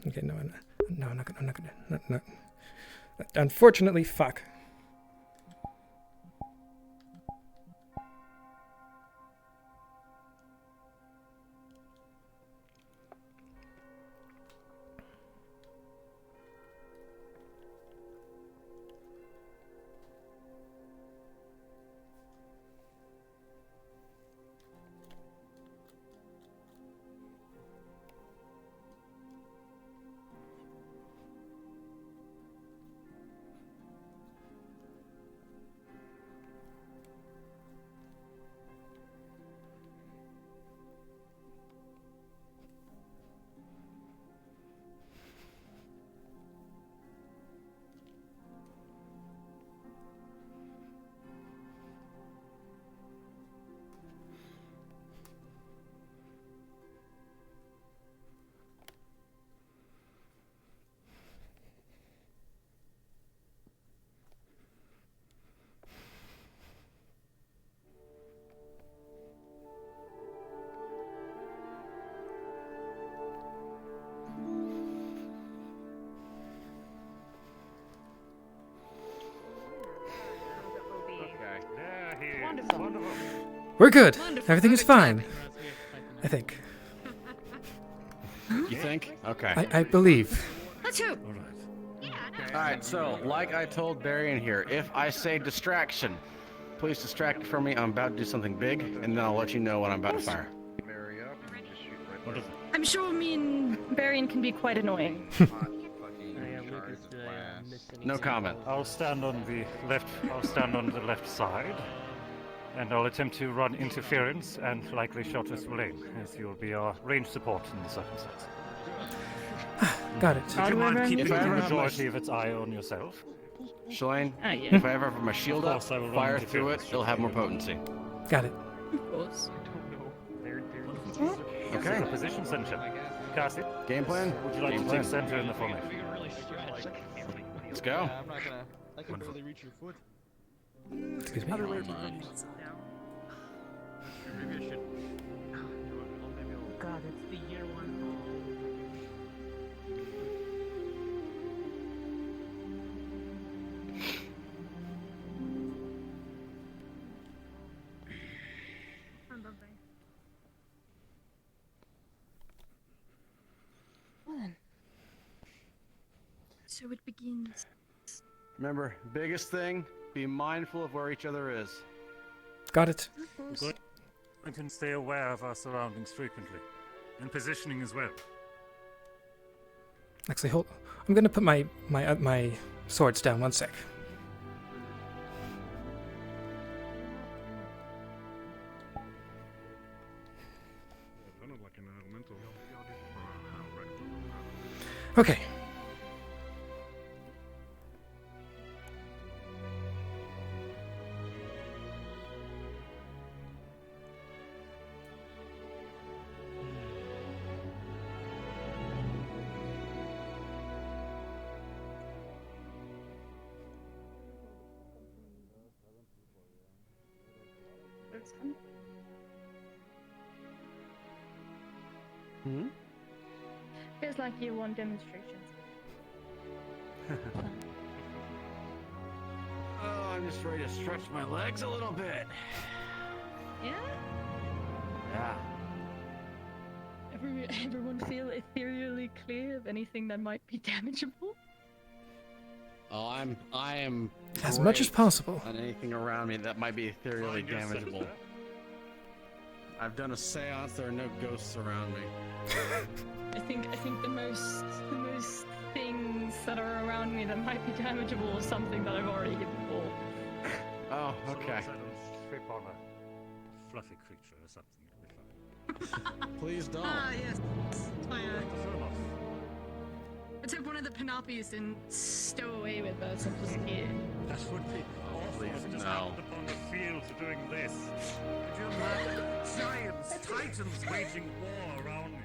Okay, no, I'm not gonna. No. Unfortunately, fuck. We're good. Wonderful. Everything is fine. I think. You think? Okay. I believe. Let's hope. Alright, so, like I told Darian here, if I say distraction, please distract from me. I'm about to do something big, and then I'll let you know when I'm about to fire. I'm sure me and Barian can be quite annoying. No comment. I'll stand on the left side, and I'll attempt to run interference and likely shot at Sûlain, as you'll be our range support in the circumstance. Got it. Would you mind keeping If I the ever have majority of its eye on yourself? Sûlain, Yeah. if I ever have my shield Of up, course I will run fire through it, interference. it'll have more potency. Got it. Of course. Okay. The position center. Cast it. Game plan? Would you like Game to plan. take center in the formation? Let's go. I couldn't really reach your foot. Excuse me. Maybe I should. God, it's the year one. Well then. So it begins. Remember, biggest thing, be mindful of where each other is. Got it. Good. We can stay aware of our surroundings frequently, and positioning as well. Actually, hold. I'm gonna put my swords down. 1 sec. Okay. Hmm? Feels like year one demonstrations. Oh, I'm just ready to stretch my legs a little bit. Yeah? Yeah. Everyone feel ethereally clear of anything that might be damageable? Oh, I am As much as great possible. on anything around me that might be ethereally damageable. I've done a seance, there are no ghosts around me. I think the most things that are around me that might be damageable is something that I've already hit before. Oh, okay. Trip on a fluffy creature or something. It'll be fine. Please don't. Ah, yes. Fair enough. I took one of the panoplies and stow away with us and just here. That would be awful Please, if it just no. happened upon the field doing this. Could you imagine giants, titans waging war around you?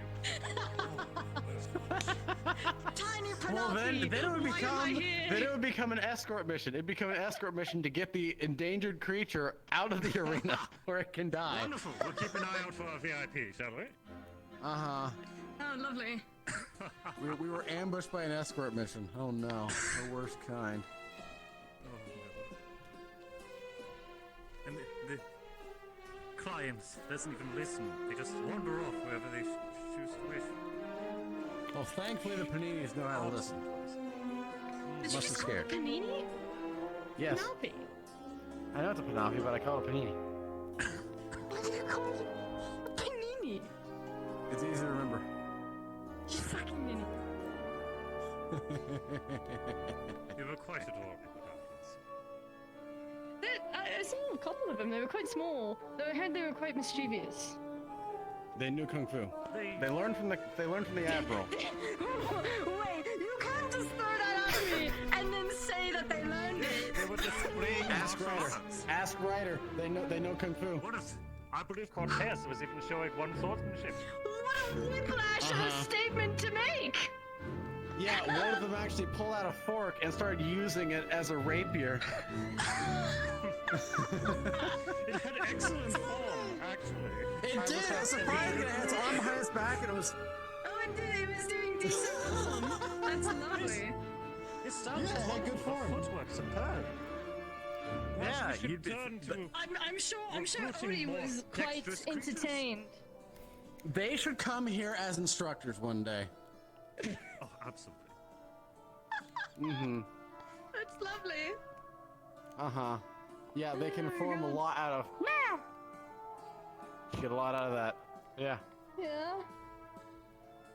Tiny Well, panoply! then Why am I it would here? become an escort mission. It'd become an escort mission to get the endangered creature out of the arena where it can die. Wonderful. We'll keep an eye out for our VIP, shall we? Uh-huh. Oh, lovely. We were ambushed by an escort mission. Oh no, the worst kind. Oh, no. And the clients doesn't even listen. They just wander off wherever they choose to wish. Well, thankfully the paninis know how to listen. Did you Must just have call it scared. panini? Yes, Penelope. I know it's a Penelope, but I call it a panini. What do you call it? A panini? It's easy to remember. You fucking mini. You were quite adorable, Penelope. I saw a couple of them. They were quite small. Though I heard they were quite mischievous. They knew kung fu. They learned from the admiral. Wait, you can't just throw that at me and then say that they learned it. They were displaying Ask martial Ryder. arts. Ask Ryder. They know kung fu. What is? I believe Cortez was even showing one swordsmanship. What a whiplash of a statement to make! Yeah, one of them actually pulled out a fork and started using it as a rapier. It had excellent form, actually. It did. It was surprising. It had its arm behind its back, and it was. Oh, it did. It was doing decent form. That's lovely. It sounds Yeah, it had good form. Footwork superb. Yeah, you you'd be- turn to. I'm sure Recruiting Odie more was quite dexterous creatures. entertained. They should come here as instructors one day. Oh, absolutely. Mm-hmm. That's lovely. Uh-huh. Yeah, they can form a lot out of. Get a lot out of that. Yeah. Yeah.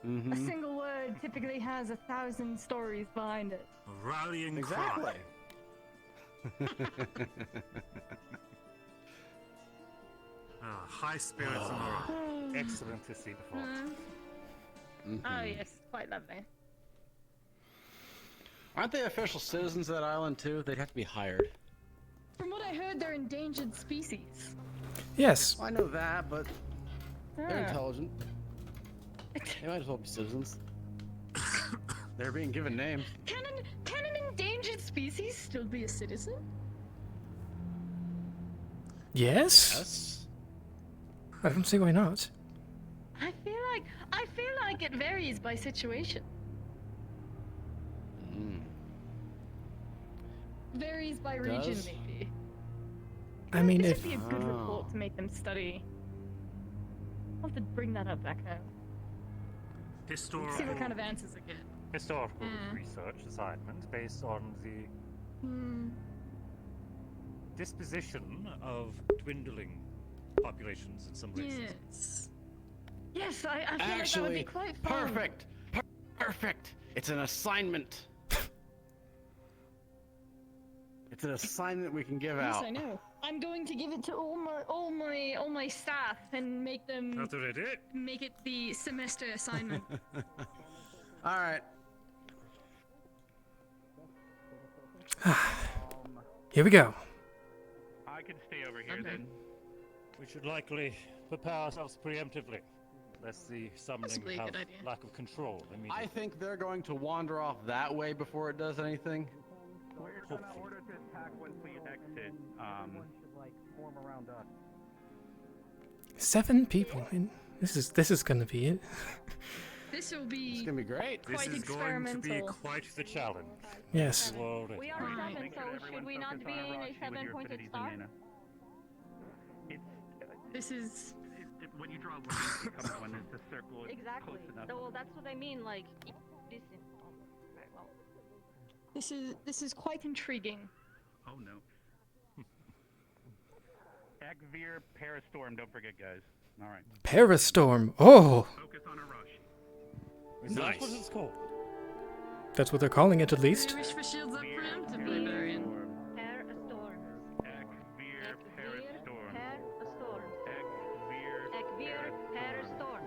Mm-hmm. A single word typically has 1,000 stories behind it. A rallying Exactly. cry. High spirits and aura. Excellent to see before. Oh yes, quite lovely. Aren't they official citizens of that island too? They'd have to be hired. From what I heard, they're endangered species. Yes. I know that, but they're Ah. intelligent. They might as well be citizens. They're being given names. Can an endangered species still be a citizen? Yes? Yes. I don't see why not. I feel like it varies by situation. Mm. Varies by region, Does? maybe. I mean, this if would be a good Oh. report to make them study. I'll have to bring that up back home. See Historical, what kind of answers I get. historical Mm. research assignment based on the Hmm. disposition of dwindling populations in some races. Yes. Yes, I feel like that would Actually, be quite fun. perfect. Perfect. It's an assignment. It's an assignment we can give Yes, out. I know. I'm going to give it to all my staff and make them Not already? make it the semester assignment. All right. here we go. I can stay over here Okay. then. We should likely prepare ourselves preemptively, lest the summoning Possibly a have good idea. lack of control immediately. I think they're going to wander off that way before it does anything. We're gonna order to attack once we exit. form around us. 7 people. This is gonna be it. This will It's be gonna be great. This quite is going to be experimental. quite the challenge. Yes. Well, We are Alright. 7, so should we not be in a 7-pointed star? This is When you draw one, it becomes one. It's a circle. It's Exactly. close enough. Well, that's what I mean. Like, this is. Oh, very well. this is quite intriguing. Oh no. Agvir Parastorm. Don't forget, guys. All right. Parastorm. Oh, Focus on a rush. is that what Nice. it's called? that's what they're calling it at least. I wish for shields up preemptively, Varian. Pair a storm. Agvir Parastorm. Pair a storm. Agvir Ekvir, pair a storm.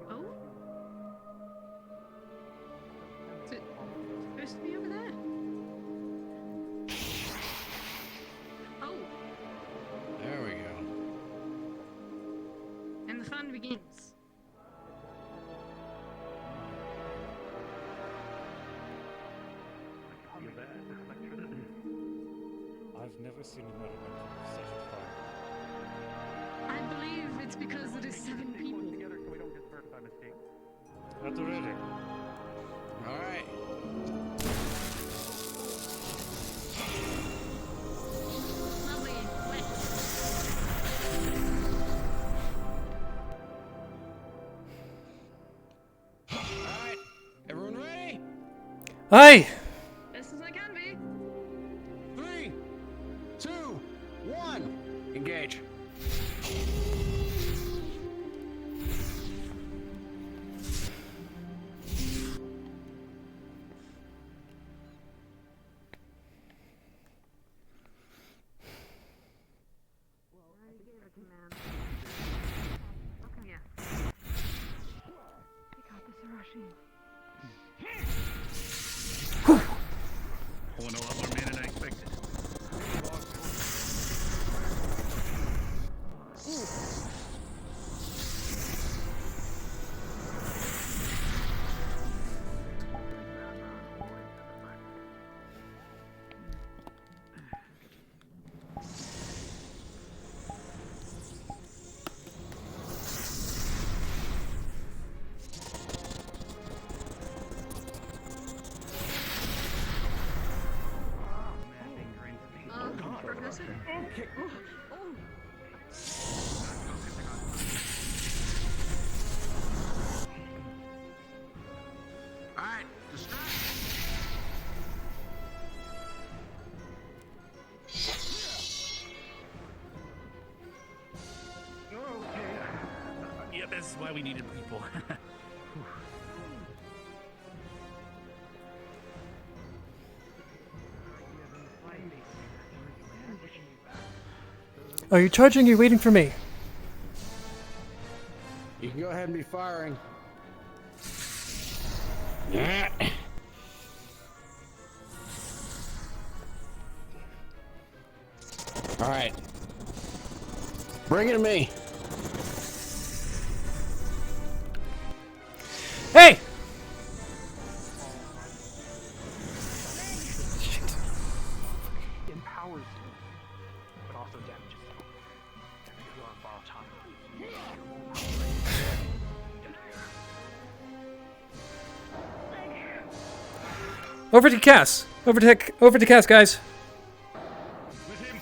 Oh? Is it supposed to be over there? Oh, There we go. and the fun begins. Feel that electricity. I've never seen an element of such a fire. I believe it's because it is 7 people. Together so we don't get burned by mistake. At the ready. All right. Lovely. Wet. All right. Everyone ready? Aye! Best as I can be. 3, 2, 1. Engage. Pulling a lot more mana than I expected. Professor? Okay. Oh. All right. Distract. Yeah, this is why we needed people. Are you charging or are you waiting for me? You can go ahead and be firing. All right. Bring it to me. Hey! Empowers you, but also damages you. You are on borrowed time. Over to Cass. Over to Cass, guys. With him.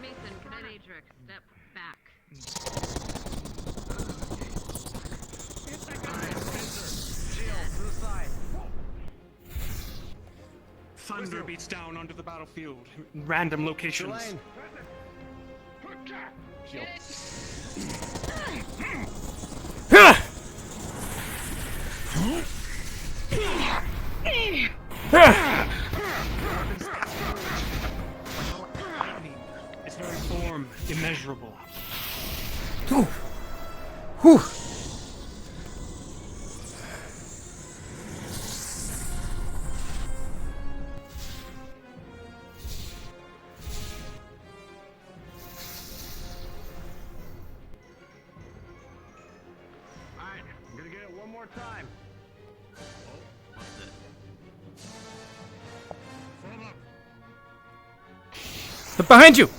Mason, Knack, step back. Thunder beats down onto the battlefield. Random locations. Sûlain. Ha! Ha! Its very form immeasurable. Whew. Whew. All right. I'm gonna get it one more time. Look behind you!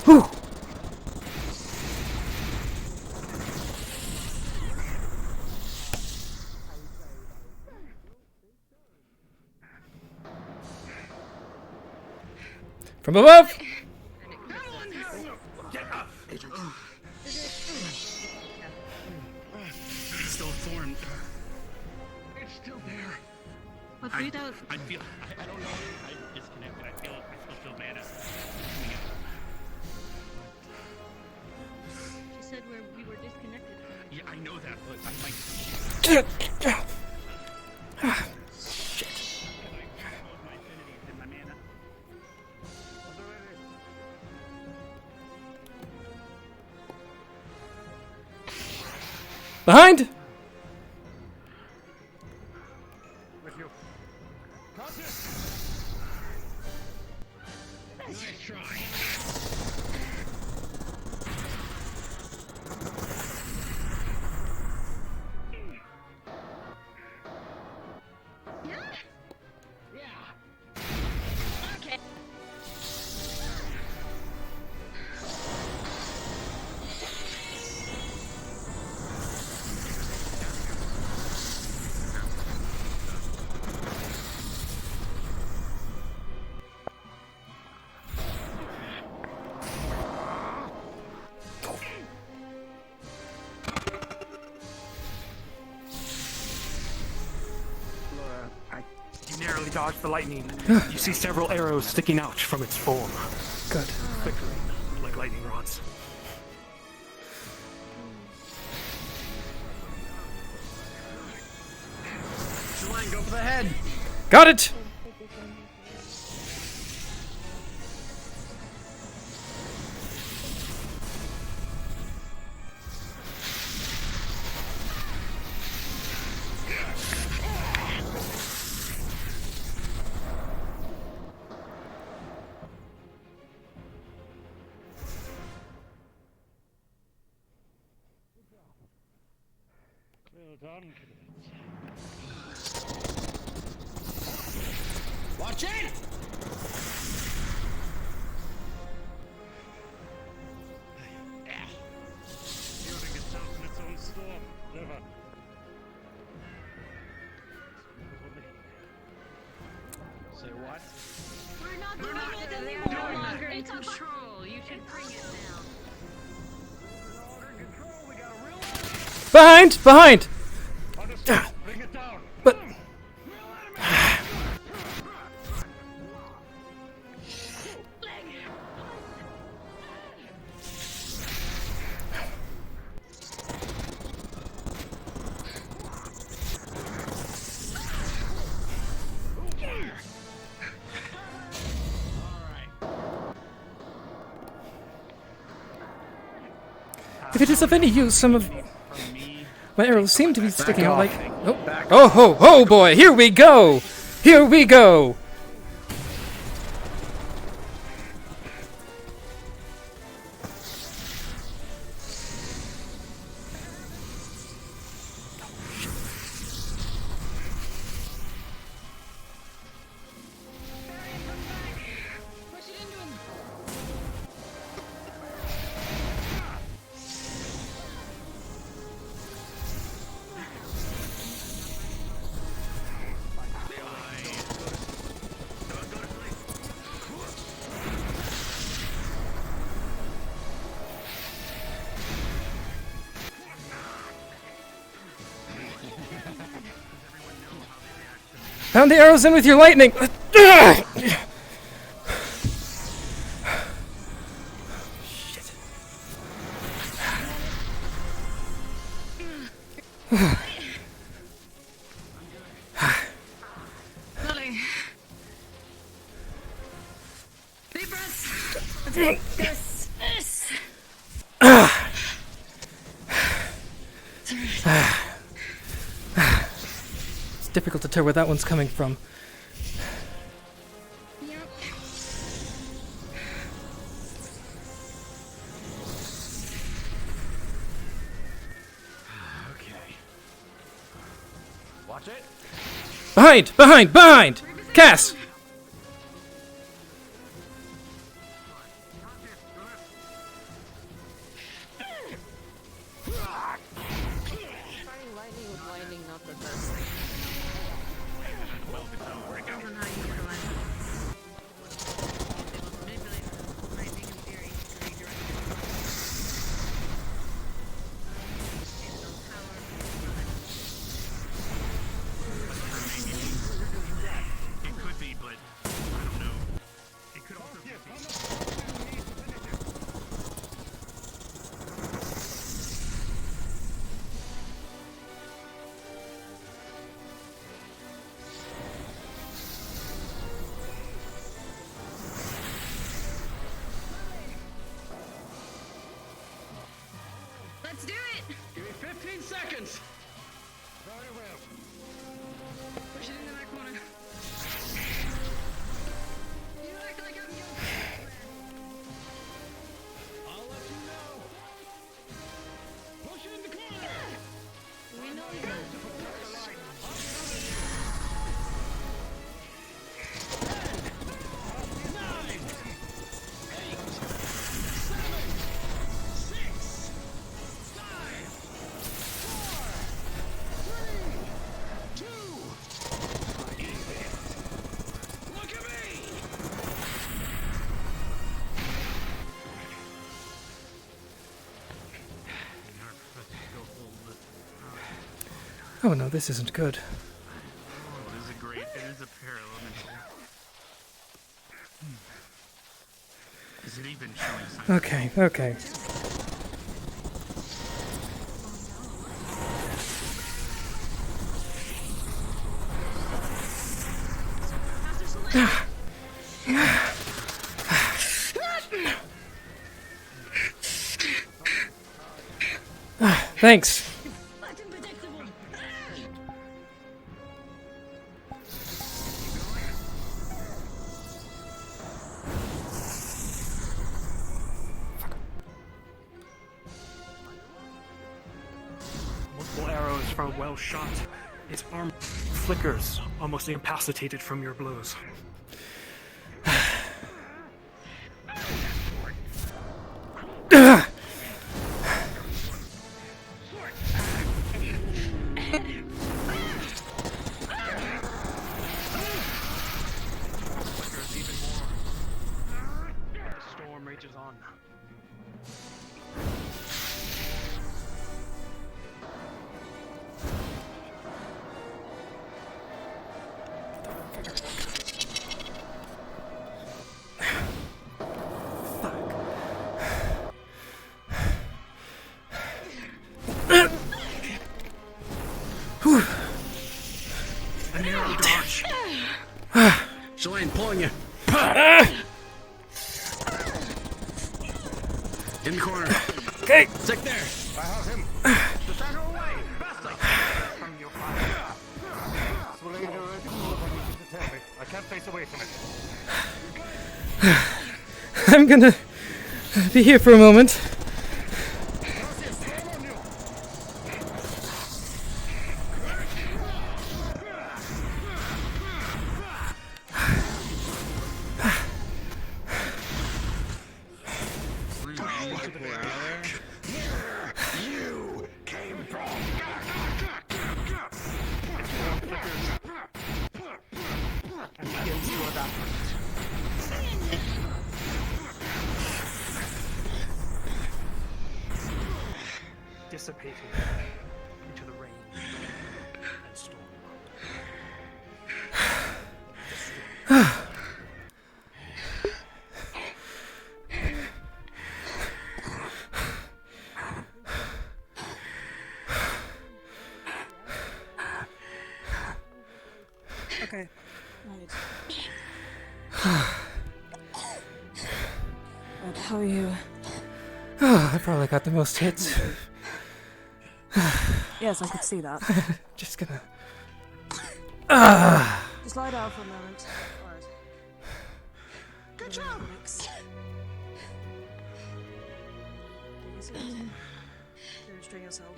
Whew. From above! It's still formed. It's still there. But we don't. I feel. I don't know. I disconnected. I still feel mana. She said we were disconnected. Yeah, I know that, but I'm like. Behind! With you. Nice try. Okay. You narrowly dodged the lightning. You see several arrows sticking out from its form, Good. flickering like lightning rods. Sûlain, go for the head. Got it! Well done. Watch it! Building itself in its own storm. Never. Say what? We're not We're doing not it they're anymore. no longer in It's a control. You should bring it down. Behind! Behind! Understood. Bring it down. But... If it is of any use, some of my arrows seem to be sticking out like... Oh, oh, ho, ho, boy! Here we go! Here we go! Push it into him. Pound the arrows in with your lightning! Lily. Deep breaths. Take this. It's difficult to tell where that one's coming from. Yep. Okay. Watch it. Behind! Behind! Behind! Cass! Let's do it! Give me 15 seconds! Very well. Push it into that corner. You act like I'm young. I'll let you know. Push it in the corner. We know we got it. Oh no, this isn't good. Oh, it is a great, it is a parallel. Is it even showing signs? Okay, okay. Thanks. Fucking predictable. Multiple arrows from well shot. Its arm flickers, almost incapacitated from your blows. Flickers even more. The storm rages on. A narrow dodge. Sûlain, pulling you. In the corner. Okay. Stick there. I have him. Defender away. Faster. From your fire. Sûlain Ídhror, to tell me. I can't face away from it. I'm gonna be here for a moment. You came from. Kills you evaporate. Dissipating into the rain and storm. Okay. Right. How are you? Oh, I probably got the most hits. Yes, I could see that. Just gonna. Just lie down for a moment. Alright. Good job! Next. Take a seat. Restrain yourself.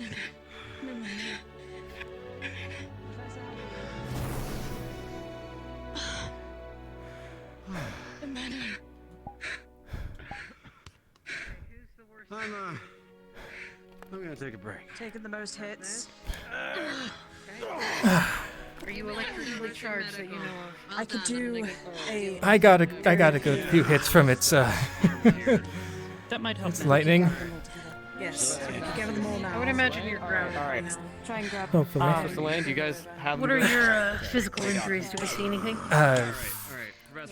I'm gonna take a break. Taking the most hits. Are you electrically charged that you know of? I could do a. I got a good few hits from its That might help. its lightning. Yes. Gather them all now. I would imagine you're grounded. Alright. Try and grab. Hopefully. Sûlain, do you guys have What are your physical injuries? Do we see anything?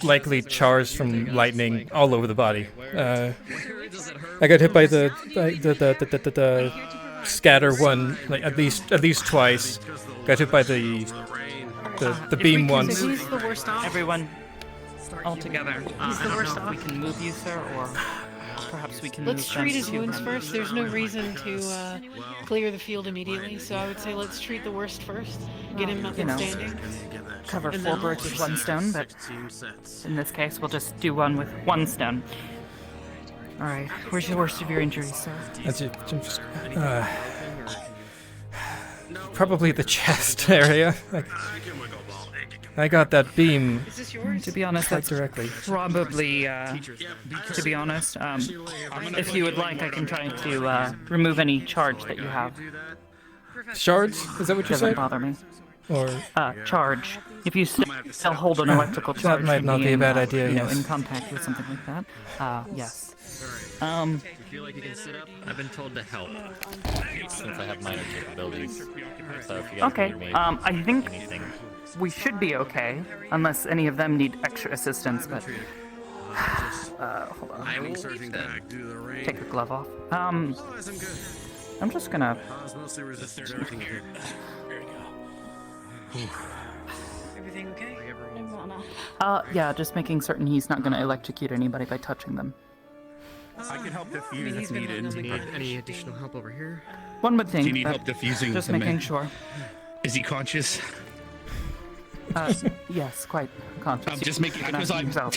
Likely chars from lightning all over the body. I got hit by the scatter one like at least twice. Got hit by the beam once. So he's the worst off. Everyone, all together. He's the I don't worst know if we off. can move you, sir, or perhaps we can Let's move treat them his to wounds him. first. There's no reason to clear the field immediately, so I would say let's treat the worst first. Get him up You and know, standing. cover And 4 then birds with 1 stone, but 16 sets. in this case, we'll just do 1 with 1 stone. Alright, where's the worst of your injuries, sir? That's it. Just, probably the chest area. Like, I got that beam. Is this yours? To be honest, Quite that's directly. probably, to be honest, if you would like, I can try to remove any charge that you have. Shards? Is that what you Doesn't said? bother me. Or Charge. If you still hold an electrical charge, that might from not be a being, bad idea. you know, Yes. in contact with something like that. Yes. You feel like you can sit up? I've been told to help. Since I have minor capabilities. So if you guys Okay, need me, I think anything. we should be okay, unless any of them need extra assistance, but... hold on. I will Surging back due to the rain. Take the glove off. Otherwise, I'm good. I'm just gonna... I was mostly resistant to everything here. Everything okay? yeah, just making certain he's not gonna electrocute anybody by touching them. I can help I mean, defuse he's if been needed. lying on the couch. Any additional help over here? One would think, Do you need but help diffusing just the making man? sure. Is he conscious? Yes, quite conscious. I'm just making You can because ask I'm yourself.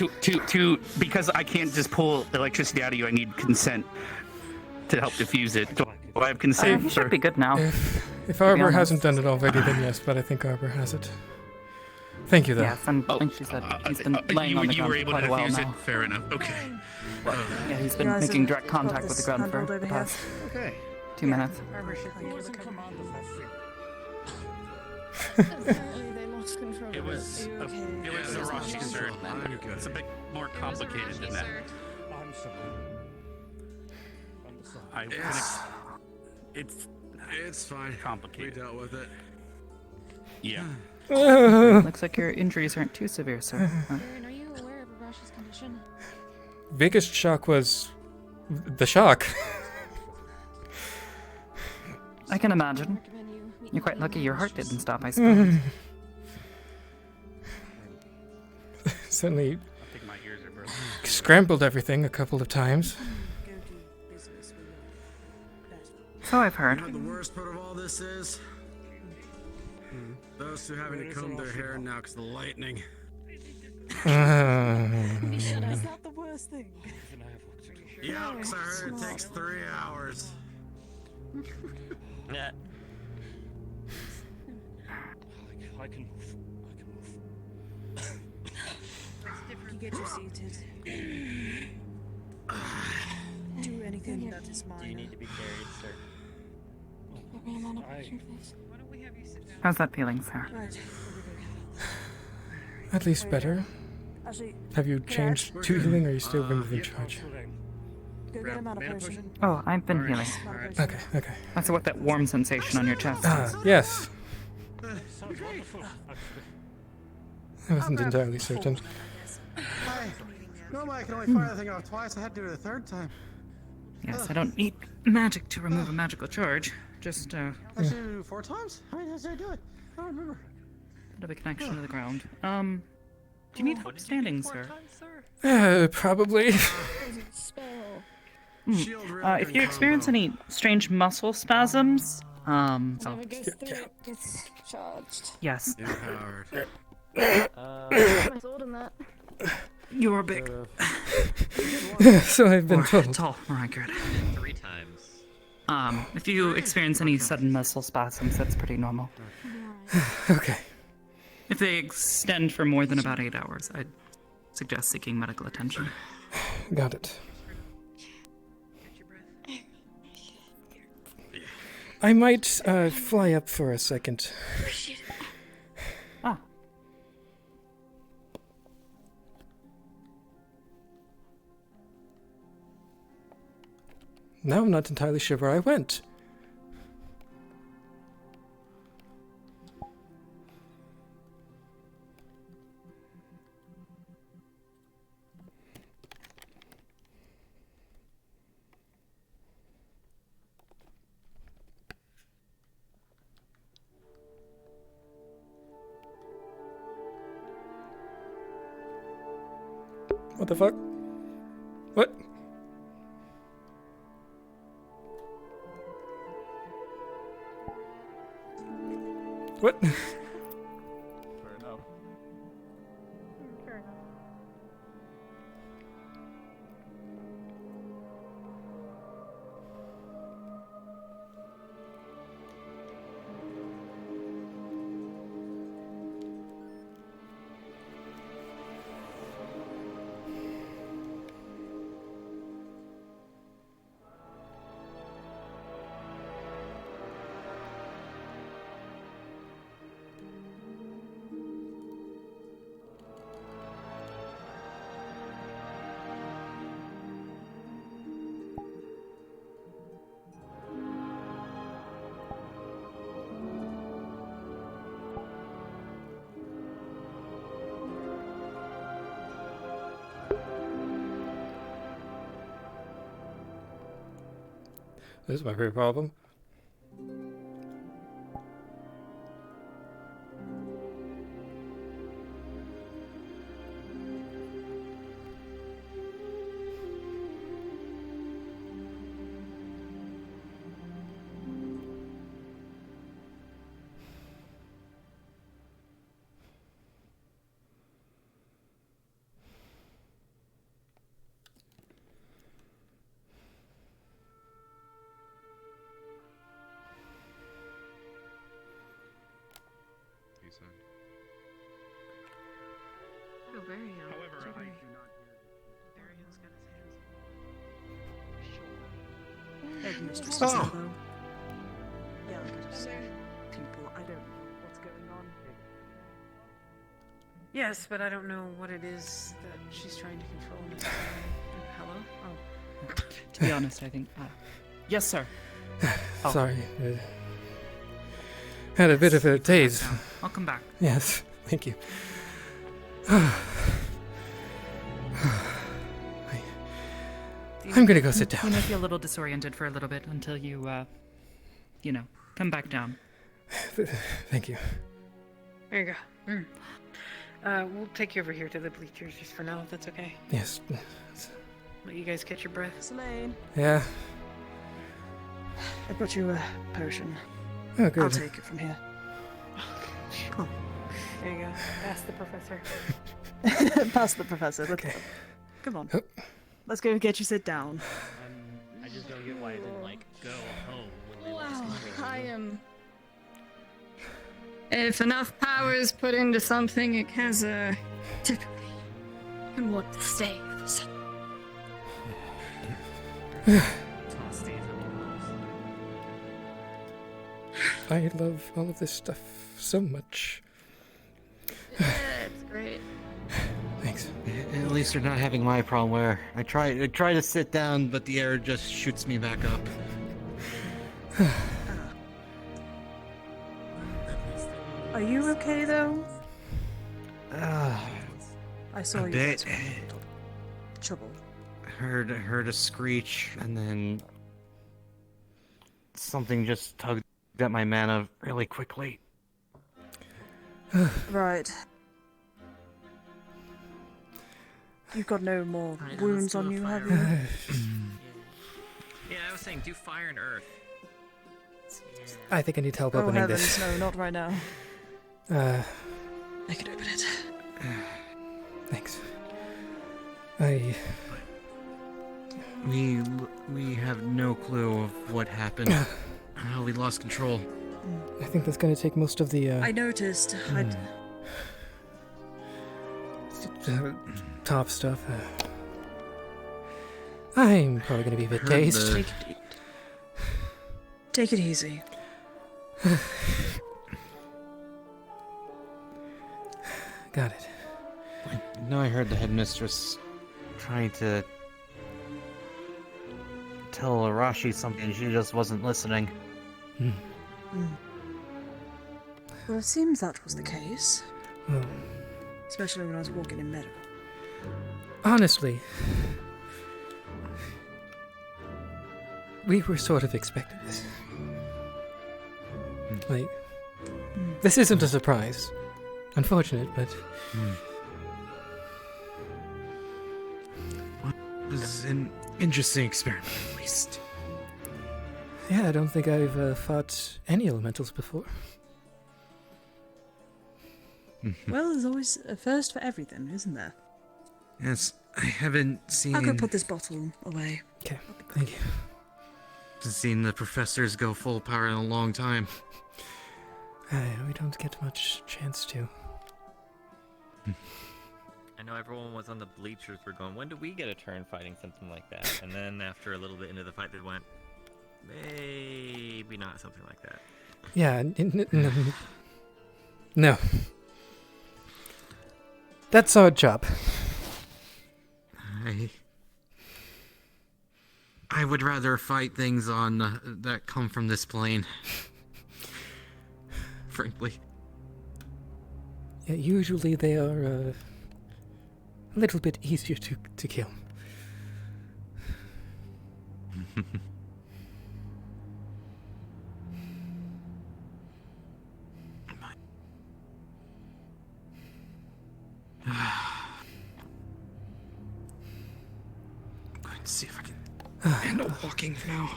because I can't just pull electricity out of you. I need consent to help diffuse it. Do I have consent? He should be good now. If Arbor hasn't done it already, then yes, but I think Arbor has it. Thank you, though. Yes, and like she said, he's been laying on the you were ground for able to quite a while diffuse now. it. Fair enough. Okay. Yeah, he's been making direct contact with the ground for the past Okay. 2 minutes. Apparently they lost control. It was the rush, sir. It's a bit more complicated than that. It's fine. Complicated. We dealt with it. Yeah. Looks like your injuries aren't too severe, sir. Aaron, are you aware of Arash's condition? Biggest shock was the shock. I can imagine. You're quite lucky your heart didn't stop, I suppose. Certainly I think my ears are broken. scrambled everything a couple of times. So I've heard. You know what the worst part of all this is? Those who having to comb their hair now because of the lightning. That's not the worst thing. Yeah, because I heard it takes 3 hours. Yeah. I can move. You get you seated. Do anything that is mine. Do you need to be carried, sir? How's that feeling, sir? Right. At least better. Actually, Have you changed to healing, or are you still within charge? go get him out of potion. Oh, I've been healing. Okay, okay. That's what that warm sensation on your chest is. Yes. Sounds wonderful. I wasn't entirely certain. Hi. Normally I can only fire the thing off twice. I had to do it a third time. Yes, I don't need magic to remove a magical charge. Just, I should do it 4 times? How many times did I do it? I don't remember. bit of a connection to the ground. Do you need help standing, sir? Probably. If you experience any strange muscle spasms, Whenever it goes through, it gets charged. yes. Empowered. I told him that. You're big. So I've been told. Tall. Alright, good. 3 times. If you experience any sudden muscle spasms, that's pretty normal. Okay. If they extend for more than about 8 hours, I'd suggest seeking medical attention. Got it. I might fly up for a second. Ah. Now I'm not entirely sure where I went. What the fuck? What? What? Fair enough. Fair enough. This is my favorite problem. Oh, very However, I Jeffrey. do not hear Barion's got his hands. Headmistress, Oh. is that though? Yeah, look at us. People, I don't know what's going on. Yes, but I don't know what it is that she's trying to control necessarily. Hello? Oh. To be honest, I think. Yes, sir. Oh. Sorry. Had a bit of a daze. I'll come back. Yes, thank you. I'm gonna go sit down. You may feel a little disoriented for a little bit until you, come back down. Thank you. There you go. We'll take you over here to the bleachers just for now, if that's okay. Yes. Let you guys catch your breath. Sûlain, Yeah. I brought you a potion. Oh, good. I'll take it from here. There you go. Ask the professor. Pass the professor. Okay. Come on. Let's go get you sit down. I just don't get why I didn't go home when they lost Wow, control. I am. If enough power is put into something, it has a typically can want to stay for some. I love all of this stuff so much. Yeah, it's great. Thanks. At least you're not having my problem where I try to sit down, but the air just shoots me back up. Are you okay though? I saw you bit. guys were in a little trouble. Heard a screech, and then something just tugged at my mana really quickly. Right. You've got no more wounds on you, have you? Yeah, I was saying do fire and earth. I think I need help Oh opening heavens, this. no, not right now. Uh, I can open it. Thanks. We have no clue of what happened. How we lost control. I think that's gonna take most of the, I noticed. top stuff. I'm probably gonna be a bit dazed. Take it easy. Got it. I know I heard the headmistress trying to tell Arashi something, she just wasn't listening. Well, it seems that was the case. Well, Especially when I was walking in Meadow. honestly, we were sort of expecting this. Like, this isn't a surprise. Unfortunate, but... It was an interesting experiment, at least. Yeah, I don't think I've fought any elementals before. Well, there's always a first for everything, isn't there? Yes, I haven't seen... I'll go put this bottle away. Okay, thank you. Haven't seen the professors go full power in a long time. We don't get much chance to. I know everyone was on the bleachers. We're going, when do we get a turn fighting something like that? And then after a little bit into the fight, they went, maybe not something like that. Yeah, no. That's our job. I would rather fight things on that come from this plane. Frankly. Yeah, usually they are a little bit easier to kill. Let's see if I can handle walking now.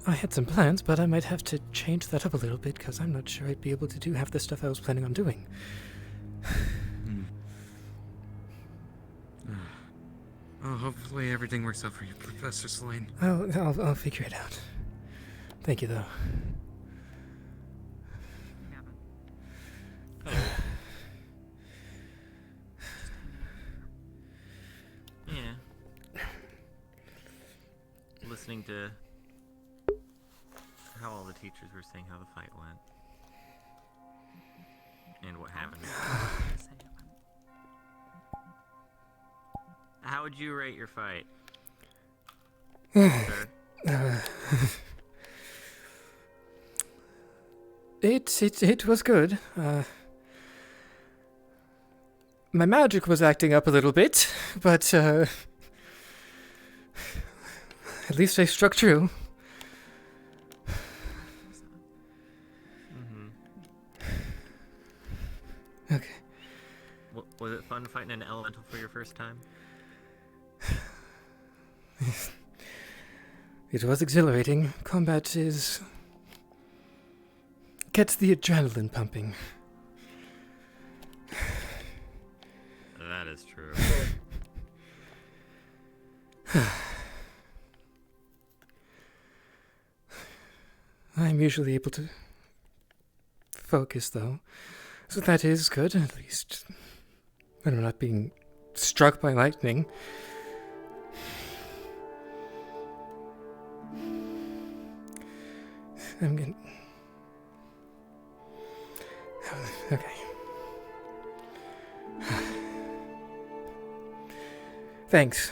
I had some plans, but I might have to change that up a little bit because I'm not sure I'd be able to do half the stuff I was planning on doing. Oh, hopefully everything works out for you, Professor Sûlain. I'll figure it out. Thank you, though. Yeah. Listening to how all the teachers were saying how the fight went. And what happened. How would you rate your fight? It was good. My magic was acting up a little bit, but at least I struck true. Okay. Was it fun fighting an elemental for your first time? It was exhilarating. Combat gets the adrenaline pumping. That is true. I'm usually able to focus, though, so that is good, at least when I'm not being struck by lightning. I'm gonna... Okay. Thanks.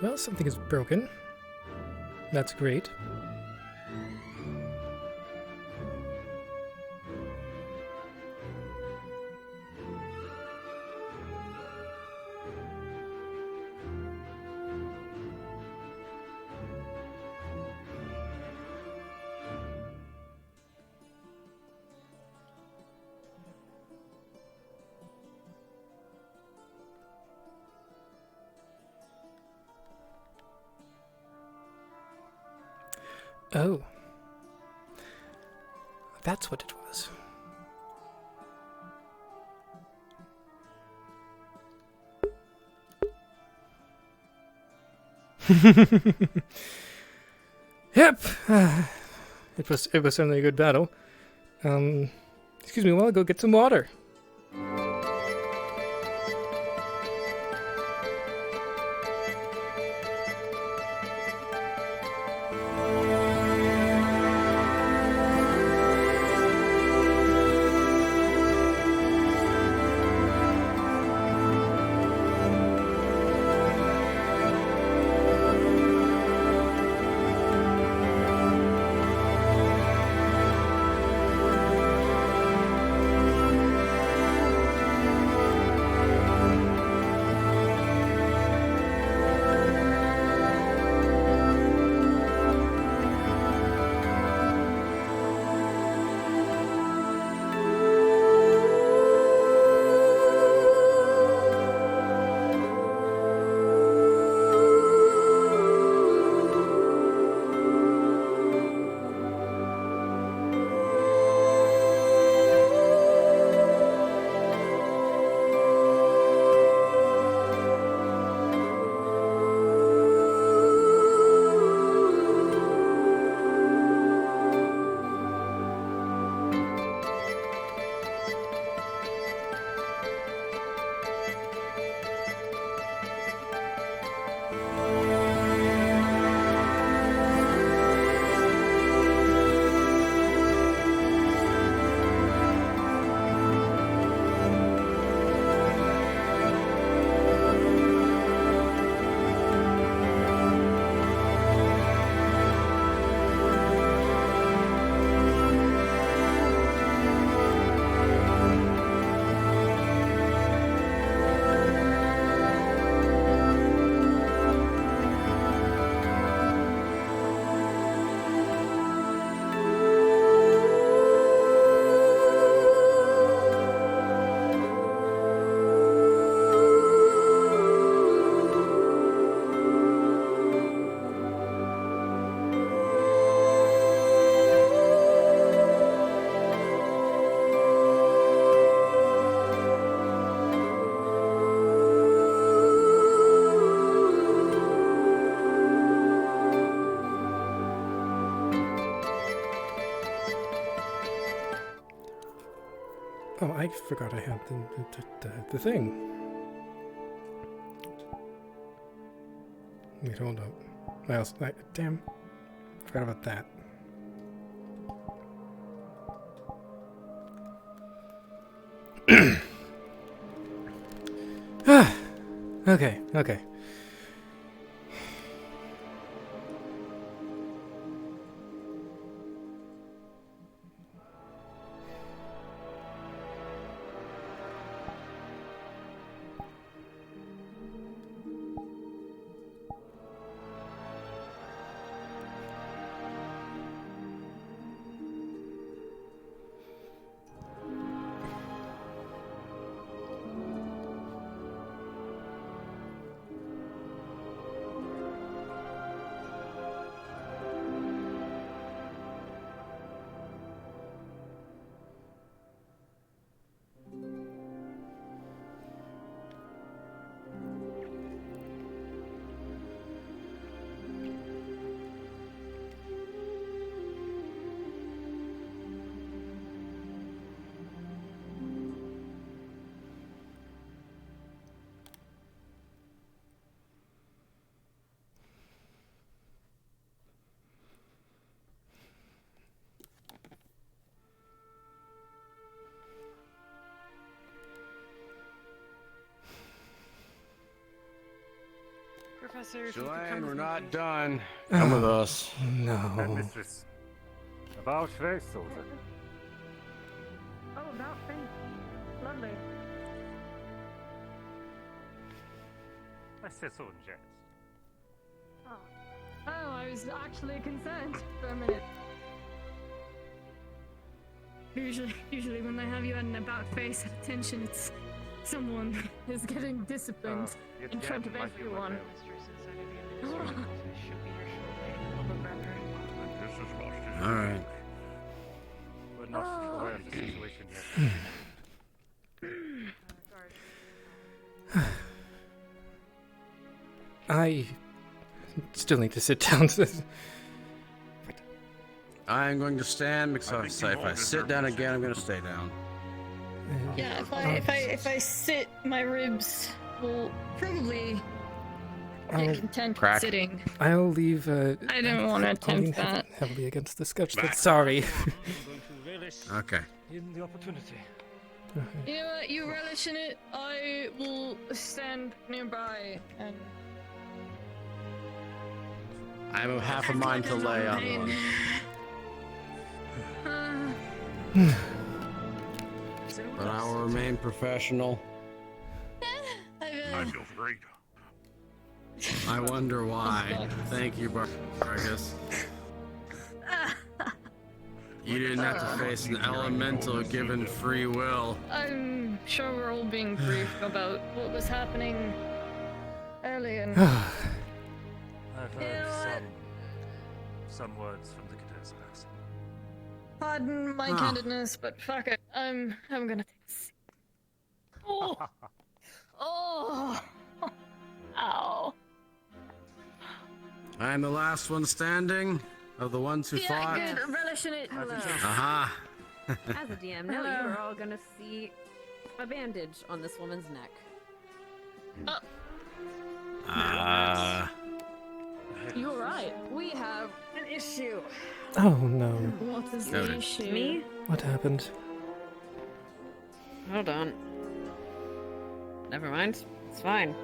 Well, something is broken. That's great. Oh. That's what it was. Yep. It was certainly a good battle. Excuse me while I go get some water. Oh, I forgot I had the thing. Wait, hold up. Damn. Forgot about that. Okay. Professor, if you could Sûlain, come we're with me, not please. done. Come with us. No. Mistress. About face, soldier. Oh, about face. Lovely. I said so in jest. Oh, I was actually concerned for a minute. Usually when I have you at an about face at attention, it's someone is getting disciplined in front of everyone. All right. We're not aware of the situation yet. I still need to sit down. I'm going to stand because if I sit down again, I'm going to stay down. Yeah, if I sit, my ribs will probably get content with sitting. I'll leave. I don't want to I'll lean attempt that. heavily against the sketch. Sorry. Okay. In the opportunity. You know what? You relish in it. I will stand nearby and. I have half a mind to lay on one. But I will remain professional. I feel great. I wonder why. Thank you, Vargas. You didn't have to face an elemental given free will. I'm sure we're all being briefed about what was happening earlier. I've heard some words from the cadets, perhaps. Pardon my candidness, but fuck it. I'm gonna take a seat. Oh! Oh! Ow. I'm the last one standing of the ones who fought. Yeah, good. Relish in it. Hello. Aha. As a DM, no, you are all gonna see a bandage on this woman's neck. You're right. We have an issue. Oh no. What is the issue? Me? What happened? Hold on. Never mind. It's fine.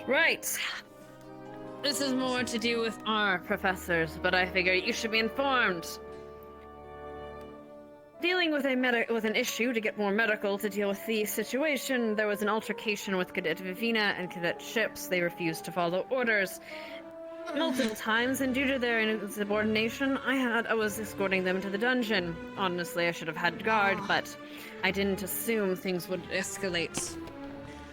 Right. This is more to do with our professors, but I figure you should be informed. Dealing with an issue to get more medical to deal with the situation, there was an altercation with Cadet Vivina and Cadet Chipz. They refused to follow orders multiple times, and due to their insubordination, I was escorting them to the dungeon. Honestly, I should have had guard, but I didn't assume things would escalate.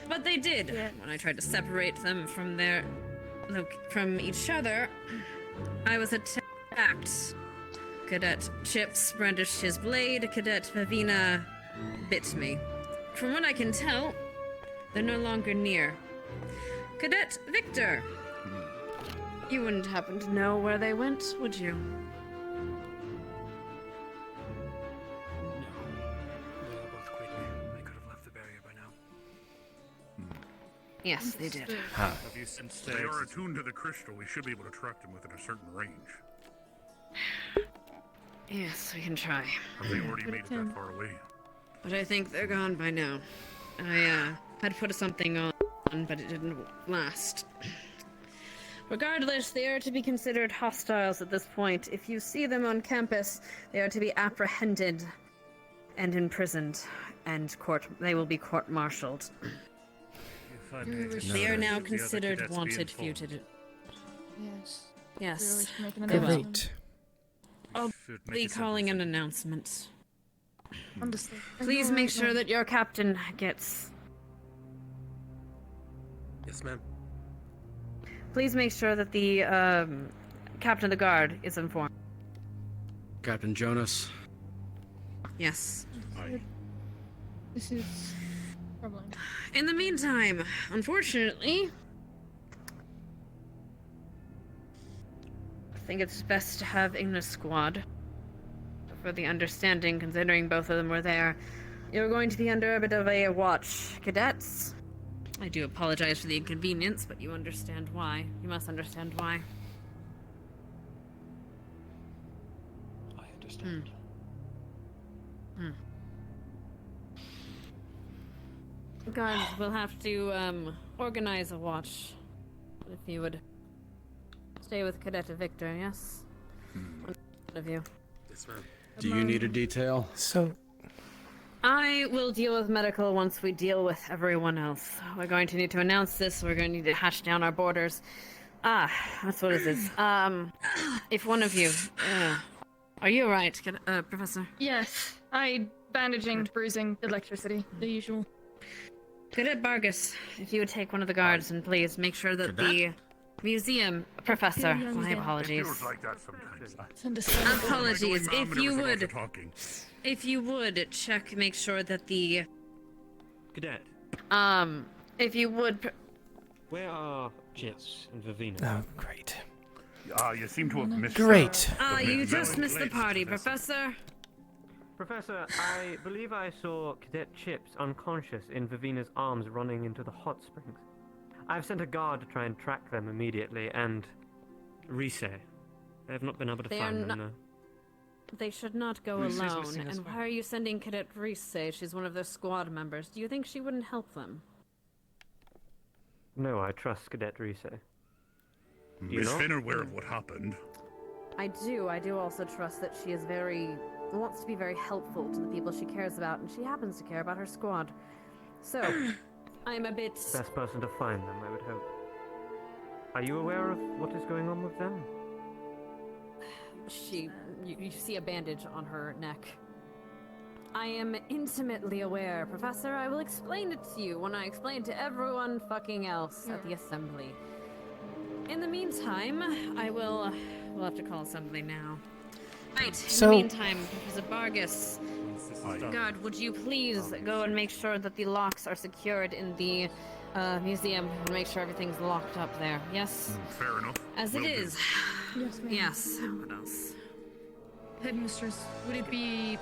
But they did. When I tried to separate them from each other, I was attacked. Cadet Chipz brandished his blade. Cadet Vivina bit me. From what I can tell, they're no longer near. Cadet Victor, you wouldn't happen to know where they went, would you? Yes, they did. Have you since they are attuned to the crystal, we should be able to track them within a certain range. Yes, we can try. Have they already made it that far away? But I think they're gone by now. I had put something on, but it didn't last. Regardless, they are to be considered hostiles at this point. If you see them on campus, they are to be apprehended and imprisoned, and they will be court-martialed. They are now considered wanted fugitives. Yes. Yes. Great. I'll be calling an announcement. Understood. Please make sure that your captain gets... Yes, ma'am. Please make sure that the captain of the guard is informed. Captain Jonas. Yes. This is troubling. In the meantime, unfortunately, I think it's best to have Ignis squad. For the understanding, considering both of them were there. You're going to be under a bit of a watch, cadets. I do apologize for the inconvenience, but you understand why. You must understand why. I understand. Guards will have to organize a watch. If you would stay with Cadet Victor, yes? One of you. Do you need a detail? So, I will deal with medical once we deal with everyone else. We're going to need to announce this. We're going to need to hash down our borders. Ah, that's what it is. If one of you... are you alright, Professor? Yes. Bandaging, bruising, electricity, the usual. Cadet Vargas, if you would take one of the guards and please make sure that the museum... Professor, my apologies. It feels like that sometimes. Apologies, if you Never would... got to talking. If you would, make sure that the... Cadet. If you would... Where are Chipz and Vivina? oh, great. You seem to have missed... Great. you just missed the party, Professor. Professor, I believe I saw Cadet Chipz unconscious in Vivina's arms running into the hot springs. I've sent a guard to try and track them immediately, and... Rise. I have not been able to find them, though. They should not go alone. And why are you sending Cadet Rise? She's one of their squad members. Do you think she wouldn't help them? No, I trust Cadet Rise. Is Finn aware of what happened? I do. I do also trust that she is wants to be very helpful to the people she cares about, and she happens to care about her squad. So, I'm a bit... Best person to find them, I would hope. Are you aware of what is going on with them? You see a bandage on her neck. I am intimately aware, Professor. I will explain it to you when I explain to everyone fucking else at the assembly. In the meantime, we'll have to call assembly now. Right, in the meantime, Professor Vargas, guard, would you please go and make sure that the locks are secured in the museum and make sure everything's locked up there, yes? Fair enough. As it is. Yes, ma'am. Yes, what else? Headmistress, would it be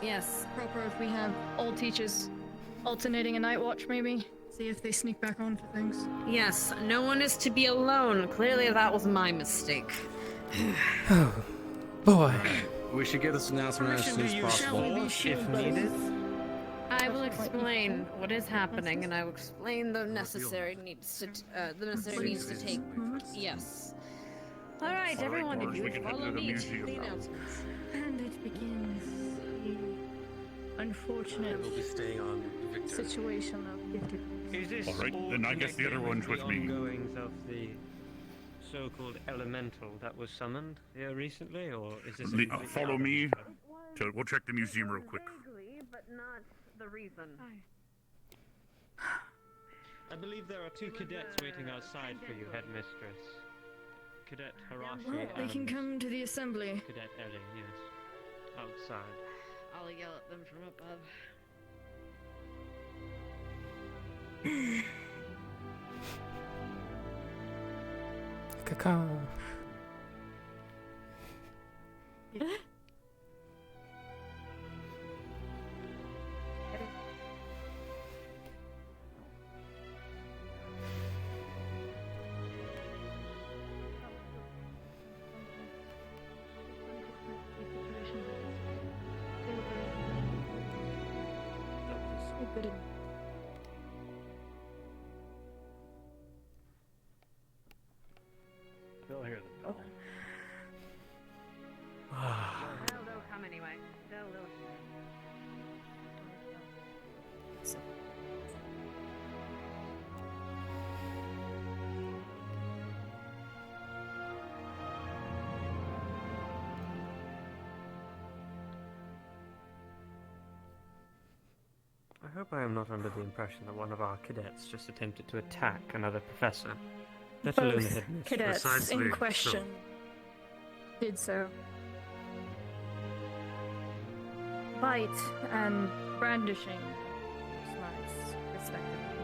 proper if we have all teachers alternating a night watch, maybe? See if they sneak back on for things. Yes, no one is to be alone. Clearly that was my mistake. Oh, boy. We should get this announcement as soon as possible. If needed. I will explain what is happening, and I will explain the necessary needs to take. Yes. All right, everyone, if you would follow me to the announcements. And it begins the unfortunate situation of gifted. Is this all right, then I guess the other one's with me. Ongoings of the so-called elemental that was summoned here recently, or is this? Follow me. We'll check the museum real quick. Vaguely, but not the reason. I believe there are two cadets waiting outside for you, Headmistress. Cadet Harashi Well, they can come to the assembly. Cadet Ellie, yes. Outside. I'll yell at them from above. Caca. They'll hear the bell. They'll come anyway. They'll. I hope I am not under the impression that one of our cadets just attempted to attack another professor. Let alone the Both headmistress. cadets in question did so. Bite and brandishing smarts, respectively.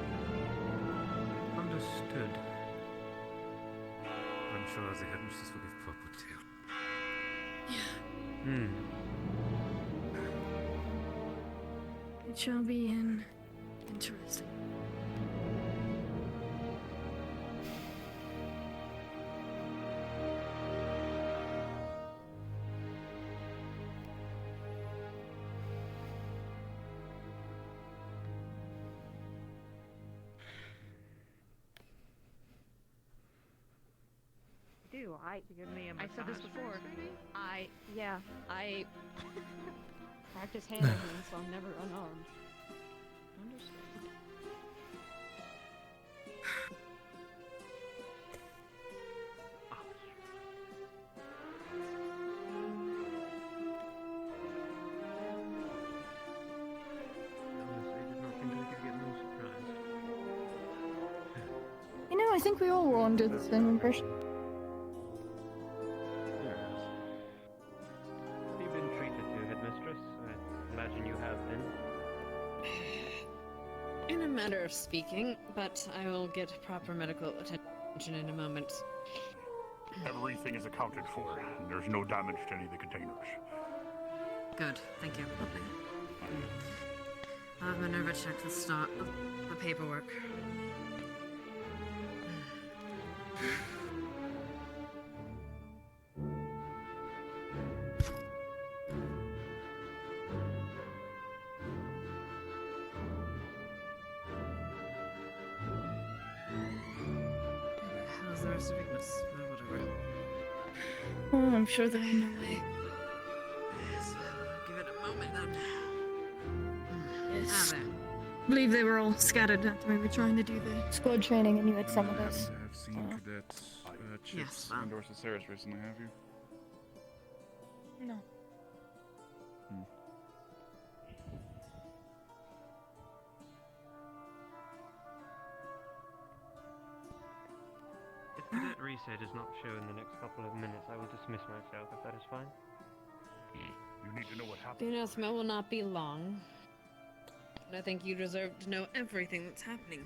Understood. I'm sure the headmistress will give proper detail. It shall be interesting. Do too. I said this before. I practice handling, so I'm never unarmed. Understood. You know, I think we all were under the same impression. Have you been treated to, Headmistress? I imagine you have been. In a manner of speaking, but I will get proper medical attention in a moment. Everything is accounted for, and there's no damage to any of the containers. Good, thank you. I'll have Minerva check the paperwork. How's the rest of Ignis? Whatever. Oh, I'm sure they're on their way. Give it a moment. Yes. I believe they were all scattered after we were trying to do the Squad training, and you had some of us. I've seen cadets, Chipz, Yes, well. endorse the Ceres recently, have you? No. If Cadet Reset does not show in the next couple of minutes, I will dismiss myself, if that is fine. You need to know what happened. The announcement will not be long. But I think you deserve to know everything that's happening.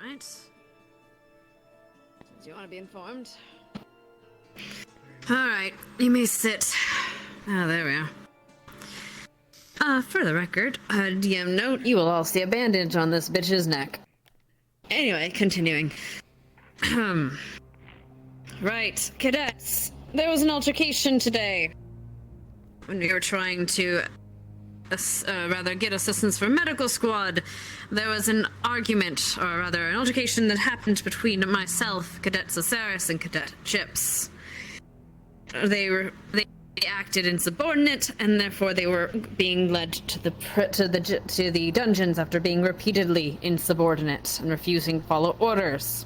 Right? Do you want to be informed? Alright, you may sit. Ah, there we are. For the record, DM note, you will all see a bandage on this bitch's neck. Anyway, continuing. Right, cadets. There was an altercation today. When we were trying to get assistance for medical squad, there was an argument, or rather an altercation that happened between myself, Cadet Ceres, and Cadet Chipz. They acted insubordinate, and therefore they were being led to the dungeons after being repeatedly insubordinate and refusing to follow orders.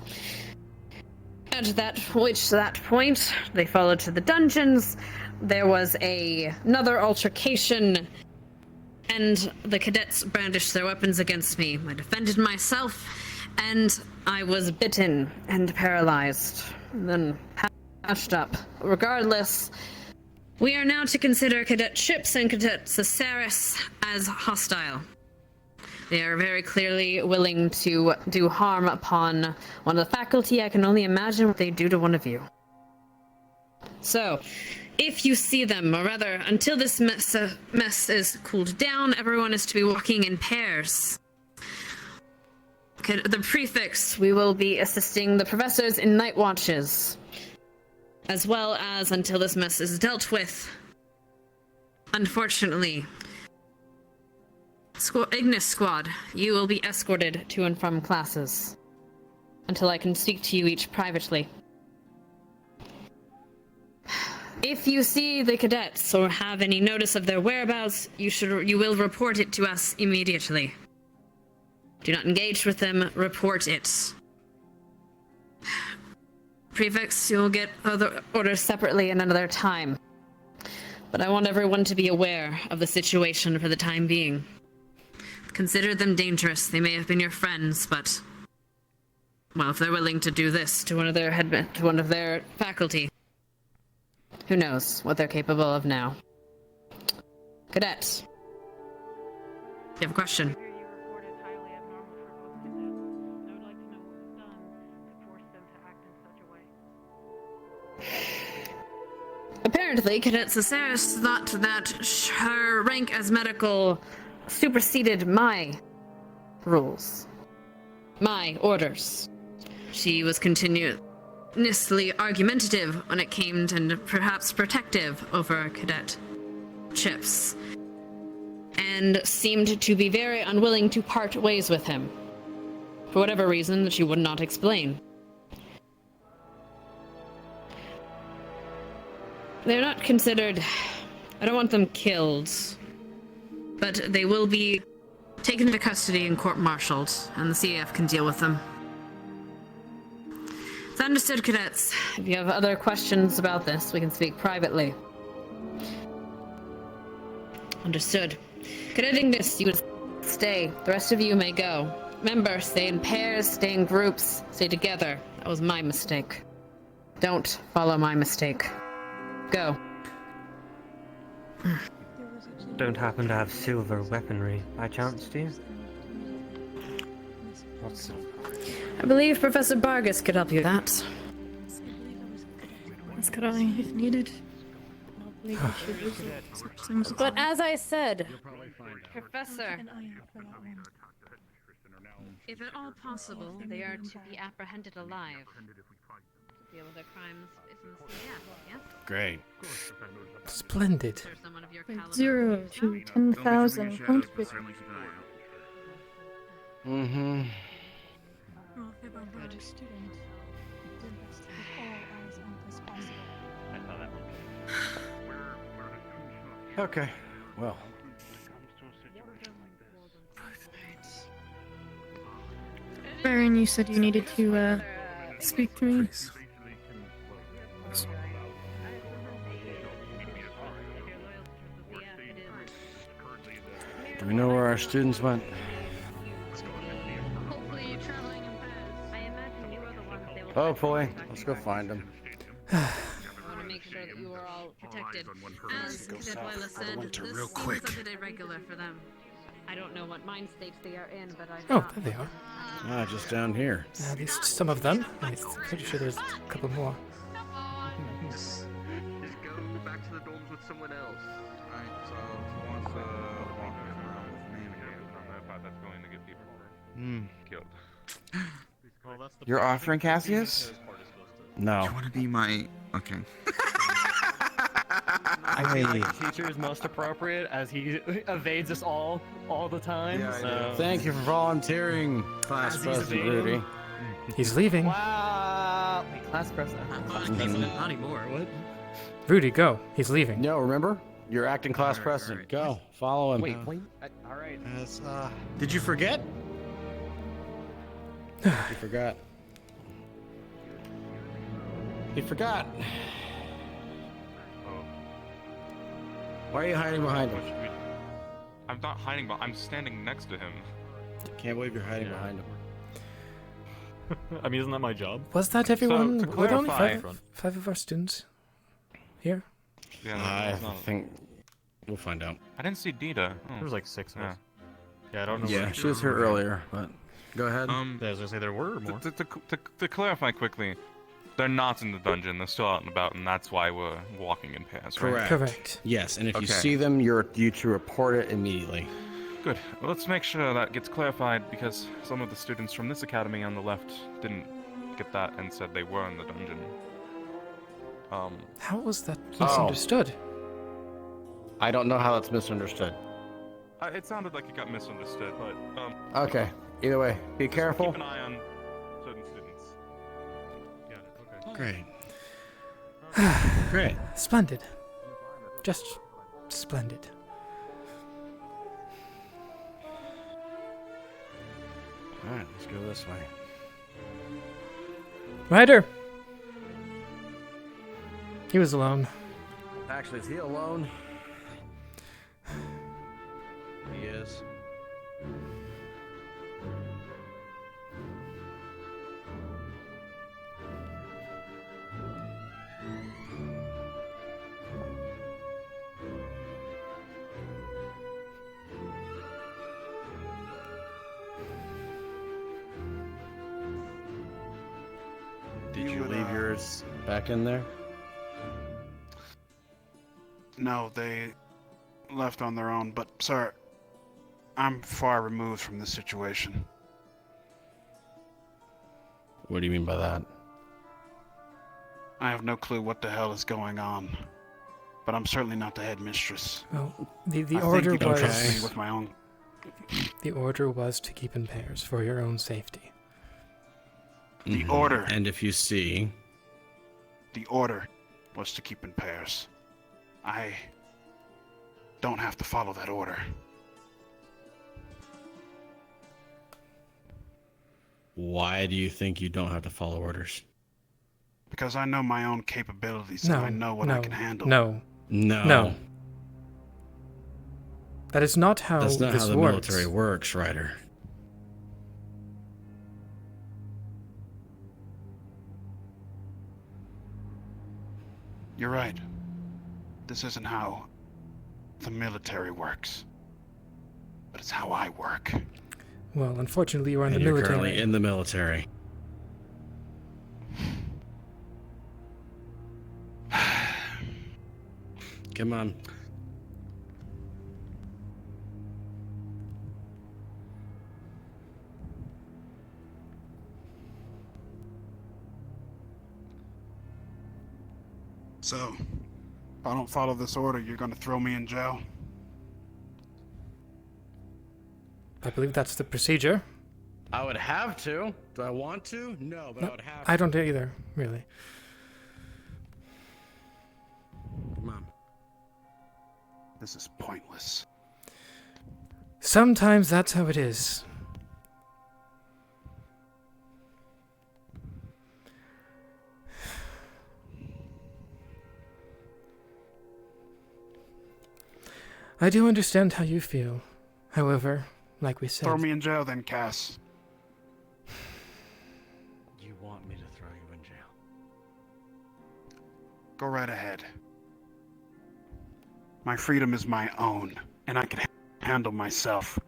At that point, they followed to the dungeons. There was another altercation, and the cadets brandished their weapons against me. I defended myself, and I was bitten and paralyzed, and then patched up. Regardless, we are now to consider Cadet Chipz and Cadet Ceres as hostile. They are very clearly willing to do harm upon one of the faculty. I can only imagine what they do to one of you. So, if you see them, or rather, until this mess is cooled down, everyone is to be walking in pairs. The prefix, we will be assisting the professors in night watches, as well as until this mess is dealt with. Unfortunately, Ignis Squad, you will be escorted to and from classes until I can speak to you each privately. If you see the cadets or have any notice of their whereabouts, you will report it to us immediately. Do not engage with them, report it. Prefects, you'll get other orders separately in another time. But I want everyone to be aware of the situation for the time being. Consider them dangerous. They may have been your friends, but... well, if they're willing to do this to one of their faculty, who knows what they're capable of now. Cadets, you have a question? Apparently, Cadet Ceres thought that her rank as medical superseded my rules, my orders. She was continuously argumentative when it came to, and perhaps protective over Cadet Chipz, and seemed to be very unwilling to part ways with him, for whatever reason that she would not explain. they're not considered... I don't want them killed. But they will be taken into custody and court-martialed, and the C.A.F. can deal with them. It's understood, cadets. If you have other questions about this, we can speak privately. Understood. Cadet Ignis, you would stay. The rest of you may go. Remember, stay in pairs, stay in groups, stay together. That was my mistake. Don't follow my mistake. Go. Don't happen to have silver weaponry by chance, do you? What's silver? I believe Professor Bargus could help you with that. As could I, if needed. But as I said, Professor, if at all possible, they are to be apprehended alive. To deal with their crimes in the C.A.F., yes? Great. Splendid. 0 to 10,000 contributors. Mm-hmm. Okay, well. Baron, you said you needed to speak to me. Do we know where our students went? Hopefully. Let's go find them. I want to make sure that you are all protected. As Cadet Wyla said, this seems a bit irregular for them. I don't know what mind states they are in, but I Oh, there they are. Ah, just down here. At least some of them. I'm pretty sure there's a couple more. Just go back to the dorms with someone else. Alright, so who wants to walk around with me? I don't know if that's going to get people killed. You're offering Cassius? No. You want to be my... Okay. I feel like the teacher is most appropriate as he evades us all the time. Yeah, so. Thank you for volunteering, class president Rudy. He's leaving. Wow! Wait, class president. Not anymore. What? Rudy, go. He's leaving. No, remember? You're acting class president. Go. Follow him. Wait. All right. Did you forget? You forgot. You forgot. Why are you hiding behind him? I'm not hiding, but I'm standing next to him. Can't believe you're hiding behind him. I mean, isn't that my job? Was that everyone? to Were there only clarify- five of our students here? Yeah, I think we'll find out. I didn't see Dita. Oh. There was like 6 of Yeah. us. Yeah, I don't know. Yeah, she was here earlier, but go ahead. Yeah, I was gonna say there were more. To clarify quickly, they're not in the dungeon. They're still out and about, and that's why we're walking in pairs, right? Correct. Yes, and if you Okay. see them, you to report it immediately. Good. Well, let's make sure that gets clarified because some of the students from this academy on the left didn't get that and said they were in the dungeon. How was that misunderstood? I don't know how that's misunderstood. It sounded like it got misunderstood, but Okay. Either way, be careful. keep an eye on certain students. Got it. Okay. Great. Great. Splendid. Just splendid. Alright, let's go this way. Ryder! He was alone. Actually, is he alone? He is. Did you leave yours back in there? No, they left on their own, but sir, I'm far removed from this situation. What do you mean by that? I have no clue what the hell is going on, but I'm certainly not the headmistress. Well, the I order think you can trust was me with my own. the order was to keep in pairs for your own safety. The order. And if you see... The order was to keep in pairs. I don't have to follow that order. Why do you think you don't have to follow orders? Because I know my own capabilities and I know what I can handle. No. That is not how That's not this how the works. military works, Ryder. You're right. This isn't how the military works. But it's how I work. Well, unfortunately, you are in And the you're military. currently in the military. Come on. So, if I don't follow this order, you're gonna throw me in jail? I believe that's the procedure. I would have to. Do I want to? No, but I would have to. I don't either, really. Come on. This is pointless. Sometimes that's how it is. I do understand how you feel. However, like we said... Throw me in jail then, Cass. You want me to throw you in jail? Go right ahead. My freedom is my own, and I can handle myself.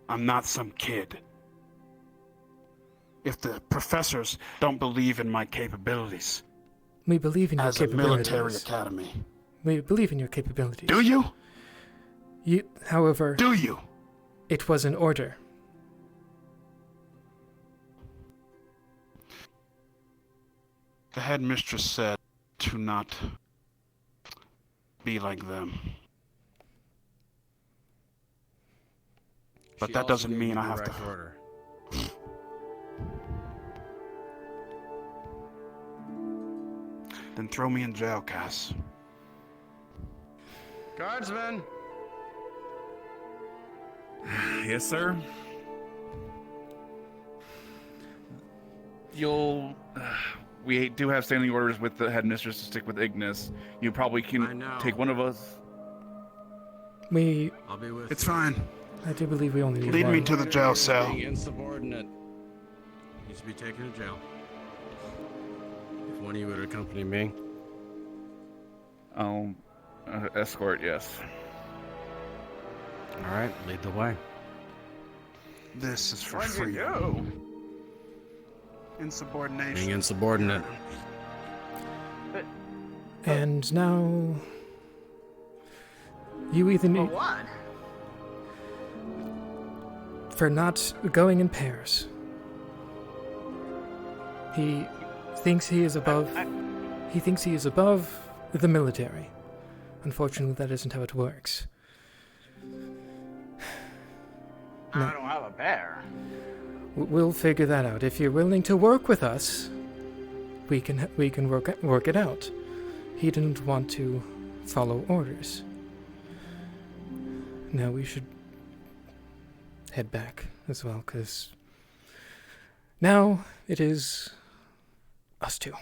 I'm not some kid. If the professors don't believe in my capabilities... We believe in your capabilities. As a military academy. We believe in your capabilities. Do you? However... Do you? It was an order. The headmistress said to not be like them. But that doesn't mean I have to... Order. Then throw me in jail, Cass. Guardsman! Yes, sir? We do have standing orders with the headmistress to stick with Ignis. You probably can take one of us. I'll be with It's fine. I do believe we only need Lead one. me to the jail cell. Being insubordinate needs to be taken to jail. If one of you would accompany me. Escort, yes. All right, lead the way. This is for Where'd you free. go? Insubordination. Being insubordinate. And now... You either need... what? For not going in pairs. He thinks he is above... He thinks he is above the military. Unfortunately, that isn't how it works. I don't have a bear. We'll figure that out. If you're willing to work with us, we can work it out. He didn't want to follow orders. Now we should head back as well, because now it is us two.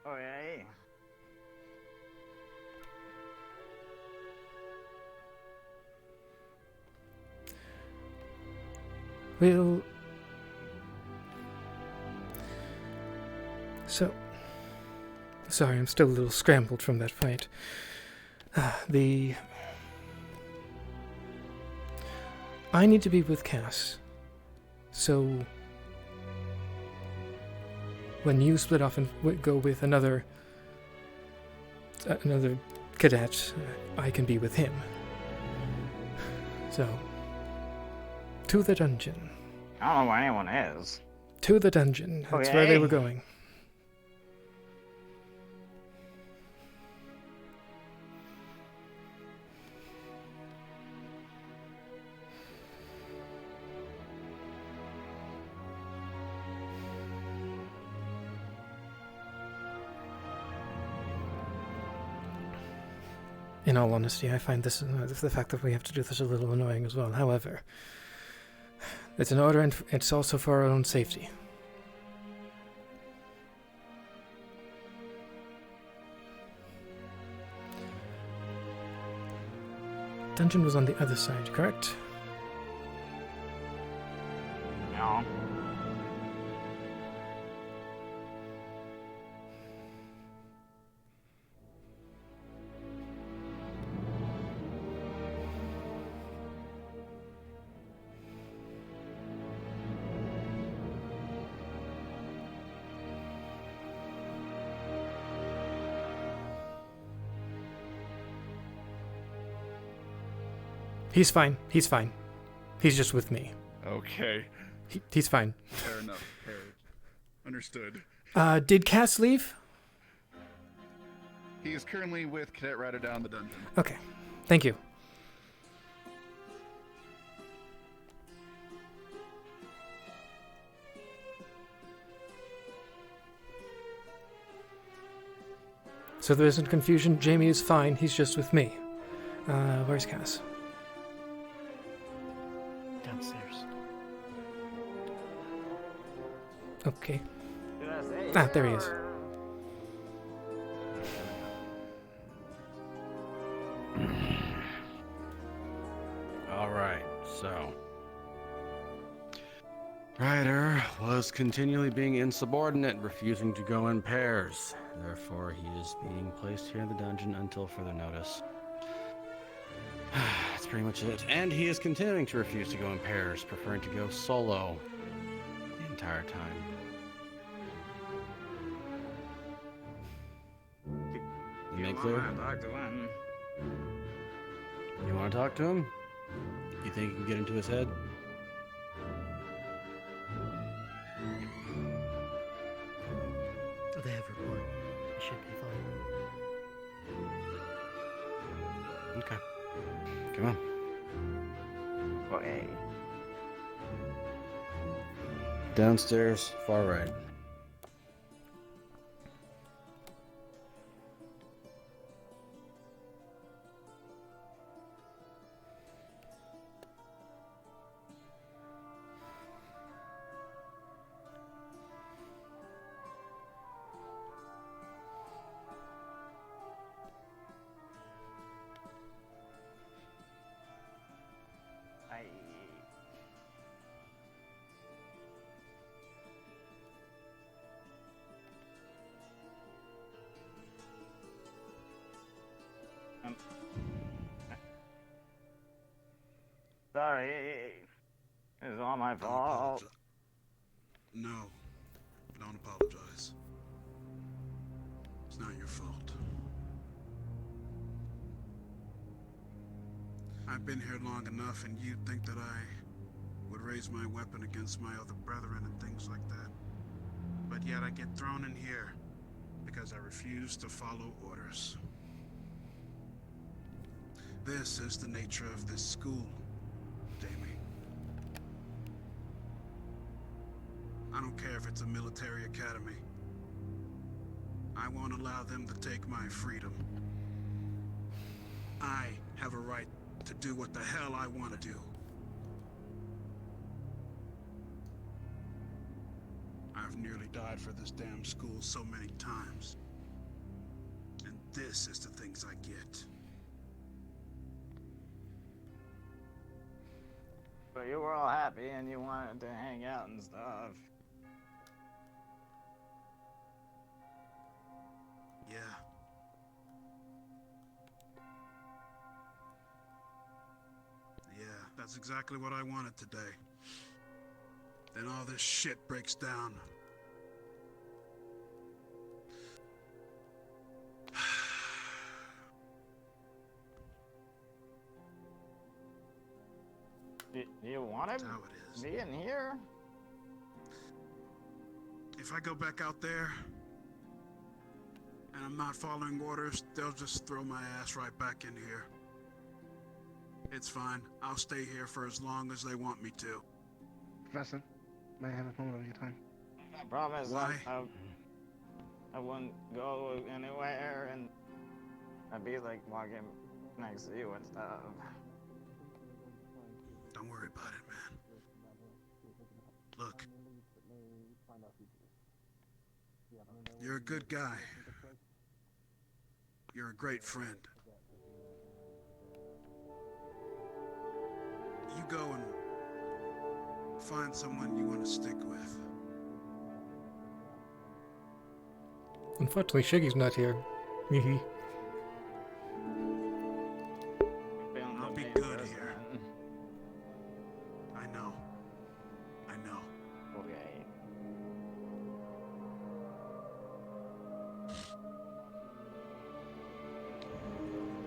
Oh, yeah. We'll... So... Sorry, I'm still a little scrambled from that fight. I need to be with Cass. So... When you split off and go with another cadet, I can be with him. So... To the dungeon. I don't know where anyone is. To the dungeon. That's where they were going. In all honesty, I find this the fact that we have to do this a little annoying as well. However, it's an order, and it's also for our own safety. Dungeon was on the other side, correct? No. He's fine. He's fine. He's just with me. Okay. He's fine. Fair enough. Fair. Understood. Did Cass leave? He is currently with Cadet Rider down the dungeon. Okay. Thank you. So there isn't confusion. Jamie is fine. He's just with me. Where's Cass? Downstairs. Okay. Ah, there he is. Alright, so. Ryder was continually being insubordinate, refusing to go in pairs. Therefore, he is being placed here in the dungeon until further notice. That's pretty much it. And he is continuing to refuse to go in pairs, preferring to go solo the entire time. You make clear? You want to talk to him? You think you can get into his head? They have report. It should be fine. Okay. Come on. Okay. Downstairs, far right. Sorry. It's all my fault. No. Don't apologize. It's not your fault. I've been here long enough, and you'd think that I would raise my weapon against my other brethren and things like that. But yet I get thrown in here because I refuse to follow orders. This is the nature of this school, Jamie. I don't care if it's a military academy. I won't allow them to take my freedom. I have a right to do what the hell I want to do. I've nearly died for this damn school so many times. And this is the things I get. But you were all happy and you wanted to hang out and stuff. Yeah. Yeah, that's exactly what I wanted today. Then all this shit breaks down. You wanted me in here? If I go back out there and I'm not following orders, they'll just throw my ass right back in here. It's fine. I'll stay here for as long as they want me to. Professor, may I have a moment of your time? I promise. Why? I wouldn't go anywhere, and I'd be like walking next to you and stuff. Don't worry about it, man. Look. You're a good guy. You're a great friend. You go and find someone you want to stick with. Unfortunately, Shiggy's not here. Hehe. I'll be good here. I know. I know. Okay.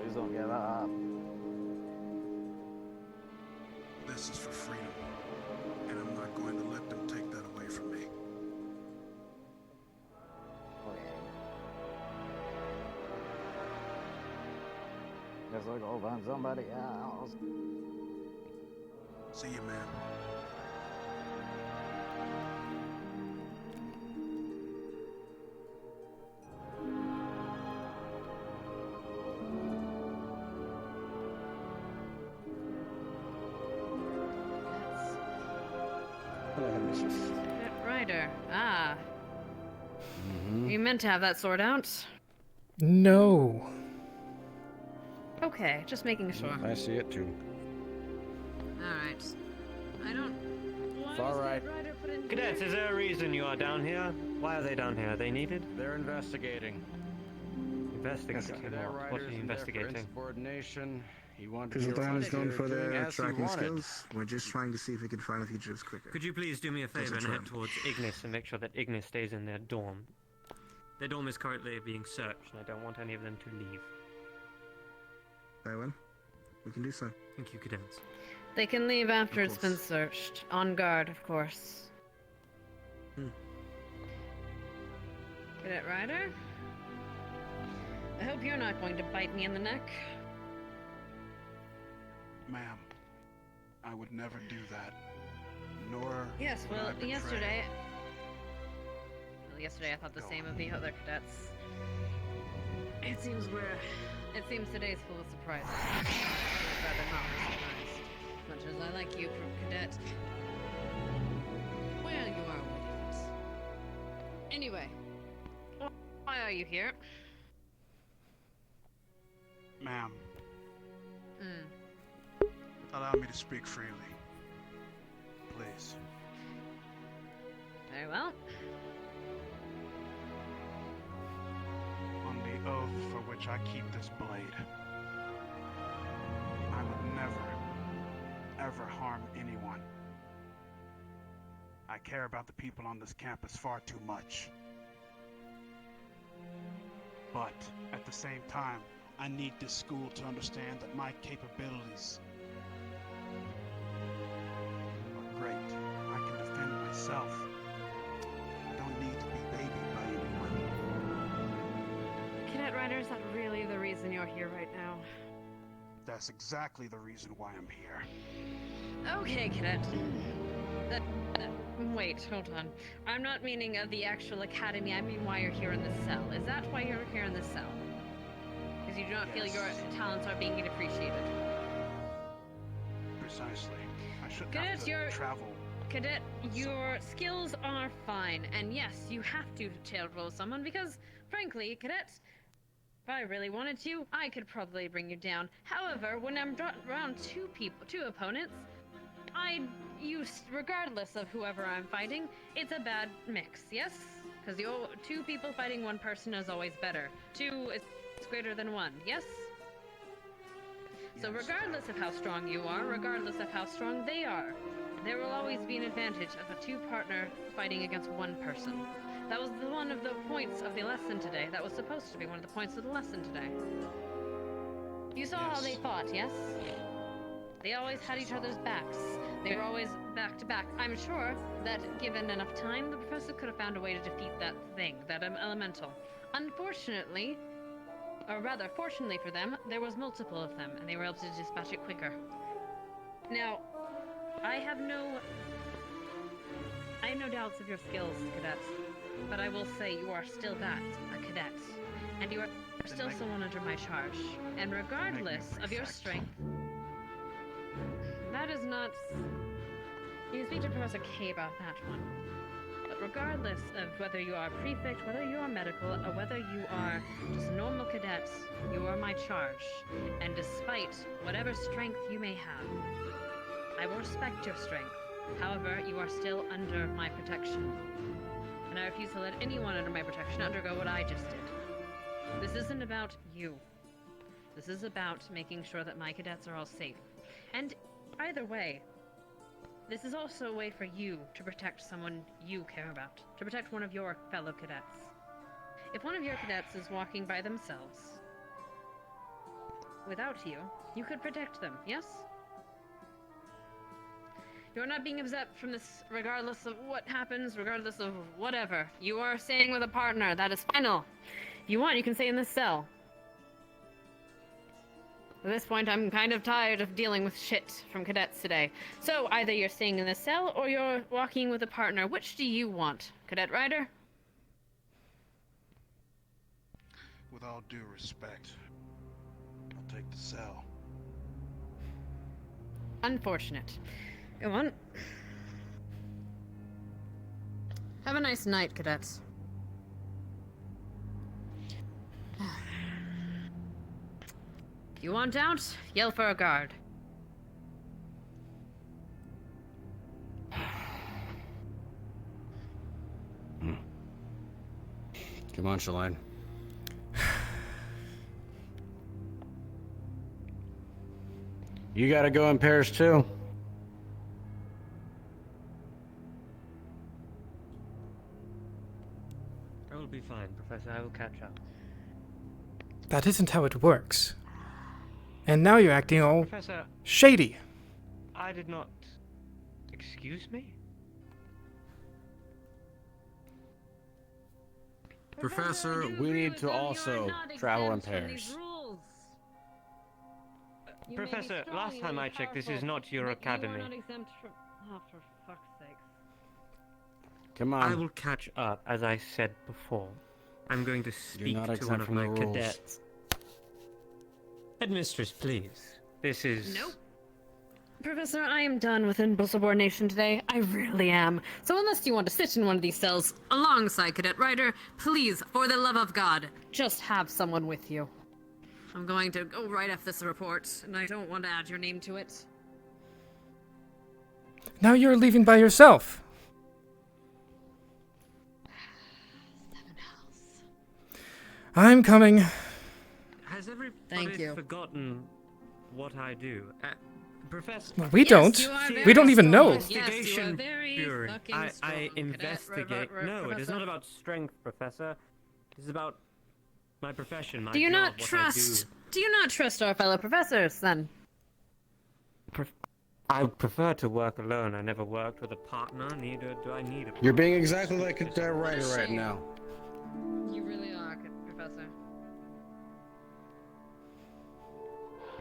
Please don't give up. This is for freedom, and I'm not going to let them take that away from me. Guess I'll go find somebody else. See you, man. Ryder. Ah. You meant to have that sword out? No. Okay, just making sure. I see it too. Alright. I don't... It's alright. Cadets, is there a reason you are down here? Why are they down here? Are they needed? They're investigating. Investigating what? What are you investigating? Insubordination. He wanted Because to the plan is known for doing their as he tracking wanted. skills. We're just trying to see if we can find the fugitives quicker. Could you please do me a favor and head towards Ignis and make sure that Ignis stays in their dorm? Their dorm is currently being searched, and I don't want any of them to leave. Very well. We can do so. Thank you, cadets. They can leave after it's been searched. On guard, of course. Cadet Ryder? I hope you're not going to bite me in the neck. Ma'am, I would never do that. Nor Yes, would well, I betray. yesterday I thought the same of the other cadets. It seems today's full of surprises. I'd rather not be surprised. Much as I like you, cadet. Well, you are what it is. Anyway, why are you here? Ma'am, Hmm. allow me to speak freely. Please. Very well. On the oath for which I keep this blade, I would never, ever harm anyone. I care about the people on this campus far too much. But at the same time, I need this school to understand that my capabilities are great. I can defend myself. I don't need to be babied by anyone. Cadet Ryder, is that really the reason you're here right now? That's exactly the reason why I'm here. Okay, Cadet. Wait, hold on. I'm not meaning of the actual academy, I mean why you're here in the cell. Is that why you're here in the cell? Because you do not feel your talents are being appreciated. Precisely. I shouldn't Cadet, have to travel. Cadet, your skills are fine, and yes, you have to tail roll someone because, frankly, Cadet, if I really wanted to, I could probably bring you down. However, when I'm around two opponents, I'd use, regardless of whoever I'm fighting, it's a bad mix, yes? Because two people fighting one person is always better. Two is greater than one, yes? So regardless of how strong you are, regardless of how strong they are, there will always be an advantage of a two-partner fighting against one person. That was one of the points of the lesson today. That was supposed to be one of the points of the lesson today. You saw how they fought, yes? They always had each other's backs. They were always back to back. I'm sure that given enough time, the professor could have found a way to defeat that thing, that elemental. Unfortunately, or rather, fortunately for them, there was multiple of them, and they were able to dispatch it quicker. Now, I have no doubts of your skills, cadets, but I will say you are still that, a cadet. And you are still someone under my charge. And regardless of your strength, that is not... You can speak to Professor K about that one. But regardless of whether you are prefect, whether you are medical, or whether you are just normal cadets, you are my charge. And despite whatever strength you may have, I will respect your strength. However, you are still under my protection. And I refuse to let anyone under my protection undergo what I just did. This isn't about you. This is about making sure that my cadets are all safe. And either way, this is also a way for you to protect someone you care about, to protect one of your fellow cadets. If one of your cadets is walking by themselves, without you, you could protect them, yes? You're not being exempt from this regardless of what happens, regardless of whatever. You are staying with a partner, that is final. If you want, you can stay in this cell. At this point, I'm kind of tired of dealing with shit from cadets today. So, either you're staying in this cell, or you're walking with a partner. Which do you want, Cadet Ryder? With all due respect, I'll take the cell. Unfortunate. Go on. Have a nice night, cadets. If you want out, yell for a guard. Come on, Sûlain. You gotta go in pairs too. I will be fine, Professor. I will catch up. That isn't how it works. And now you're acting all Professor, shady. I did not... Excuse me? Professor, we need to also travel in pairs. Professor, last time I checked, this is not your academy. Oh, for fuck's sake. Come on. I will catch up, as I said before. I'm going to speak to one of my cadets. Headmistress, please. This is... Nope. Professor, I am done with insubordination today. I really am. So unless you want to sit in one of these cells alongside Cadet Ryder, please, for the love of God, just have someone with you. I'm going to go write up this report, and I don't want to add your name to it. Now you're leaving by yourself. I'm coming. Has everybody Thank you. forgotten what I do? Professor... Well, we don't. We don't even know. Investigation Bureau. I investigate. No, it is not about strength, Professor. It is about my profession, my Do you job, not what I trust... Do you not trust our fellow professors, then? I prefer to work alone. I never worked with a partner, neither do I need a partner. You're being exactly like a writer right now. You really are, Professor.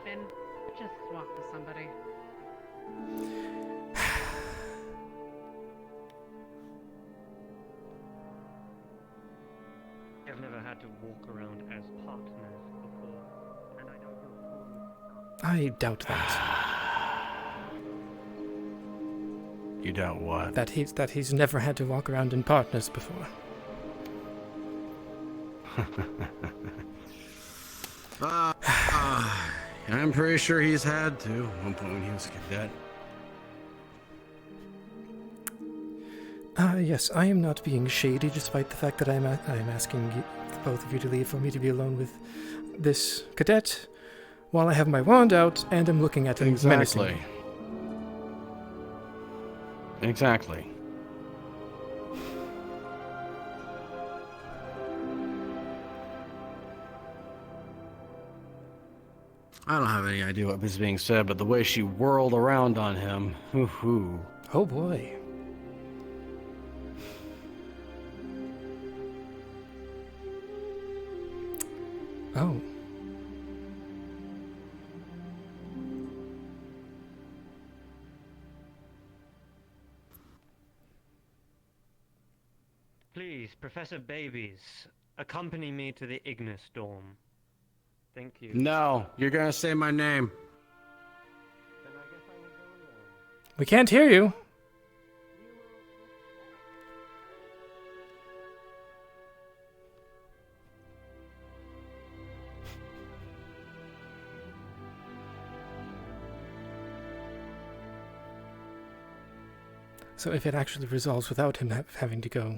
Ben, just swap with somebody. I've never had to walk around as partners before, and I don't know. I doubt that. You doubt what? That he's never had to walk around in partners before. I'm pretty sure he's had to at one point when he was a cadet. Yes, I am not being shady, despite the fact that I'm asking both of you to leave for me to be alone with this cadet, while I have my wand out and am looking at him menacingly. Exactly. I don't have any idea what was being said, but the way she whirled around on him, hoo-hoo. Oh boy. Oh. Please, Professor Babies, accompany me to the Ignis dorm. Thank you. No, you're gonna say my name. We can't hear you. So if it actually resolves without him having to go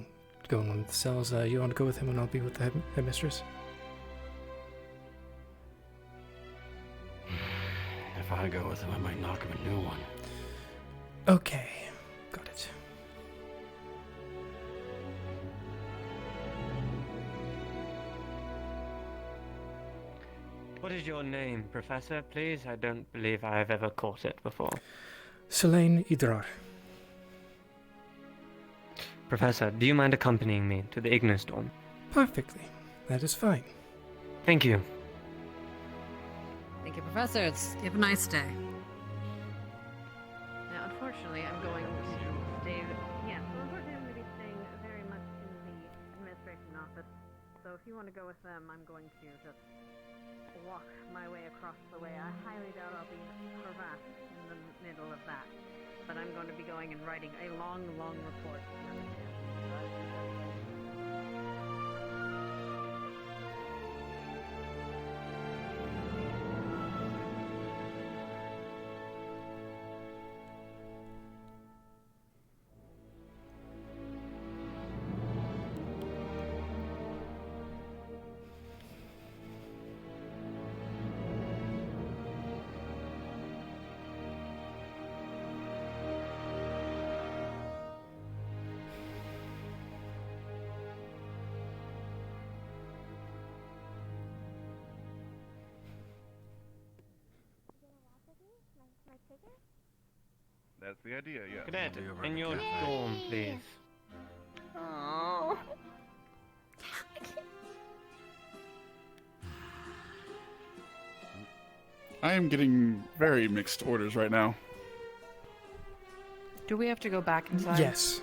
in one of the cells, you want to go with him and I'll be with the headmistress? If I go with him, I might knock him a new one. Okay, got it. What is your name, Professor, please? I don't believe I have ever caught it before. Sûlain Ídhror. Professor, do you mind accompanying me to the Ignis dorm? Perfectly. That is fine. Thank you. Thank you, Professor. You have a nice day. Now, unfortunately, I'm going to stay. Yeah, so unfortunately, I'm going to be staying very much in the administration office. So if you want to go with them, I'm going to just walk my way across the way. I highly doubt I'll be harassed in the middle of that. But I'm going to be going and writing a long, long report. That's the idea, yeah. Cadet, in your dorm, please. Oh. I am getting very mixed orders right now. Do we have to go back inside? Yes.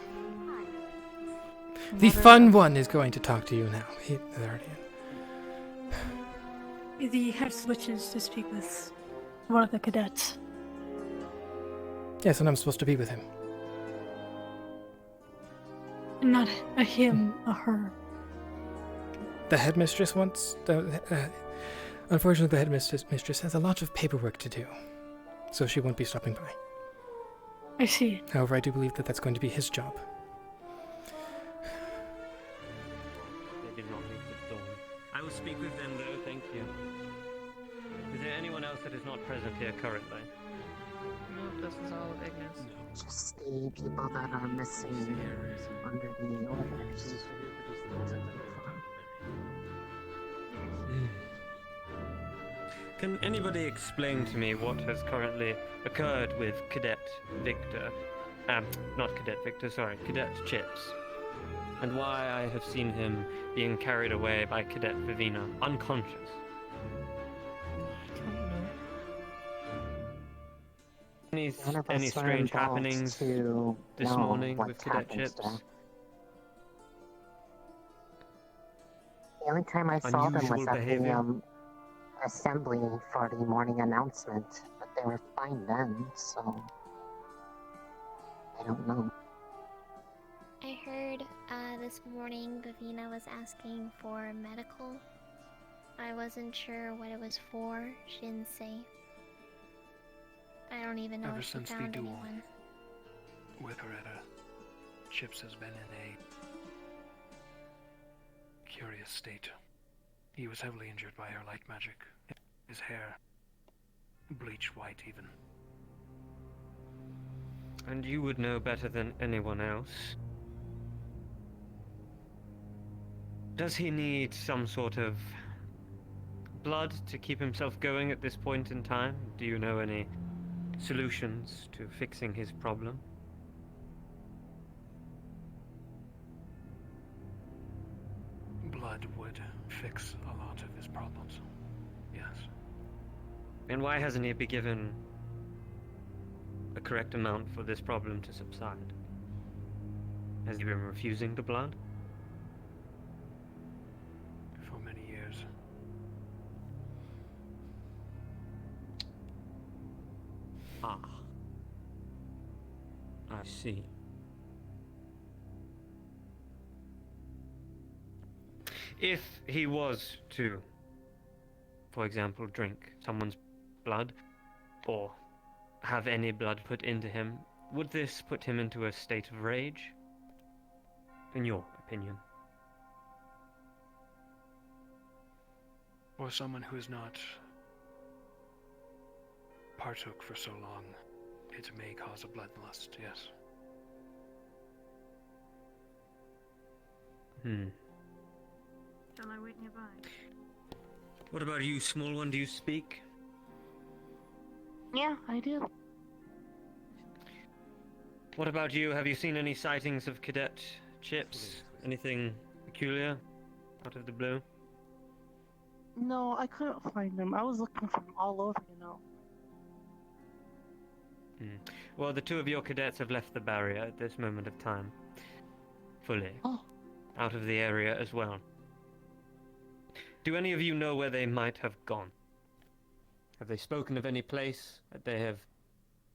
The fun one is going to talk to you now. They're already in. The head switches to speak with one of the cadets. Yes, and I'm supposed to be with him. Not a him, a her. The headmistress wants... unfortunately, the headmistress has a lot of paperwork to do, so she won't be stopping by. I see. However, I do believe that that's going to be his job. They did not leave the dorm. I will speak with them, though, thank you. Is there anyone else that is not present here currently? No, this is all of Ignis. Just the people that are missing under the orders. Can anybody explain to me what has currently occurred with Cadet Victor? Not Cadet Victor, sorry, Cadet Chipz. And why I have seen him being carried away by Cadet Vivina, unconscious. Any strange happenings this morning with Cadet Chipz? The only time I saw them was at the assembly for the morning announcement, but they were fine then, so I don't know. I heard this morning Vivina was asking for medical. I wasn't sure what it was for. She didn't say. I don't even know Ever if she since the found duel anyone. with Loretta, Chipz has been in a curious state. He was heavily injured by her light magic. His hair bleached white even. And you would know better than anyone else. Does he need some sort of blood to keep himself going at this point in time? Do you know any solutions to fixing his problem? Blood would fix a lot of his problems. Yes. And why hasn't he been given a correct amount for this problem to subside? Has he been refusing the blood? Ah. I see. If he was to, for example, drink someone's blood, or have any blood put into him, would this put him into a state of rage? In your opinion? Or someone who has not partook for so long, it may cause a bloodlust, yes. Shall I wait nearby? What about you, small one? Do you speak? Yeah, I do. What about you? Have you seen any sightings of Cadet Chipz? Anything peculiar out of the blue? No, I couldn't find him. I was looking for him all over, you know. Well, the two of your cadets have left the barrier at this moment of time. Fully. Out of the area as well. Do any of you know where they might have gone? Have they spoken of any place that they have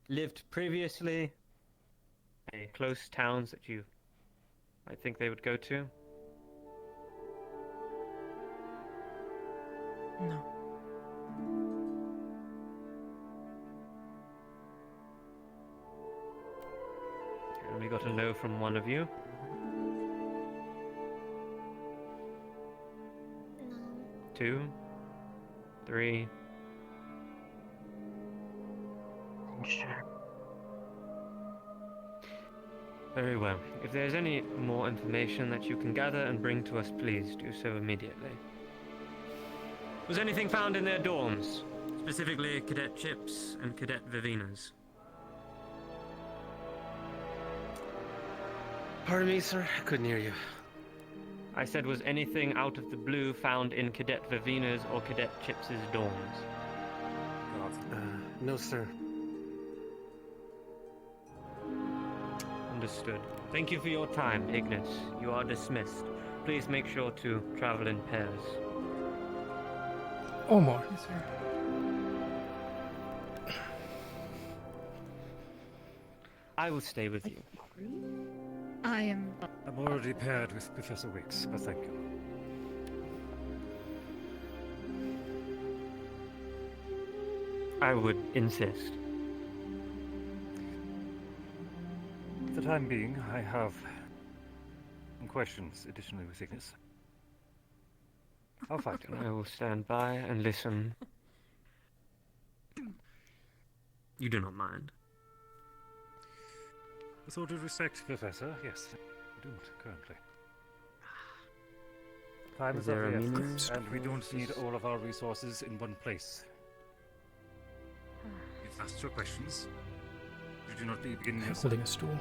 lived previously? Any close towns that you might think they would go to? No. And we got a no from one of you. No. 2, 3. Sure. Very well. If there's any more information that you can gather and bring to us, please do so immediately. Was anything found in their dorms? Specifically Cadet Chipz and Cadet Vivina's? Pardon me, sir. I couldn't hear you. I said, was anything out of the blue found in Cadet Vivina's or Cadet Chipps's dorms? No, sir. Understood. Thank you for your time, Ignis. You are dismissed. Please make sure to travel in pairs. Or more. Yes, sir. I will stay with you. I am. I'm already paired with Professor Wicks, but thank you. I would insist. For the time being, I have some questions additionally with Ignis. I'll fight him. I will stand by and listen. You do not mind. With all due respect, Professor, yes, I don't currently. Time Is is there of a the meaning? essence, and we don't need all of our resources in one place. You've asked your questions. You do not begin yourself. Holding a stool.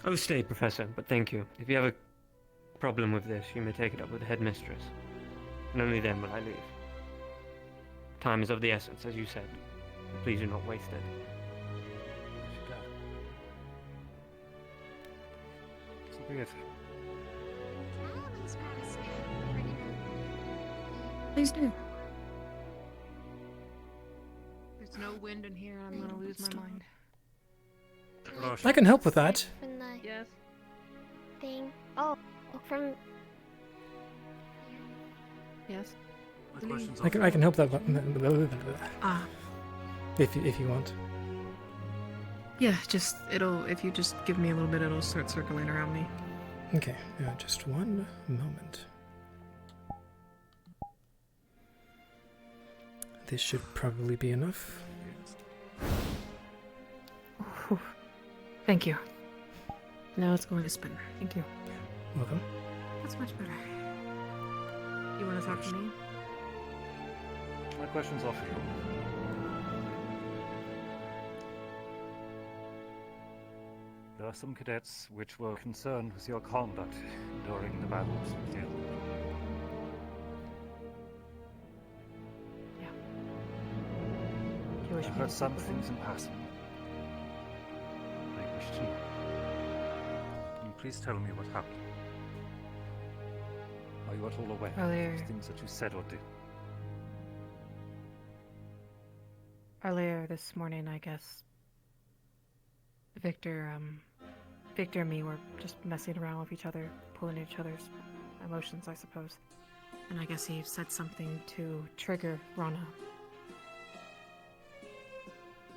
I will stay, Professor, but thank you. If you have a problem with this, you may take it up with the headmistress. And only then will I leave. Time is of the essence, as you said. Please do not waste it. So be it. Please do. There's no wind in here, and I'm gonna lose my mind. I can help with that. From the Yes. thing. Oh, from. Yes. I can help that. Ah. If you want. Yeah, just if you just give me a little bit, it'll start circling around me. Okay, just one moment. This should probably be enough. Ooh. Thank you. Now it's going to spin. Thank you. Welcome. That's much better. You want to talk to me? My questions are for you. There are some cadets which were concerned with your conduct during the battles with you. I heard some things in passing. I wish to know. Can you please tell me what happened? Are you at all aware Well, of things that you said or did? Earlier this morning, I guess, Victor and me were just messing around with each other, pulling each other's emotions, I suppose. And I guess he said something to trigger Rana.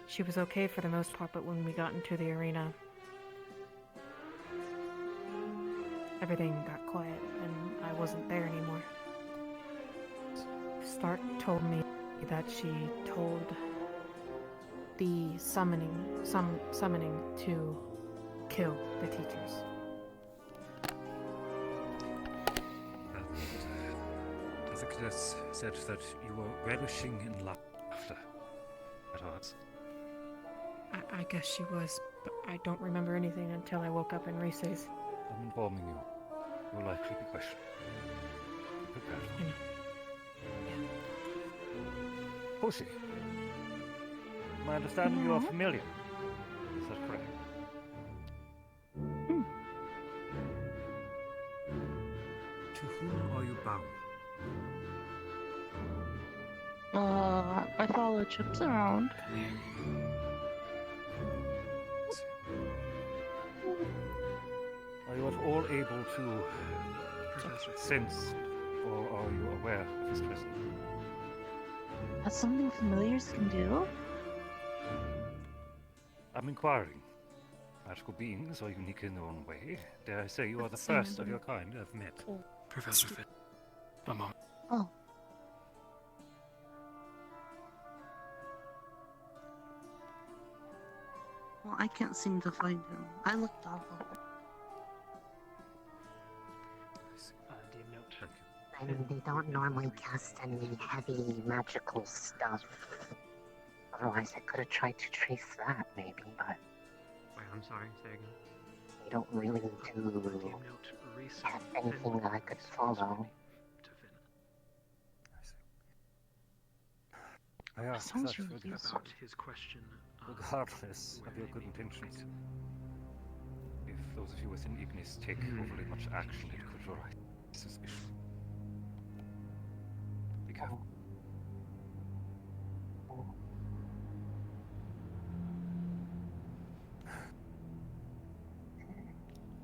She was okay for the most part, but when we got into the arena, everything got quiet, and I wasn't there anymore. Stark told me that she told the summoning to kill the teachers. The cadets said that you were relishing in laughter at odds. I guess she was, but I don't remember anything until I woke up in recess. I'm informing you. You'll likely be questioned. Be prepared. I know. Foci. My understanding you are familiar. Is that correct? To whom are you bound? I follow Chipz around. Are you at all able to sense, or are you aware of his presence? That's something familiars can do? I'm inquiring. Magical beings are unique in their own way. Dare I say you are the first of your kind I've met. Professor Fit. A moment. Oh. Well, I can't seem to find him. I looked all over. I mean, they don't normally cast any heavy magical stuff. Otherwise, I could have tried to trace that, maybe, but Wait, I'm sorry, say again. they don't really do have anything that I could follow. I ask Sounds such really with useful. About his question. regardless of your good intentions. If those of you within Ignis take overly much action, it could arise suspicion. Be careful.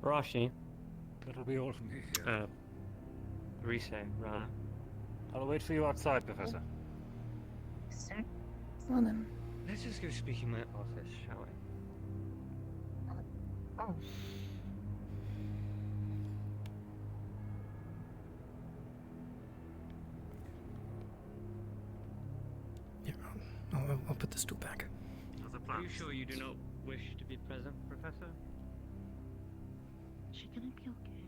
Rashi. That'll be all from me. Rise, Rana. I'll wait for you outside, Professor. Sir? Well then. Let's just go speak in my office, shall we? Oh. Yeah, I'll put the stool back. Are you sure you do not wish to be present, Professor? Is she gonna be okay?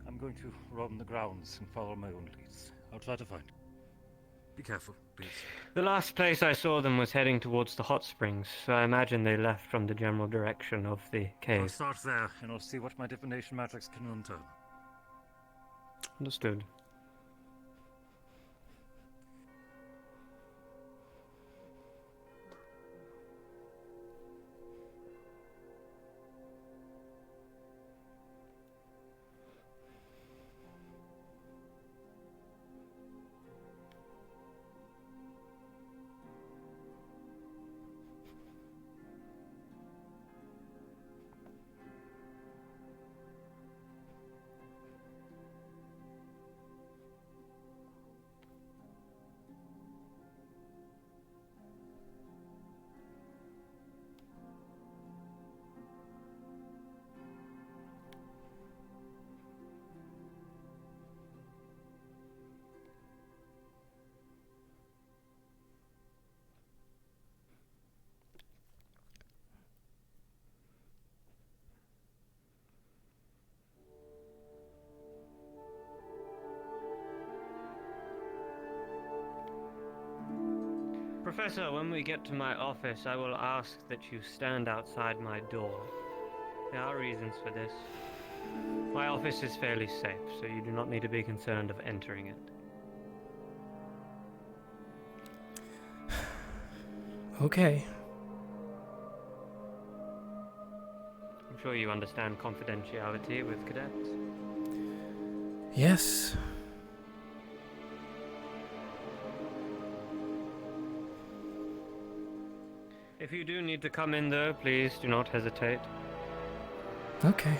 I'm going to roam the grounds and follow my own leads. I'll try to find you. Be careful, please. The last place I saw them was heading towards the hot springs, so I imagine they left from the general direction of the I'll cave. start there, and I'll see what my divination magics can unturn. Understood. Professor, when we get to my office, I will ask that you stand outside my door. There are reasons for this. My office is fairly safe, so you do not need to be concerned of entering it. Okay. I'm sure you understand confidentiality with cadets. Yes. If you do need to come in though, please do not hesitate. Okay.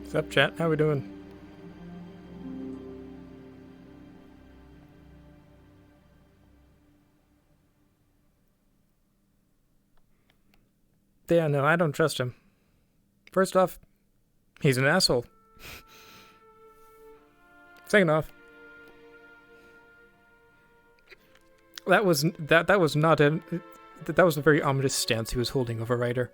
What's up, chat? How we doing? Yeah, no, I don't trust him. First off, he's an asshole. Second off, that was not that was a very ominous stance he was holding of a writer.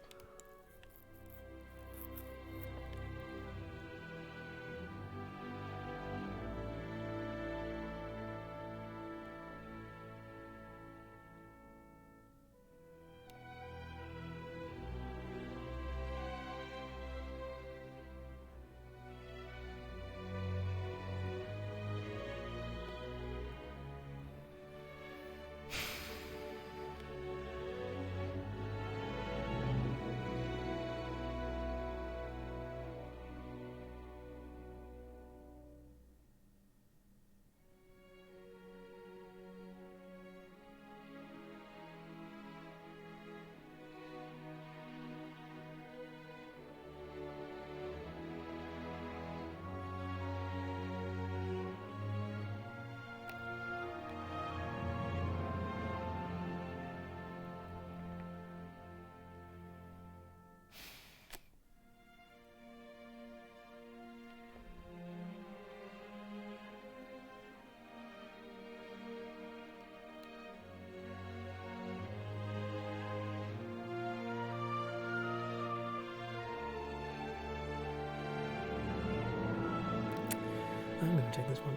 I'm gonna take this one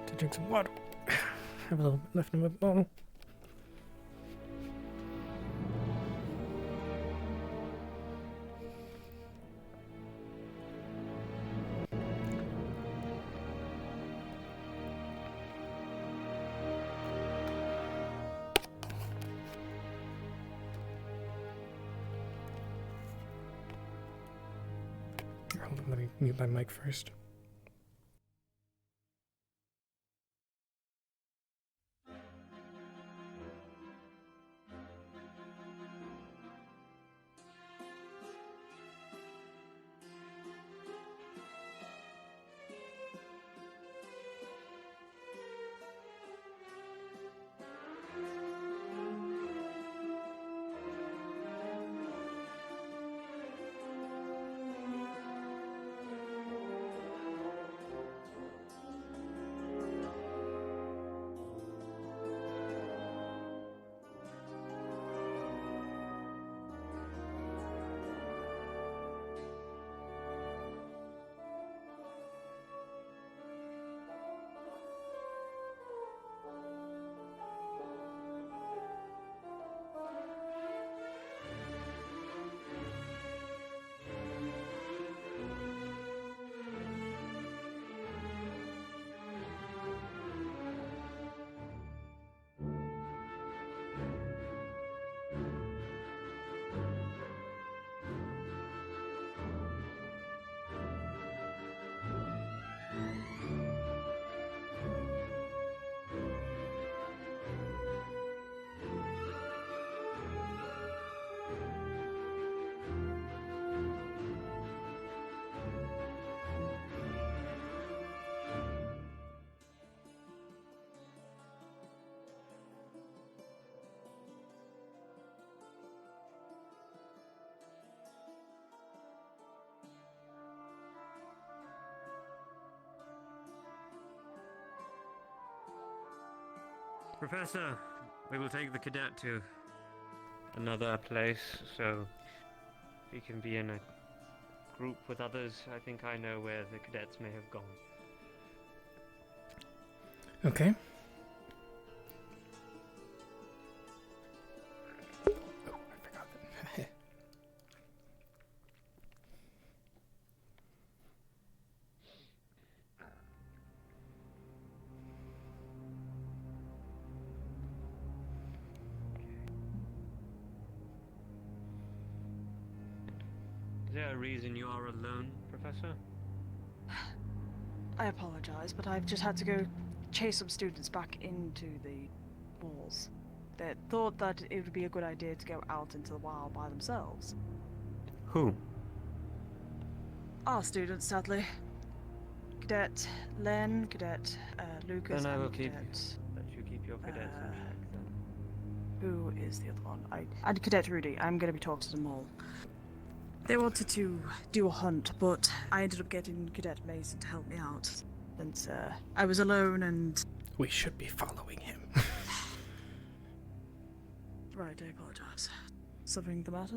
to drink some water. Have a little bit left in my bottle. Let me mute my mic first. Professor, we will take the cadet to another place so he can be in a group with others. I think I know where the cadets may have gone. Okay. Oh, I forgot that. Is there a reason you are alone, Professor? I apologize, but I've just had to go chase some students back into the walls. They thought that it would be a good idea to go out into the wild by themselves. Who? Our students, sadly. Cadet Len, Cadet Lucas, Then I and will keep Cadet... let you keep your cadets in check then. Who is the other one? And Cadet Rudy. I'm going to be talking to them all. They wanted to do a hunt, but I ended up getting Cadet Mason to help me out. And I was alone and... We should be following him. Right, I apologize. Something the matter?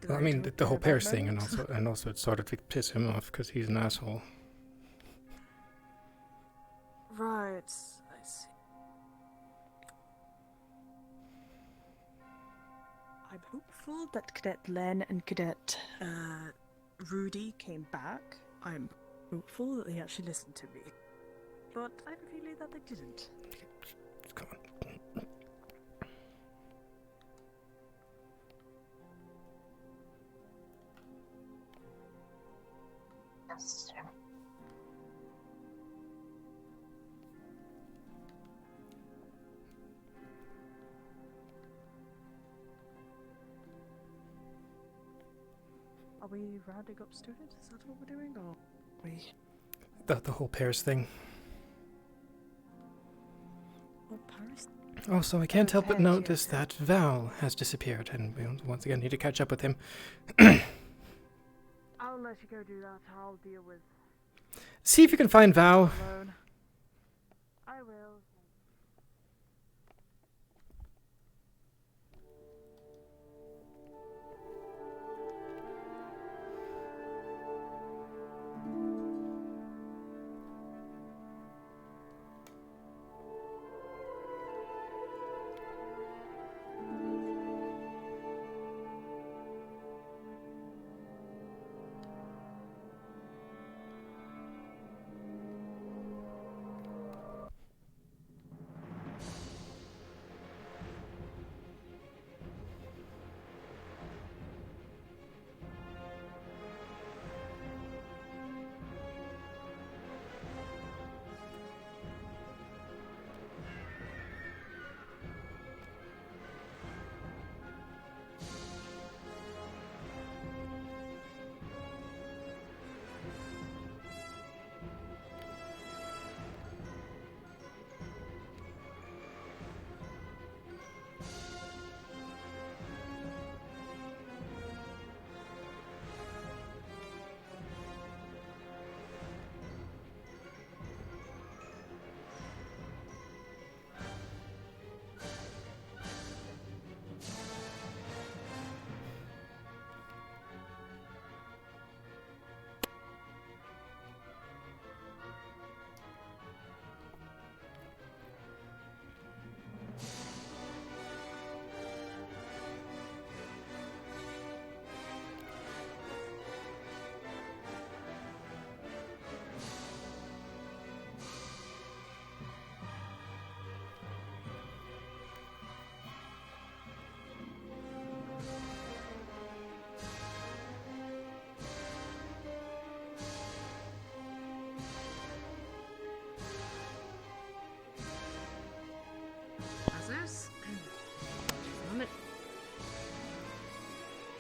Well, I mean, the whole Paris thing, and also it sort of pissed him off because he's an asshole. Right, I see. I'm hopeful that Cadet Len and Cadet Rudy came back. I'm hopeful that they actually listened to me. But I have a feeling that they didn't. Come on. Yes, sir. Are we rounding up students? Is that what we're doing, or we? The whole Paris thing. What Paris? Also, I can't help but notice that Val has disappeared, and we once again need to catch up with him. I'll let you go do that. I'll deal with. See if you can find Val. Alone. I will.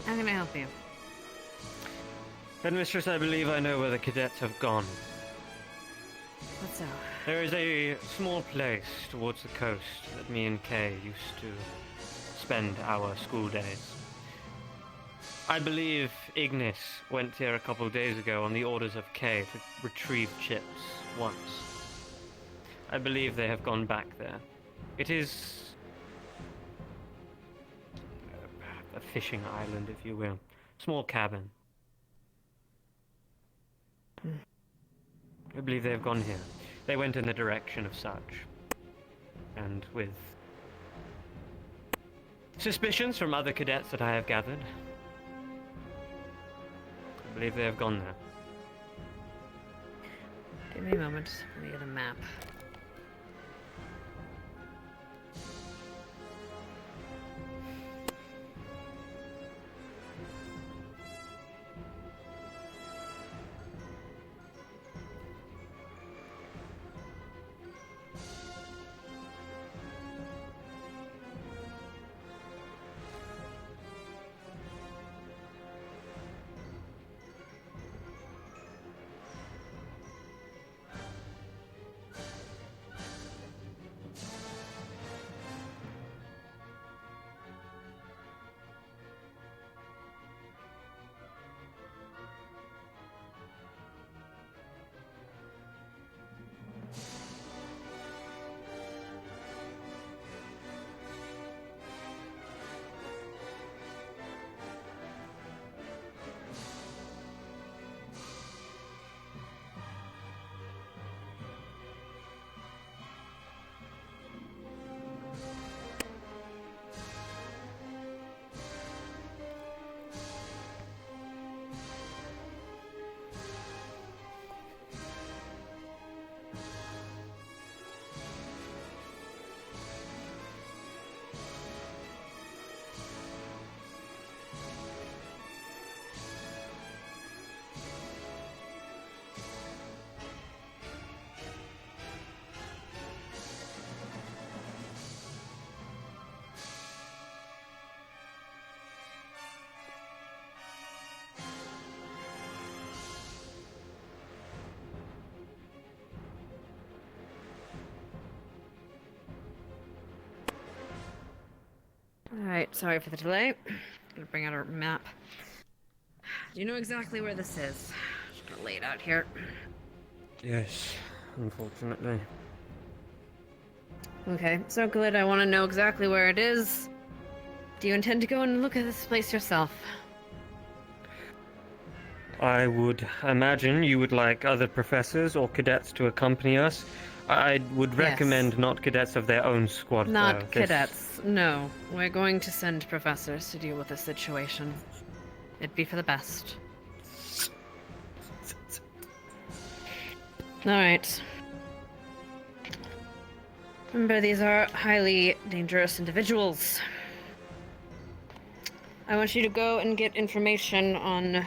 How can I help you? Headmistress, I believe I know where the cadets have gone. What's up? There is a small place towards the coast that me and Kay used to spend our school days. I believe Ignis went here a couple of days ago on the orders of Kay to retrieve Chipz once. I believe they have gone back there. It is a fishing island, if you will. Small cabin. I believe they have gone here. They went in the direction of such. And with suspicions from other cadets that I have gathered, I believe they have gone there. Give me a moment. Let me get a map. Alright, sorry for the delay. Gonna bring out our map. Do you know exactly where this is? Just gonna lay it out here. Yes, unfortunately. Okay, so good, I want to know exactly where it is. Do you intend to go and look at this place yourself? I would imagine you would like other professors or cadets to accompany us. I would recommend not cadets of their own squad, Not though. cadets, no. We're going to send professors to deal with this situation. It'd be for the best. Alright. Remember, these are highly dangerous individuals. I want you to go and get information on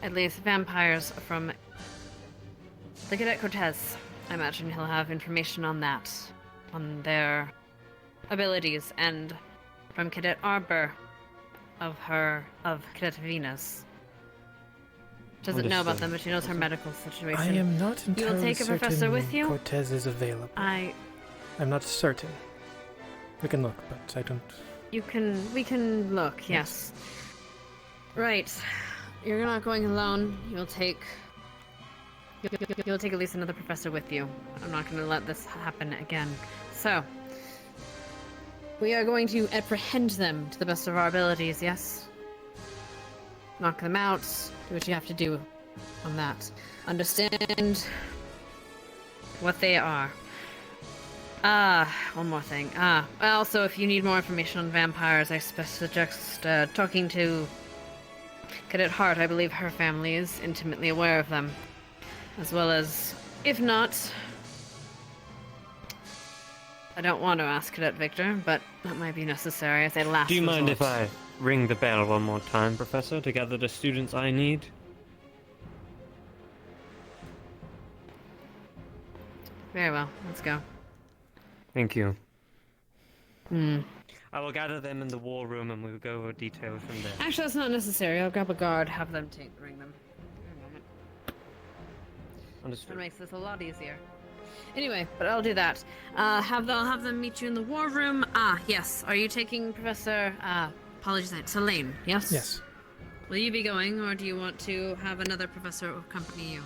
at least vampires from the Cadet Cortez. I imagine he'll have information on that, on their abilities, and from Cadet Arbor of Cadet Venus. Doesn't know about them, but she knows her medical situation. I am not entirely You will take a professor with you? Cortez is available. I'm not certain. We can look, but I don't... We can look, yes. Right. You're not going alone. You'll take at least another professor with you. I'm not going to let this happen again. So, we are going to apprehend them to the best of our abilities, yes? Knock them out. Do what you have to do on that. Understand what they are. One more thing. Also, if you need more information on vampires, I suggest talking to Cadet Hart. I believe her family is intimately aware of them. As well as, if not, I don't want to ask Cadet Victor, but that might be necessary as a last Do you mind if resort. I ring the bell one more time, Professor, to gather the students I need? Very well, let's go. Thank you. Hmm. I will gather them in the war room and we'll go over details from there. Actually, that's not necessary. I'll grab a guard, have them ring them. Understood. That makes this a lot easier. Anyway, but I'll do that. I'll have them meet you in the war room. Yes. Are you taking Professor, apologies, Sûlain, yes? Yes. Will you be going, or do you want to have another professor accompany you?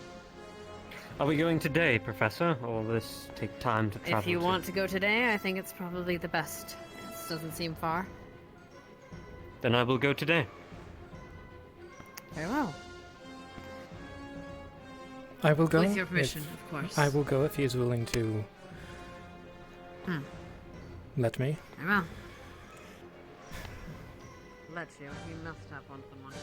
Are we going today, Professor, or will this take time to travel? If you want to go today, I think it's probably the best. This doesn't seem far. Then I will go today. Very well. I will go. With your permission, of course. I will go if he is willing to let me. I will. Let you. You must have one someone.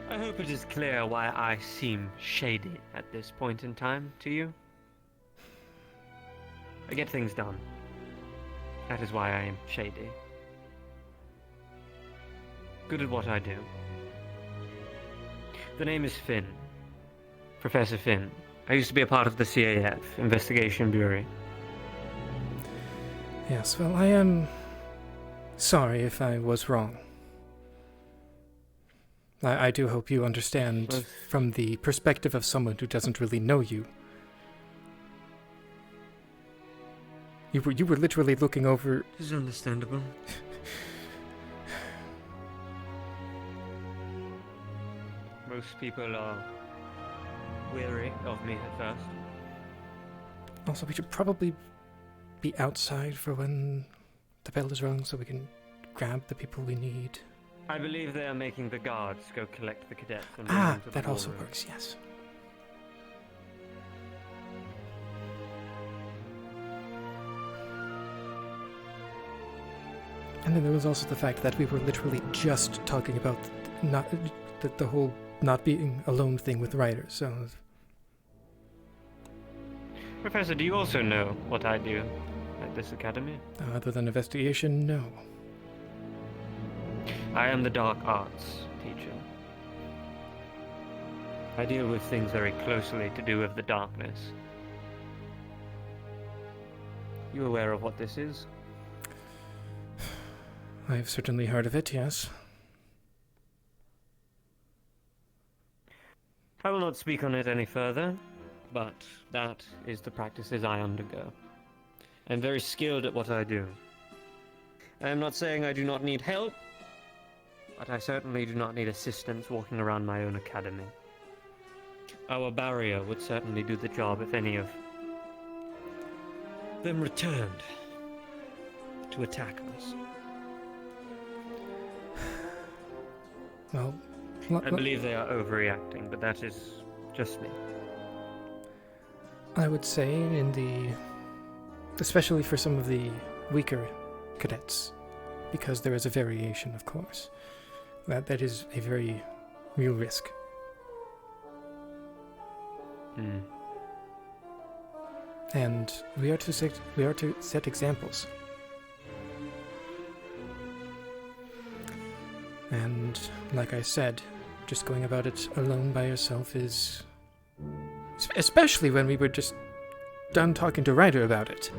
I hope it is clear why I seem shady at this point in time to you. I get things done. That is why I am shady. Good at what I do. The name is Finn. Professor Finn. I used to be a part of the C.A.F. Investigation Bureau. Yes, well, I am sorry if I was wrong. I do hope you understand from the perspective of someone who doesn't really know you. You were literally looking over... It is understandable. Most people are weary of me at first. Also, we should probably be outside for when the bell is rung so we can grab the people we need. I believe they are making the guards go collect the cadets and bring them to the that also ballroom. works, yes. And then there was also the fact that we were literally just talking about the whole not being alone thing with writers, so... Professor, do you also know what I do at this academy? Other than investigation, no. I am the dark arts teacher. I deal with things very closely to do with the darkness. You aware of what this is? I've certainly heard of it, yes. I will not speak on it any further, but that is the practices I undergo. I am very skilled at what I do. I am not saying I do not need help, but I certainly do not need assistance walking around my own academy. Our barrier would certainly do the job if any of them returned to attack us. Well, I believe they are overreacting, but that is just me. I would say especially for some of the weaker cadets, because there is a variation, of course. That is a very real risk. And we are to set examples. And like I said, just going about it alone by yourself is... Especially when we were just done talking to Ryder about it.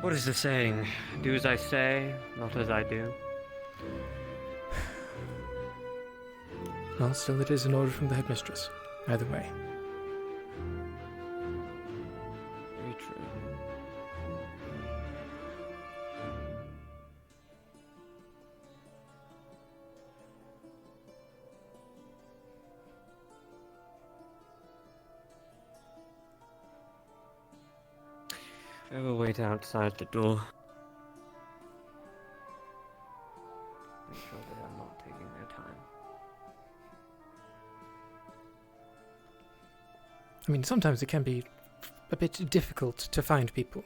What is the saying? Do as I say, not as I do. Well, still it is an order from the headmistress. Either way. Very true. I will wait outside the door. Make sure they are not taking their time. I mean, sometimes it can be a bit difficult to find people.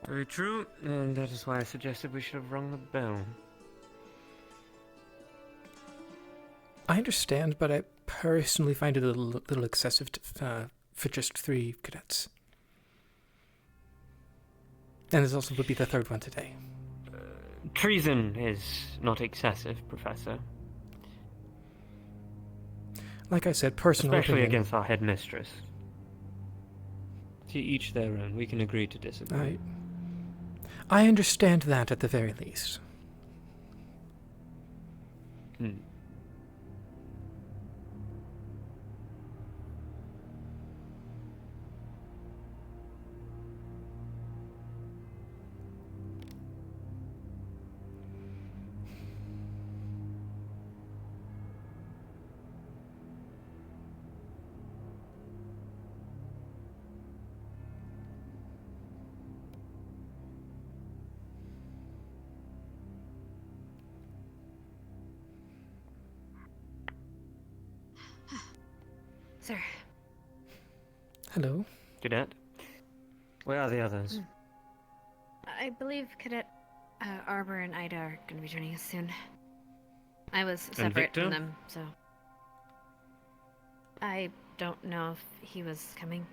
Very true, and that is why I suggested we should have rung the bell. I understand, but I personally find it a little excessive for just 3 cadets. And this also would be the 3rd one today. Treason is not excessive, Professor. Like I said, personal Especially opinion. against our headmistress. To each their own. We can agree to disagree. I understand that at the very least. Sir. Hello. Cadet? Where are the others? I believe Cadet Arbor and Ida are going to be joining us soon. I was separate from them, so... I don't know if he was coming.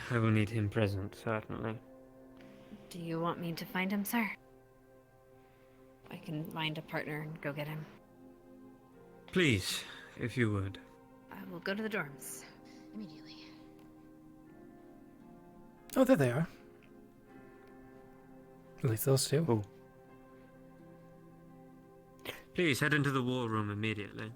I will need him present, certainly. Do you want me to find him, sir? I can find a partner and go get him. Please, if you would. I will go to the dorms immediately. Oh, there they are. At least those 2. Oh. Please head into the war room immediately.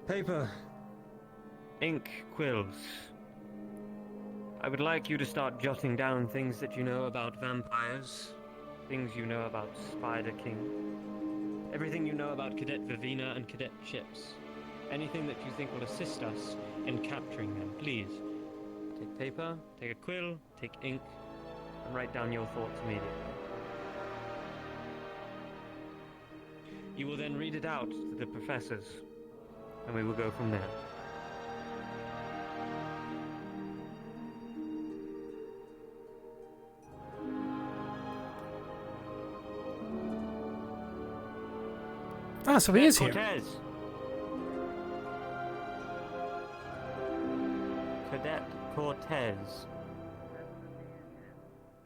Paper. Ink, quills. I would like you to start jotting down things that you know about vampires, things you know about Spider King, everything you know about Cadet Vivina and Cadet Chipz. Anything that you think will assist us in capturing them, please. Take paper, take a quill, take ink, and write down your thoughts immediately. You will then read it out to the professors, and we will go from there. Ah, so he is here. Cortez. Cadet Cortez.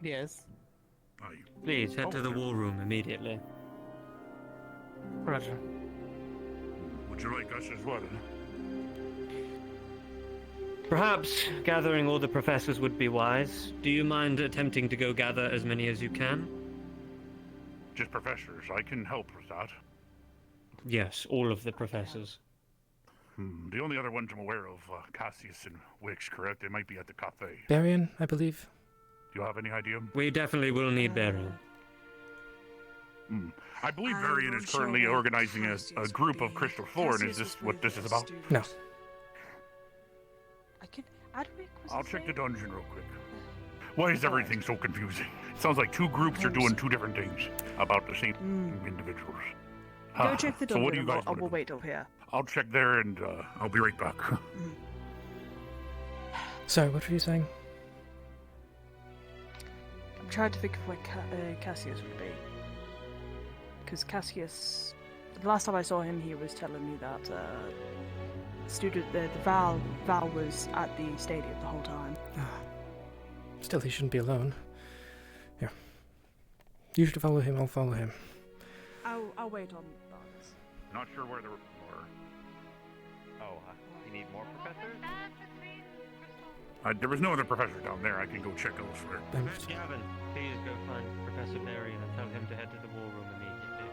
Yes. Please head to the war room immediately. Roger. Would you like us as well? Perhaps gathering all the professors would be wise. Do you mind attempting to go gather as many as you can? Just professors. I can help with that. Yes, all of the professors. The only other ones I'm aware of, Cassius and Wix, correct? They might be at the cafe. Barian, I believe. Do you have any idea? We definitely will need Barian. I believe Barian is currently organizing a group of Crystal Thorn. Is this what this is about? No. I'll check the dungeon real quick. Why is everything so confusing? It sounds like 2 groups are doing 2 different things about the same individuals. Go check the So what do dungeon. you guys We'll wait over here. I'll check there and I'll be right back. Sorry, what were you saying? I'm trying to think of where Cassius would be. Because Cassius, the last time I saw him, he was telling me that the Val was at the stadium the whole time. Still, he shouldn't be alone. Here. You should follow him, I'll follow him. I'll wait on that. Not sure where the more. Oh, you need more professors? There was no other professor down there. I can go check elsewhere. Gavin, please go find Professor Barian and tell him to head to the war room immediately.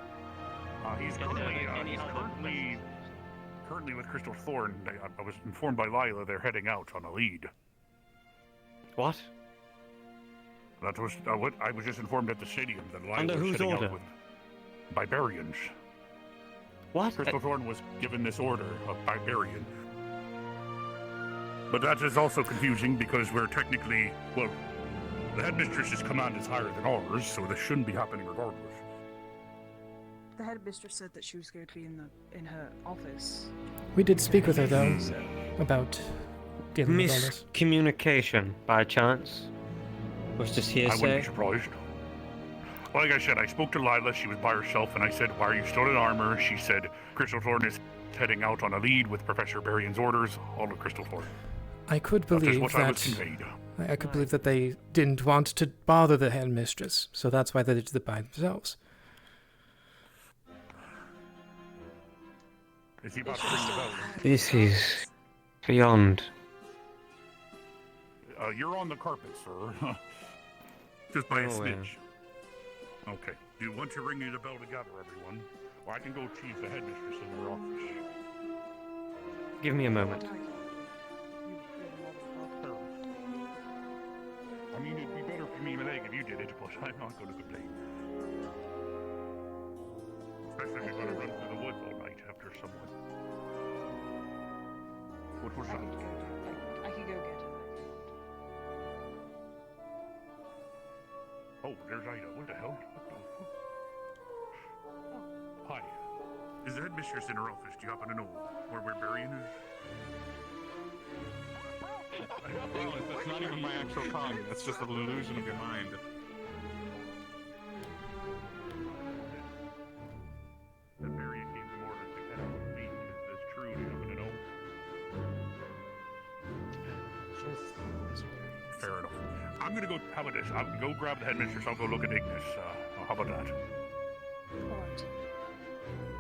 He's currently with Crystal Thorn. I was informed by Lila they're heading out on a lead. What? That was what I was just informed at the stadium that Lila Under was whose heading order? out with barbarians. What? Crystal Thorn was given this order of barbarian. But that is also confusing because we're technically, well, the headmistress's command is higher than ours, so this shouldn't be happening regardless. The headmistress said that she was going to be in her office. We did speak with her, though, about dealing with all this. Miscommunication, by chance? Was this hearsay? I wouldn't be surprised. Like I said, I spoke to Lila, she was by herself, and I said, why are you still in armor? She said, Crystal Thorn is heading out on a lead with Professor Berrien's orders, all of Crystal Thorn. I could believe I could believe that they didn't want to bother the headmistress, so that's why they did it by themselves. Is he about to ring the bell? This is beyond. You're on the carpet, sir. Just by a Oh, yeah. snitch. Okay. Do you want to ring the bell together, everyone? Or I can go chief the headmistress in her office. Give me a moment. I mean, it'd be better for me, Maleg, if you did it, but I'm not going to complain. Especially if you're going to run through the woods all night after someone. What was that? I could go get her. Oh, there's Ida. What the hell? What the fuck? Hi. Is the headmistress in her office? Do you happen to know where Barbarian is? That's not even my actual tongue. That's just an illusion of your mind. That Barbarian gave them orders to head out with me. Is this true? Do you happen to know? Fair enough. I'm gonna go. How about this? I'll go grab the headmistress. I'll go look at Ignis. How about that? Alright.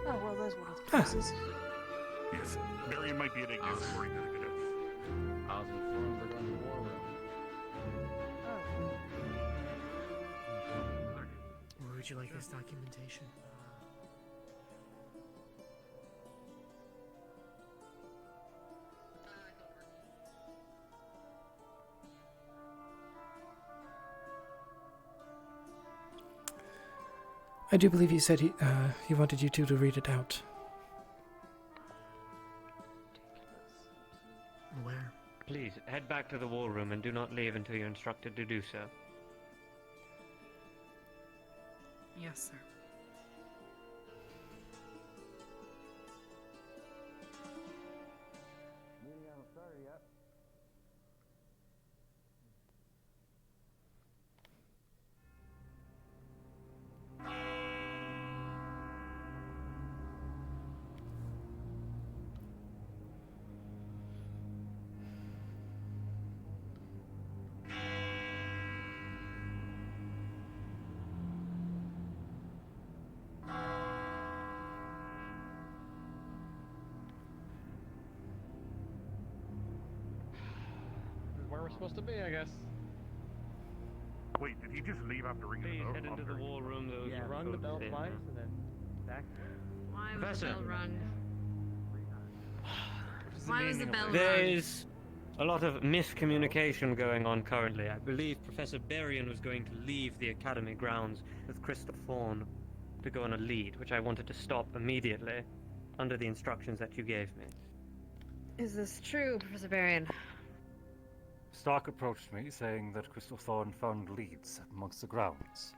Oh, well, there's one of the places. Yes. Barbarian might be at Ignis according to the cadets. I was informed we're going to the war room. Where would you like this documentation? I do believe he said he wanted you two to read it out. Where? Please, head back to the war room and do not leave until you're instructed to do so. Yes, sir. Meeting hasn't started yet. Where we're supposed to be, I guess. Wait, did he just leave after ringing Please the bell? head into the war room. Those Yeah, rung the bell twice and then back. Why was Professor. the bell rung? What Why was the bell rung? There's a lot of miscommunication going on currently. I believe Professor Berrien was going to leave the academy grounds with Crystal Thorn to go on a lead, which I wanted to stop immediately under the instructions that you gave me. Is this true, Professor Berrien? Stark approached me, saying that Crystal Thorn found leads amongst the grounds.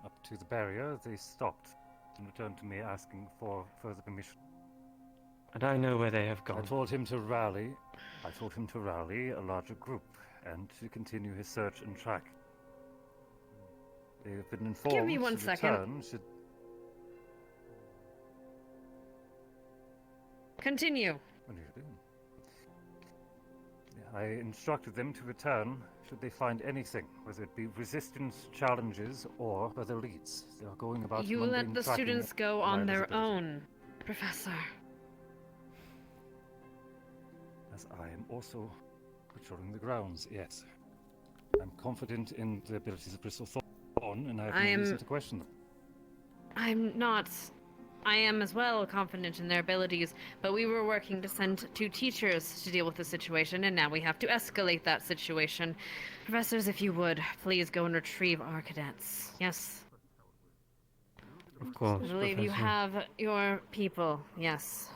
Up to the barrier, they stopped and returned to me asking for further permission. And I know where they have I gone. told him to rally a larger group and to continue his search and track. They have been informed Give me 1 to second. return should... Continue. What are you doing? I instructed them to return should they find anything, whether it be resistance challenges or other leads. They are going about You let mundane the tracking students go of on Lila's their ability. own, Professor. As I am also patrolling the grounds, yes. I'm confident in the abilities of Crystal Thorn, and I have no reason to question them. I'm not. I am as well confident in their abilities, but we were working to send 2 teachers to deal with the situation, and now we have to escalate that situation. Professors, if you would, please go and retrieve our cadets. Yes? Of course, I believe you Professor. have your people, yes.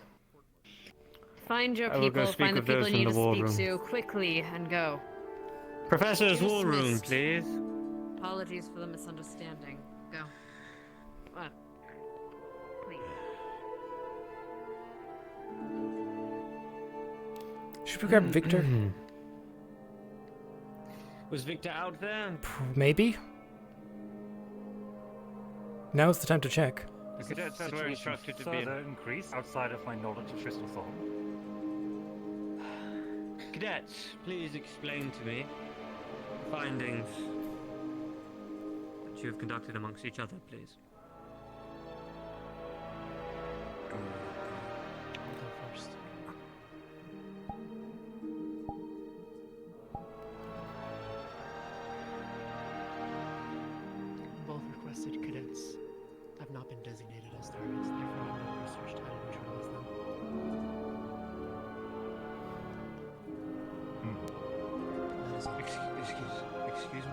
Find your I will go people, speak find the with people those you in need the to war speak room. to quickly, and go. Professor's You're war room, dismissed. please. Apologies for the misunderstanding. Go. What? Please. Should we grab Victor? Was Victor out there? Maybe? Now's the time to check. The cadets cadets were instructed to be further increased outside of my knowledge of Crystal Thorn. Cadets, please explain to me the findings that you have conducted amongst each other, please. I'll go first. Both requested cadets have not been designated as targets, therefore I have not researched how to neutralize them. That is all. Excuse me.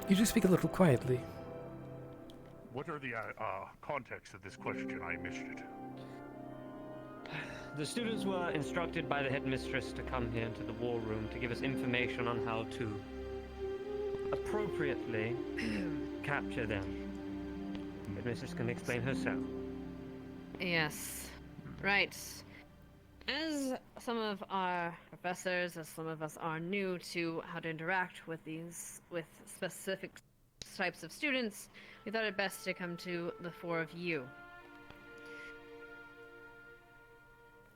You just speak a little quietly. What are the context of this question? I missed it. The students were instructed by the headmistress to come here into the war room to give us information on how to appropriately capture them. Headmistress can explain herself. Yes. Right. As some of our professors, as some of us are new to how to interact with specific types of students, we thought it best to come to the 4 of you.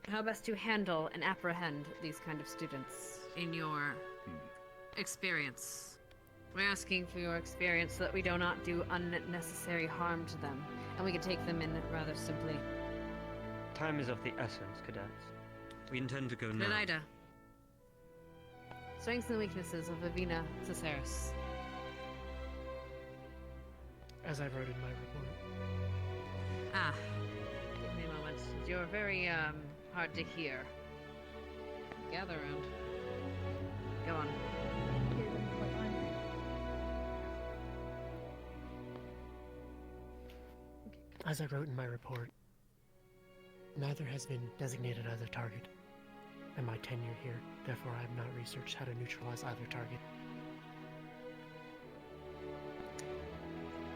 How best to handle and apprehend these kind of students in your experience? We're asking for your experience so that we do not do unnecessary harm to them, and we can take them in rather simply. Time is of the essence, cadets. We intend to go now. Leonida. Strengths and weaknesses of Avina Caceres. As I wrote in my report. Ah. Give me a moment. You're very, hard to hear. Gather around. Go on. As I wrote in my report, neither has been designated as a target in my tenure here. Therefore, I have not researched how to neutralize either target.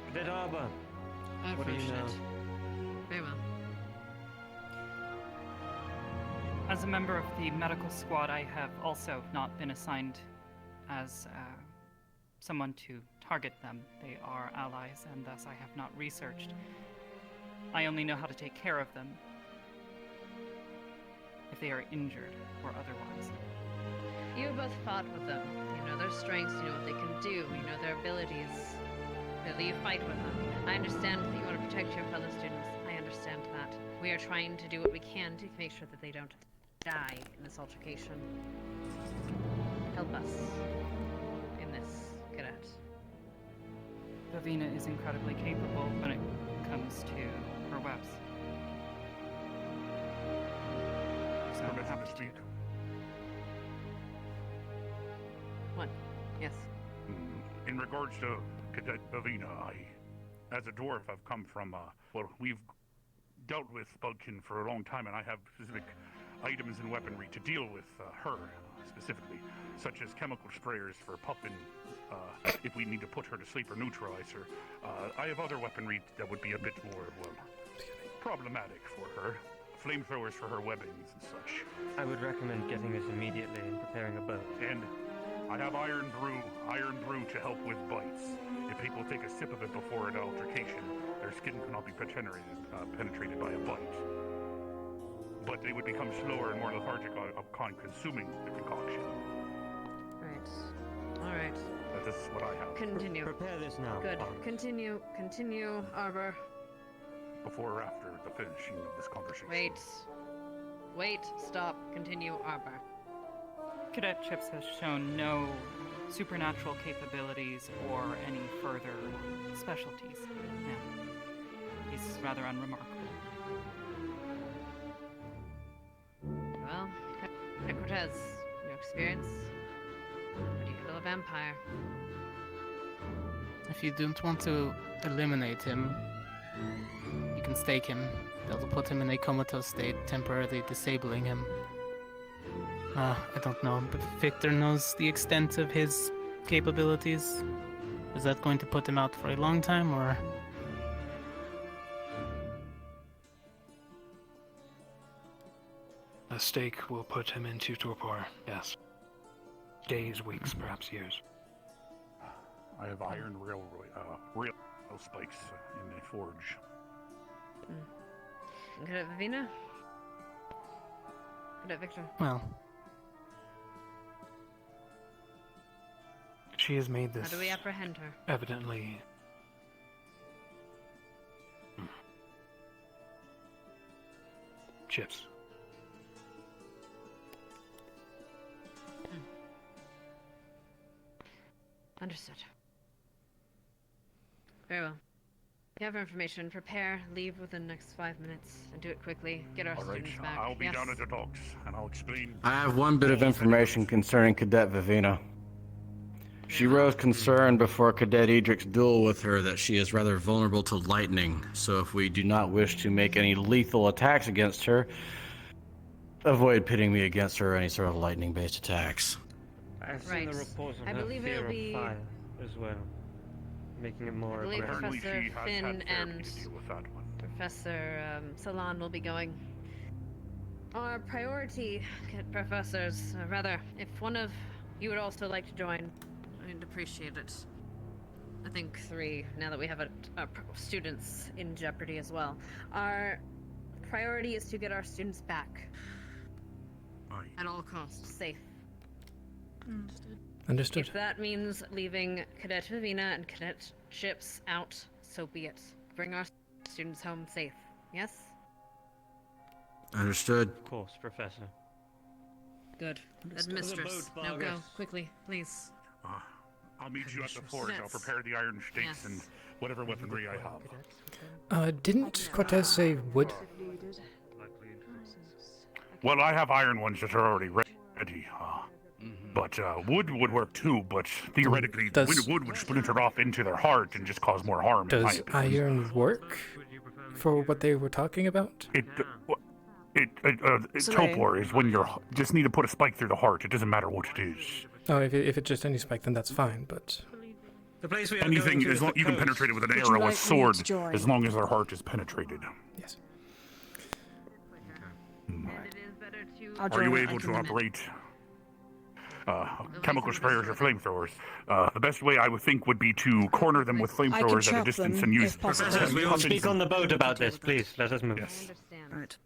Cadet Arbor, what do you know? Very well. As a member of the medical squad, I have also not been assigned as someone to target them. They are allies, and thus I have not researched. I only know how to take care of them if they are injured or otherwise. You both fought with them. You know their strengths, you know what they can do, you know their abilities. Clearly you fight with them. I understand that you want to protect your fellow students. I understand that. We are trying to do what we can to make sure that they don't die in this altercation. Help us in this, cadet. Avina is incredibly capable when it comes to her webs. So I'm Permission happy to speak. What? Yes. In regards to Cadet Avina, as a dwarf, I've come from, well, we've dealt with Bugkin for a long time, and I have specific items and weaponry to deal with her, specifically, such as chemical sprayers for Puffin, if we need to put her to sleep or neutralize her. I have other weaponry that would be a bit more, well, problematic for her. Flamethrowers for her webbings and such. I would recommend getting this immediately and preparing a boat. And I have iron brew to help with bites. If people take a sip of it before an altercation, their skin cannot be penetrated by a bite. But they would become slower and more lethargic upon consuming the concoction. Right. Alright. That is what I have. Continue. Prepare this now. Good. Fox. Continue, Arbor. Before or after the finishing of this conversation. Wait, stop, continue, Arbor. Cadet Chipz has shown no supernatural capabilities or any further specialties. He's rather unremarkable. Well, Cortez, in your experience, how do you kill a vampire? If you don't want to eliminate him, you can stake him. That'll put him in a comatose state, temporarily disabling him. I don't know, but Victor knows the extent of his capabilities. Is that going to put him out for a long time, or...? A stake will put him into torpor, yes. Days, weeks, perhaps years. I have iron rail spikes in the forge. Good at Vivina? Good at Victor? Well... She has made this... How do we apprehend her? Evidently... Chipz. Understood. Very well. You have our information. Prepare, leave within the next 5 minutes, and do it quickly. Get our students back. I'll be Yes. down at the docks, and I'll explain. I have one bit of information concerning Cadet Vivina. She rose concern before Cadet Ídhror's duel with her that she is rather vulnerable to lightning, so if we do not wish to make any lethal attacks against her, avoid pitting me against her or any sort of lightning-based attacks. I've seen Right. the reports on I her believe fear it'll be- of fire as well, making it more I believe aggressive. Professor she has Finn had therapy and to deal with that one. Professor Sûlain will be going. Our priority, professors, rather, if one of you would also like to join, I'd appreciate it. I think 3, now that we have students in jeopardy as well. Our priority is to get our students back. At all costs, safe. Understood. If that means leaving Cadet Vivina and Cadet Chipz out, so be it. Bring our students home safe. Yes? Understood. Of course, Professor. Good. Mistress, now go, quickly, please. I'll meet you at the forge. I'll prepare the iron stakes and whatever weaponry I have. Didn't Cortez say wood? Well, I have iron ones that are already ready. But wood would work too, but theoretically, wood would splinter off into their heart and just cause more harm. Does iron work for what they were talking about? Torpor is when you just need to put a spike through the heart. It doesn't matter what it is. Oh, if it's just any spike, then that's fine, but... The place we are Anything, going to as long is the you can coast. penetrate it with an Would you arrow, like a me sword, to join? as long as their heart is penetrated. Yes. Are you able to operate chemical sprayers or flamethrowers? The best way I would think would be to corner them with flamethrowers at a distance and use. Professors, we will speak on the boat about this, please. Let us move. Yes. Right.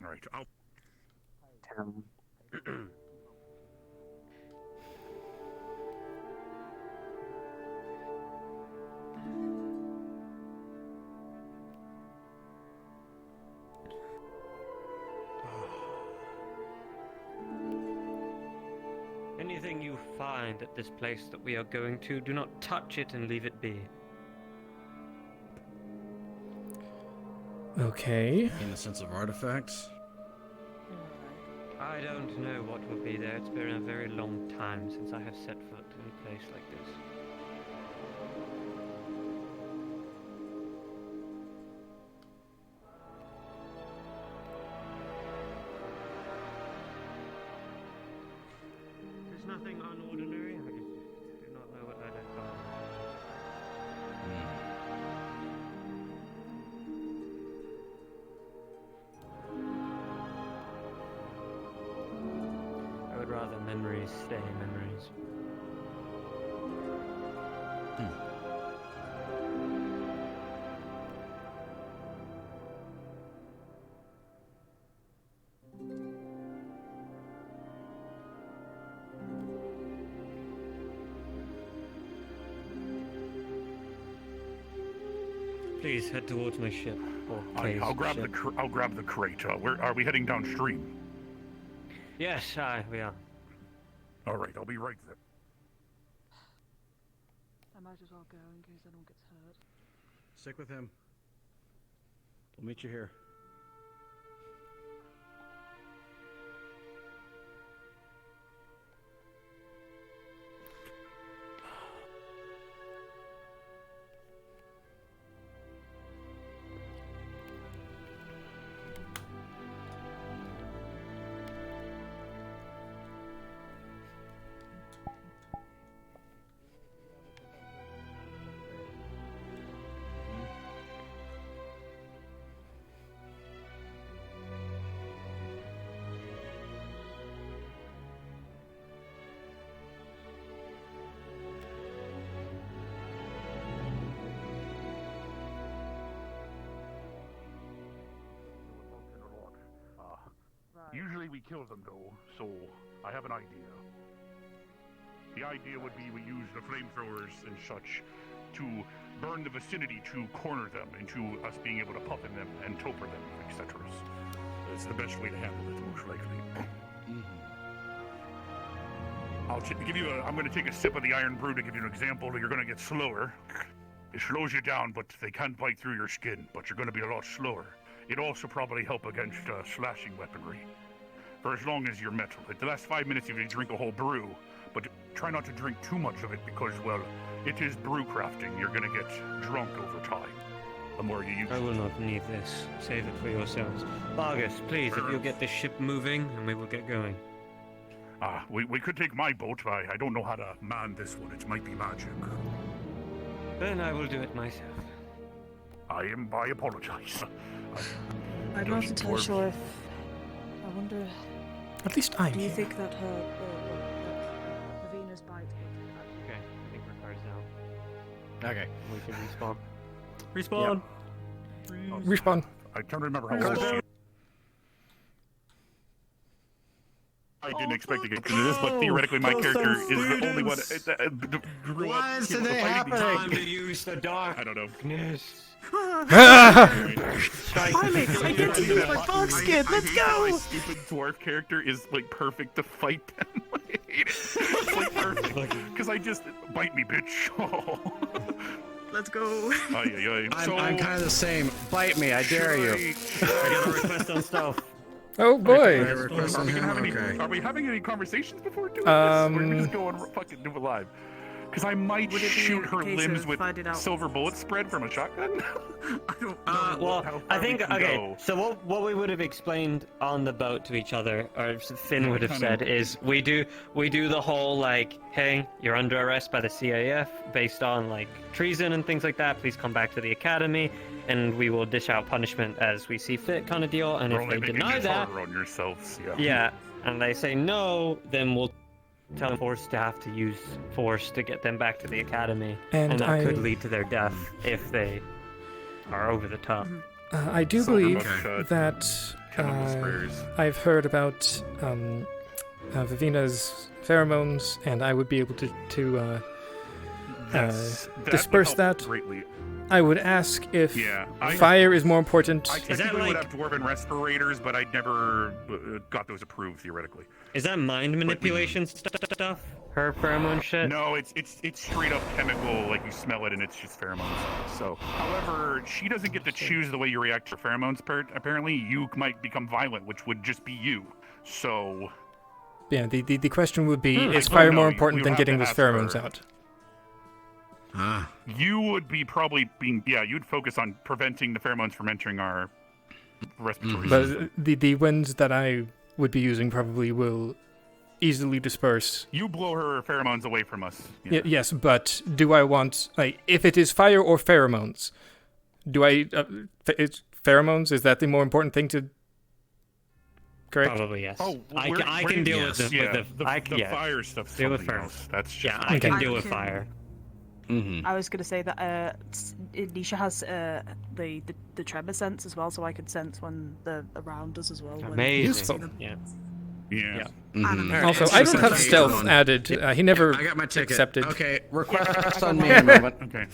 All right. Anything you find at this place that we are going to, do not touch it and leave it be. Okay. In the sense of artifacts? I don't know what will be there. It's been a very long time since I have set foot in a place like this. There's nothing unordinary. I do not know what I'd find. I would rather memories stay memories. Please head towards my ship. Or I'll grab ship. I'll grab the crate. Where are we heading downstream? Yes, we are. All right, I'll be right there. I might as well go in case anyone gets hurt. Stick with him. We'll meet you here. Usually we kill them though, so I have an idea. The idea would be we use the flamethrowers and such to burn the vicinity to corner them into us being able to puffin them and toper them, etc. It's the best way to handle it, most likely. I'm going to take a sip of the Iron Brew to give you an example. You're going to get slower. It slows you down, but they can't bite through your skin, but you're going to be a lot slower. It also probably help against slashing weaponry, for as long as you're metal. At the last 5 minutes, if you drink a whole brew, but try not to drink too much of it because, well, it is brew crafting. You're going to get drunk over time. The more you use it. I will not need this. Save it for yourselves. Vargas, please, if you'll get this ship moving, and we will get going. We could take my boat. I don't know how to man this one. It might be magic. Then I will do it myself. I apologize. I'm not entirely sure if... I wonder... At least I'm Do you here. think that her... Lavina's bite... Okay, I think we're cars down. Okay. We can respawn. Respawn! Yep. Respawn. I can't remember how it was. I didn't expect to get into this, but theoretically my character is the only one that grew up. Why is today happening? Time to use the I don't know. darkness. Finally, I get to use my fog skin. Let's go! My stupid dwarf character is like perfect to fight them. I hate it. It's like perfect because I just bite me, bitch. Let's go. I'm kind of the same. Bite me, I dare you. I got a request on stealth. Oh boy. Are we having any conversations before doing this? Or are we just going fucking do it live? Because I might shoot her limbs with silver bullet spread from a shotgun. I don't know. Well, I think okay. So what we would have explained on the boat to each other, or Finn would have said, is we do the whole like, hey, you're under arrest by the C.A.F. based on like treason and things like that. Please come back to the academy, and we will dish out punishment as we see fit, kind of deal. And if they deny that, on yourselves. yeah, and they say no, then we'll tell the force staff to use force to get them back to the academy, and that could lead to their death if they are over the top. I do believe that I've heard about Vivina's pheromones, and I would be able to disperse that. Greatly. I would ask if fire is more important. I technically would have dwarven respirators, but I never got those approved theoretically. Is that mind manipulation stuff? Her pheromone shit? No, it's straight up chemical, like you smell it and it's just pheromones. So, however, she doesn't get to choose the way you react to pheromones. Apparently, you might become violent, which would just be you. So, yeah, the question would be: is fire more important than getting those pheromones out? You would be you'd focus on preventing the pheromones from entering our respiratory system. But the winds that I would be using probably will easily disperse. You blow her pheromones away from us. Yes, but do I want, if it is fire or pheromones, do I, pheromones, is that the more important thing to, correct? Probably yes. I can deal with the fire stuff. Deal with fire. That's just I can deal with fire. I was going to say that Nisha has the tremor sense as well, so I could sense when they're around us as well. Amazing. Yeah. Mm-hmm. Also, I don't have stealth added. He never I got my ticket. accepted. Okay, request on me in a moment. Okay.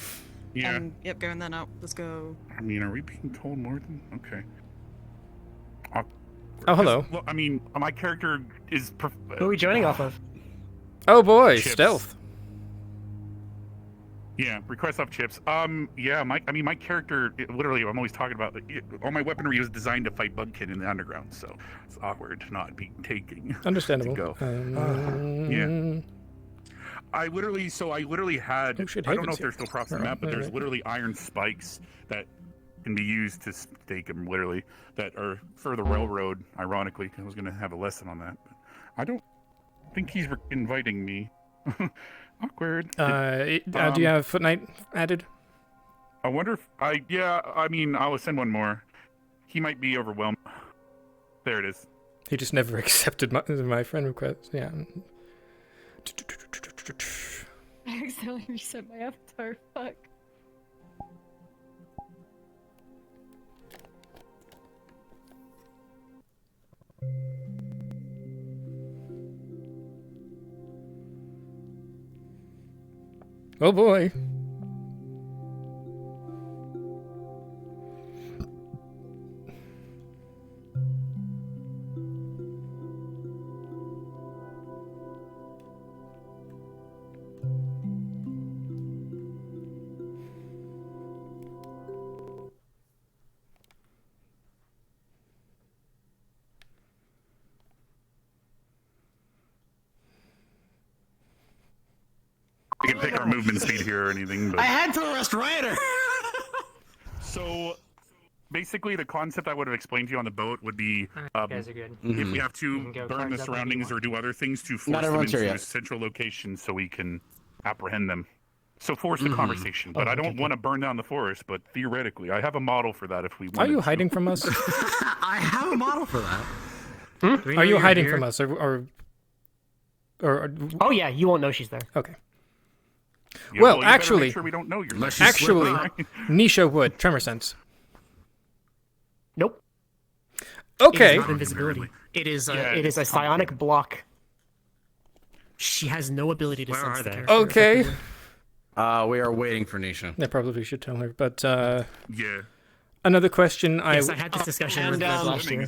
Yeah. Yep, going then out. Let's go. I mean, are we being told more than... Okay. Oh, hello. Well, I mean, my character is... Who are we joining off of? Oh boy, Chipz. stealth. Yeah, request off Chipz. Yeah, my character, literally, I'm always talking about, all my weaponry was designed to fight Bugkin in the underground, so it's awkward to not be taking. Understandable. To go. Yeah. I literally had, I don't know if they're still props on the map, but there's literally iron spikes that can be used to stake them, literally, that are for the railroad, ironically. I was going to have a lesson on that, but I don't think he's inviting me. Awkward. Do you have Foot Knight added? I wonder if I'll send one more. He might be overwhelmed. There it is. He just never accepted my friend request. Yeah. I accidentally reset my avatar. Fuck. Oh boy. We can pick our movement speed here or anything. But... I had to arrest Ryder! So, basically, the concept I would have explained to you on the boat would be You guys are good. if we have to burn the surroundings or do other things to force them into a central location so we can apprehend them. So force the conversation. But I don't want to burn down the forest, but theoretically, I have a model for that if we want. Are you hiding from us? I have a model for that. Are you hiding from us? Or... Oh yeah, you won't know she's there. Okay. Yeah, well, you better actually, make sure we don't know you're there. actually, Nisha would. Tremor sense. Nope. Okay. It is not invisibility. It is a psionic block. She has no ability to sense the character. Okay. We are waiting for Nisha. I probably should tell her, but yeah. Another question. Yes, I had this discussion with last year.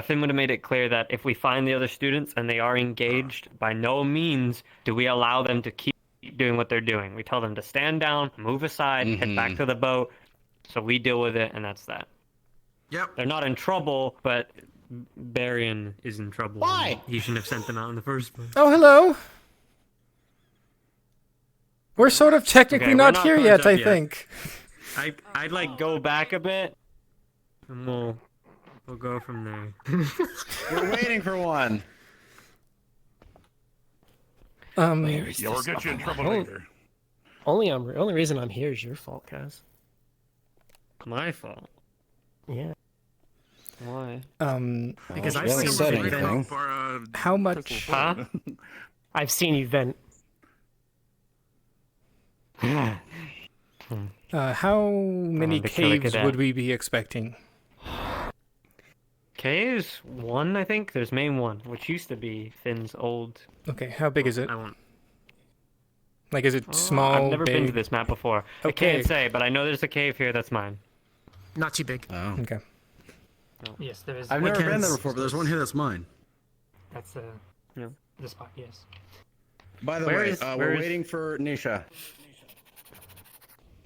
Finn would have made it clear that if we find the other students and they are engaged, by no means do we allow them to keep doing what they're doing. We tell them to stand down, move aside, head back to the boat, so we deal with it, and that's that. Yep. They're not in trouble, but Barian is in trouble. Why? He shouldn't have sent them out in the first place. Oh, hello. We're sort of technically not here yet, I think. I'd like go back a bit, and we'll go from there. We're waiting for one. We'll get you in trouble later. Only reason I'm here is your fault, Kaz. My fault? Yeah. Why? Because I've seen you vent. How much? Huh? I've seen you vent. How many caves would we be expecting? Caves? One, I think. There's main one, which used to be Finn's old... Okay, how big is it? I won't... Like, is it small, I've never been to big? this map before. Okay. I can't say, but I know there's a cave here that's mine. Not too big. Oh. Okay. Yes, there is. I've never been there before, but there's one here that's mine. That's the spot, yes. By the way, we're waiting for Nisha.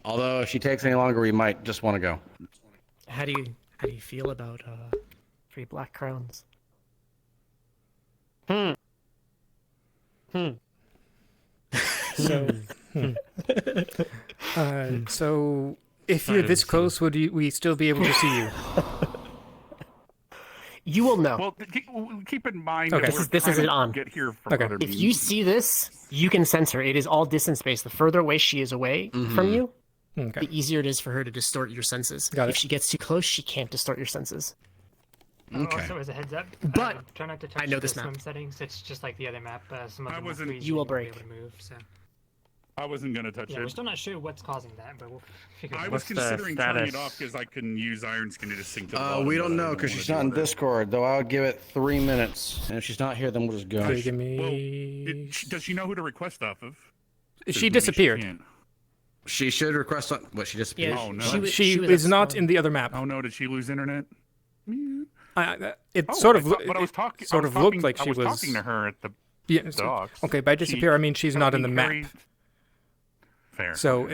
Although if she takes any longer, we might just want to go. How do you feel about 3 black crowns? So if you're this close, would we still be able to see you? You will know. Well, keep in mind Okay. that This isn't on. Get here from Okay. other If means. you see this, you can sense her. It is all distance based. The further away she is away from you, Okay. the easier it is for her to distort your senses. Got it. If she gets too close, she can't distort your senses. Okay. Also, as a heads up, But try not to touch I know the this map. swim settings. It's just like the other map. Some of them wasn't- freeze You will and won't be break. able to move, so. I wasn't gonna touch Yeah, it. we're still not sure what's causing that, but we'll figure it I out. was considering turning it off because I can use iron skin to just sink to the bottom. We but don't I know because wanna she's do not in that. Discord, though I would give it 3 minutes. And if she's not here, then we'll just go. Okay, give me... Does she know who to request off of? She disappeared. can't. She should request on... What, she disappeared? Yeah, Oh, no. She was is at not spawn. in the other map. Oh no, did she lose internet? It Oh, sort of I thought- but I was talking. sort I of was looked talking- like I she was was. talking to her at the Yeah. docks. Okay, by disappear I mean she's not in the map. Fair. So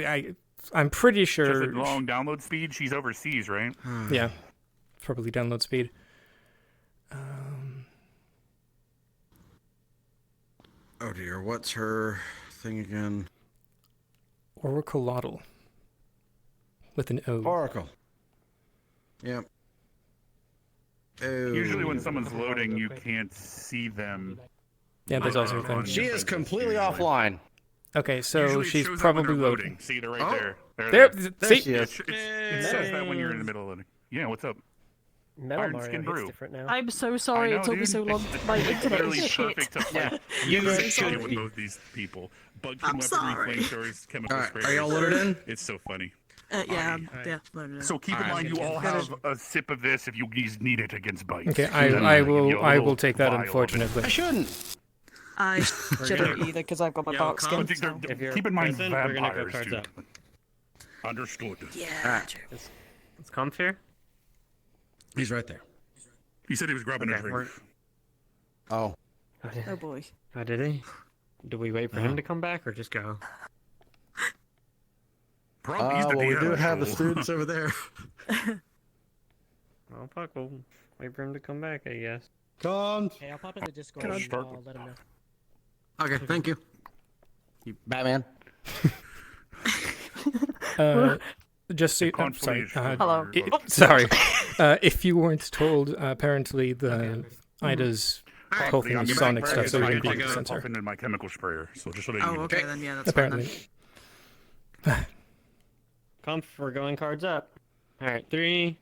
I'm pretty Just sure. at long download speed. She's overseas, right? Yeah, probably download speed. Oh dear, what's her thing again? Oracle with an O. Oracle. Yep. Oh. Usually when someone's loading, you can't see them. Yeah, there's also a thing. She is completely offline. Okay, so Usually it she's shows up when probably they're loading. See, they're right there. There, See? see? It says that when you're in the middle of loading. Yeah, what's up? Metal Iron Mario Skin hits Brew. different now. I'm so sorry I know, it took me dude. so long. My It's internet literally is shit. perfect to Yeah, fight. you Deal should with be. both these people. Bugs I'm from weaponry, sorry. flamethrowers, chemical Alright, sprayers. are y'all loaded in? It's so funny. Yeah, loaded in. So keep in mind, you all have a sip of this if you need it against bites. Okay, Then I give you a will little take that. vial of it. Unfortunately, I shouldn't. I shouldn't either because I've got my dark skin. But So. keep in mind, present, we're gonna go vampires, cards dude. up. Understood. Yeah. Let's come here. He's right there. He said he was grabbing a Okay, drink. Oh. Oh boy. Oh, did he? Do we wait for him to come back or just go? Probably he's the Well, we DM, do have the so- students over there. Well, fuck, we'll wait for him to come back, I guess. Come. Hey, I'll pop in the Discord Can I and start I'll with- let him know. Okay, thank you. Batman. just so The sorry. Hello. Sorry. If you weren't told, apparently the Ida's whole thing is Sonic stuff, so we can block the sensor. Popping in my chemical sprayer, so just so that you Oh, know. okay then. Yeah, that's Apparently. fine. Comp, we're going cards up. Alright, 3,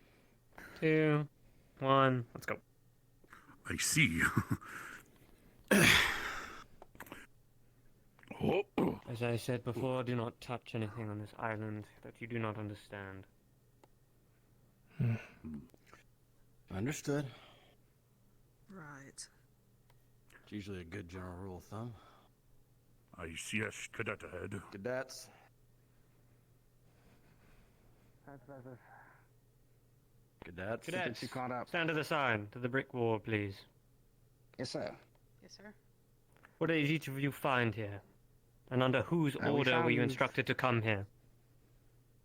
2, 1, let's go. I see. As I said before, do not touch anything on this island that you do not understand. Understood. Right. It's usually a good general rule of thumb. I see a cadet ahead. Cadets. Cadets. Cadets, you caught up. stand to the side, to the brick wall, please. Yes, sir. Yes, sir. What did each of you find here? And under whose We order were you found- instructed to come here?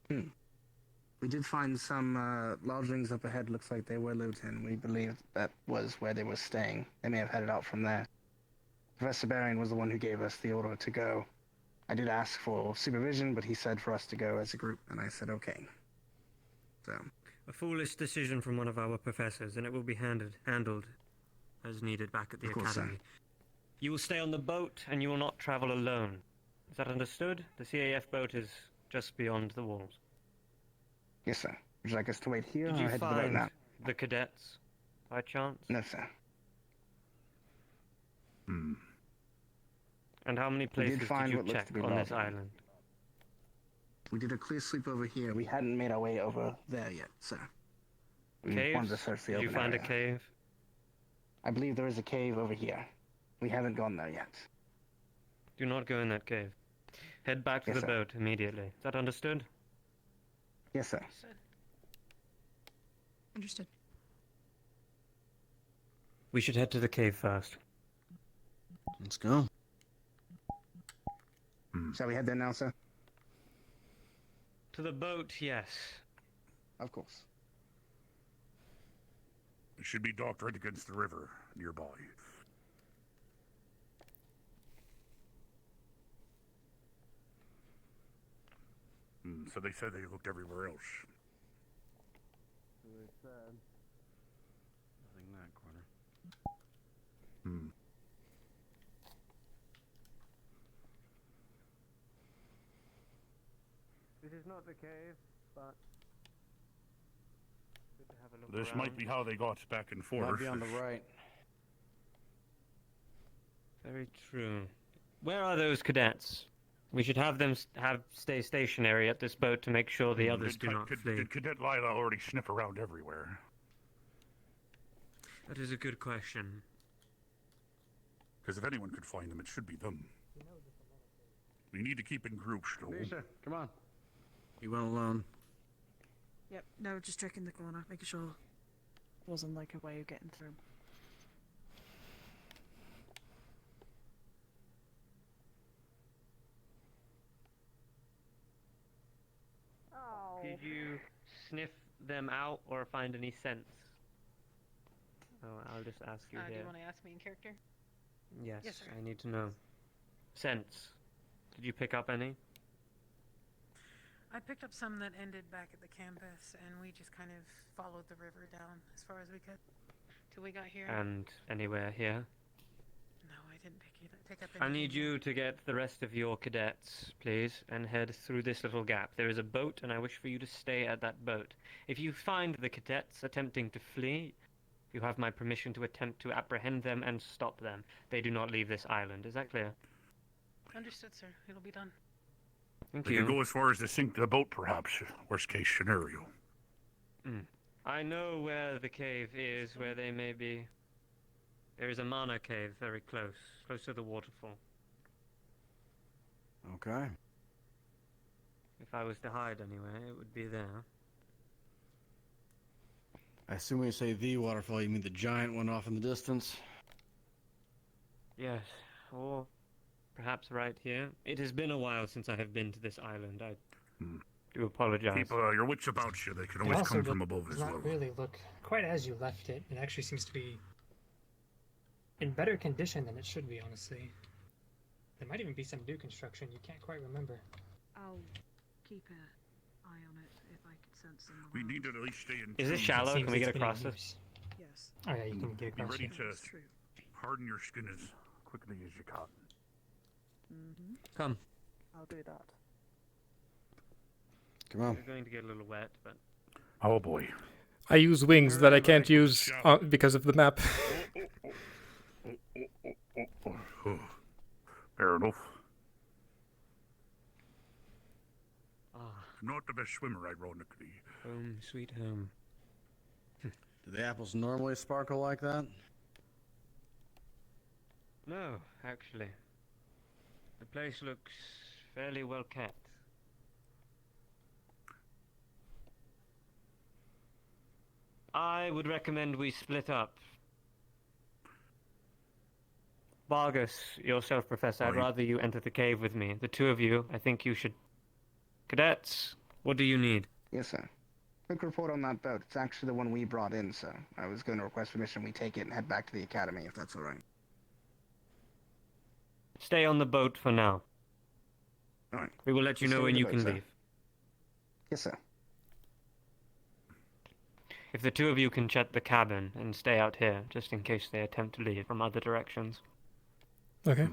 We did find some lodgings up ahead. Looks like they were lived in. We believe that was where they were staying. They may have headed out from there. Professor Barian was the one who gave us the order to go. I did ask for supervision, but he said for us to go as a group, and I said okay. So, A foolish decision from one of our professors, and it will be handled as needed back at the Of course, academy. You will stay on the boat, and you will not travel alone. Is that understood? The C.A.F. boat is just beyond the walls. yes, sir. Would you like us to wait here Did or you head to the boat find now? the cadets, by chance? No, sir. And how many We did places did find you what looks check to be on this lodging. island? We did a clear sweep over here. We hadn't made our way over there yet, sir. We wanted to Caves? search the Did you open find a area. cave? I believe there is a cave over here. We haven't gone there yet. Do not go in that cave. Head back to Yes, the sir. boat immediately. Is that understood? Yes, sir. Understood. We should head to the cave first. Let's go. Shall we head there now, sir? To the boat, yes. Of course. It should be docked right against the river nearby. So they said they looked everywhere else. Nothing in that corner. This is not the cave, but good to have a look This around. might be how they got back and forth. Might be on the right. Very true. Where are those cadets? We should have them stay stationary at this boat to make sure the others do not flee. Did Cadet Lila already sniff around everywhere? That is a good question. Because if anyone could find them, it should be them. We need to keep in groups, though. Nisha, come on. You went alone. Yep. No, just checking the corner, making sure there wasn't like a way of getting through. Did you sniff them out or find any scents? Oh, I'll just ask you Do here. you want to ask me in character? Yes, Yes, sir. I need to know. Scents. Did you pick up any? I picked up some that ended back at the campus, and we just kind of followed the river down as far as we could. Till we got here. And anywhere here? No, I didn't pick up I anything. need you to get the rest of your cadets, please, and head through this little gap. There is a boat, and I wish for you to stay at that boat. If you find the cadets attempting to flee, you have my permission to attempt to apprehend them and stop them. They do not leave this island. Is that clear? Understood, sir. It'll be done. Thank We you. could go as far as to sink the boat, perhaps. Worst case scenario. I know where the cave is, where they may be. There is a mana cave very close to the waterfall. Okay. If I was to hide anywhere, it would be there. I assume when you say the waterfall, you mean the giant one off in the distance? Yes, or perhaps right here. It has been a while since I have been to this island. I do apologize. Keep your wits about you. They can always come from above as does well. not really look quite as you left it. It actually seems to be in better condition than it should be, honestly. There might even be some new construction. You can't quite remember. I'll keep an eye on it if I can sense them. We need to at least stay in Is it tune. shallow? Seems Can we it's get been across in this? use. Yes. Oh yeah, you can get Be across. ready here. to harden your skin as quickly as you can. Come. I'll do that. Come on. We're going to get a little wet, but... Oh boy. I use wings that I can't use because of the map. Fair enough. Ah, Not the best swimmer, ironically. home, sweet home. Do the apples normally sparkle like that? No, actually. The place looks fairly well kept. I would recommend we split up. Vargas, yourself, Professor, I'd Aye. rather you enter the cave with me. The two of you, I think you should... Cadets, what do you need? Yes, sir. Quick report on that boat. It's actually the one we brought in, sir. I was going to request permission we take it and head back to the academy, if that's all right. Stay on the boat for now. All right. We will let you Stay know on when the you boat, can sir. leave. Yes, sir. If the two of you can check the cabin and stay out here, just in case they attempt to leave from other directions. Okay.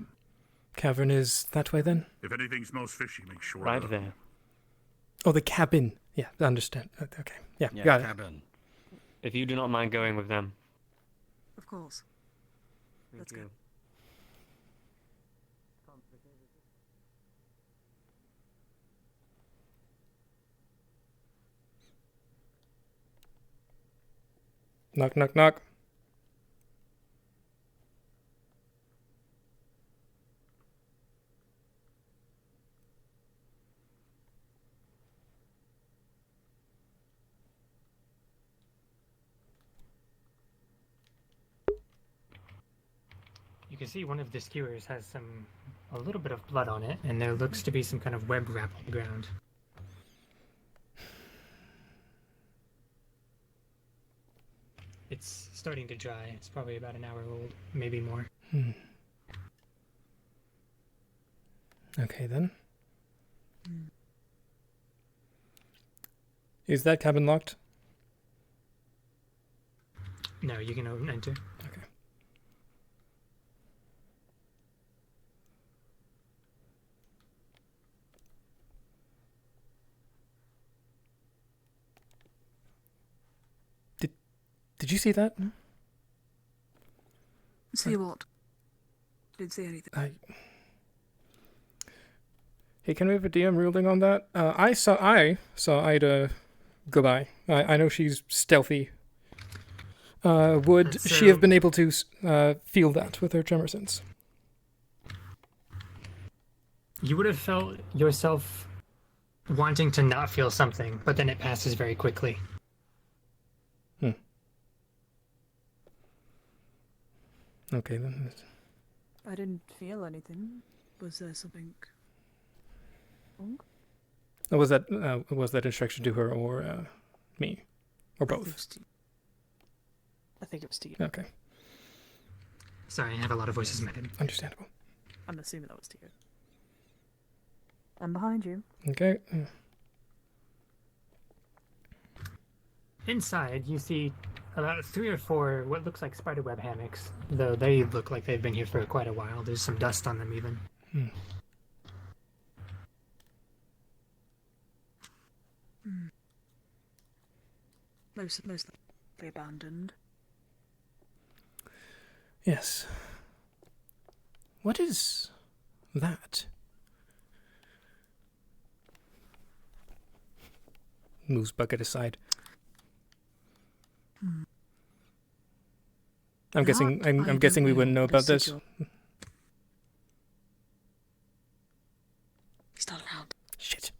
Cavern is that way then? If anything smells fishy, make sure. Right there. Oh, the cabin. Yeah, I understand. Okay. Yeah, got it. Cabin. If you do not mind going with them. Of course. Thank Let's you. go. Knock, knock, knock. You can see one of the skewers has a little bit of blood on it, and there looks to be some kind of web wrap on the ground. It's starting to dry. It's probably about an hour old, maybe more. Okay then. Is that cabin locked? No, you can enter. Okay. Did you see that? See what? Didn't see anything. Hey, can we have a DM ruling on that? I saw Ida go by. I know she's stealthy. Would she have been able to feel that with her tremor sense? You would have felt yourself wanting to not feel something, but then it passes very quickly. Okay then. I didn't feel anything. Was there something wrong? Was that instruction to her or me? Or both? I think it was to you. Okay. Sorry, I have a lot of voices in my head. Understandable. I'm assuming that was to you. I'm behind you. Okay. Inside, you see about 3 or 4 what looks like spiderweb hammocks, though they look like they've been here for quite a while. There's some dust on them even. Mostly abandoned. Yes. What is that? Moves bucket aside. I'm guessing. I'm guessing we wouldn't know about this. He's not around. Shit.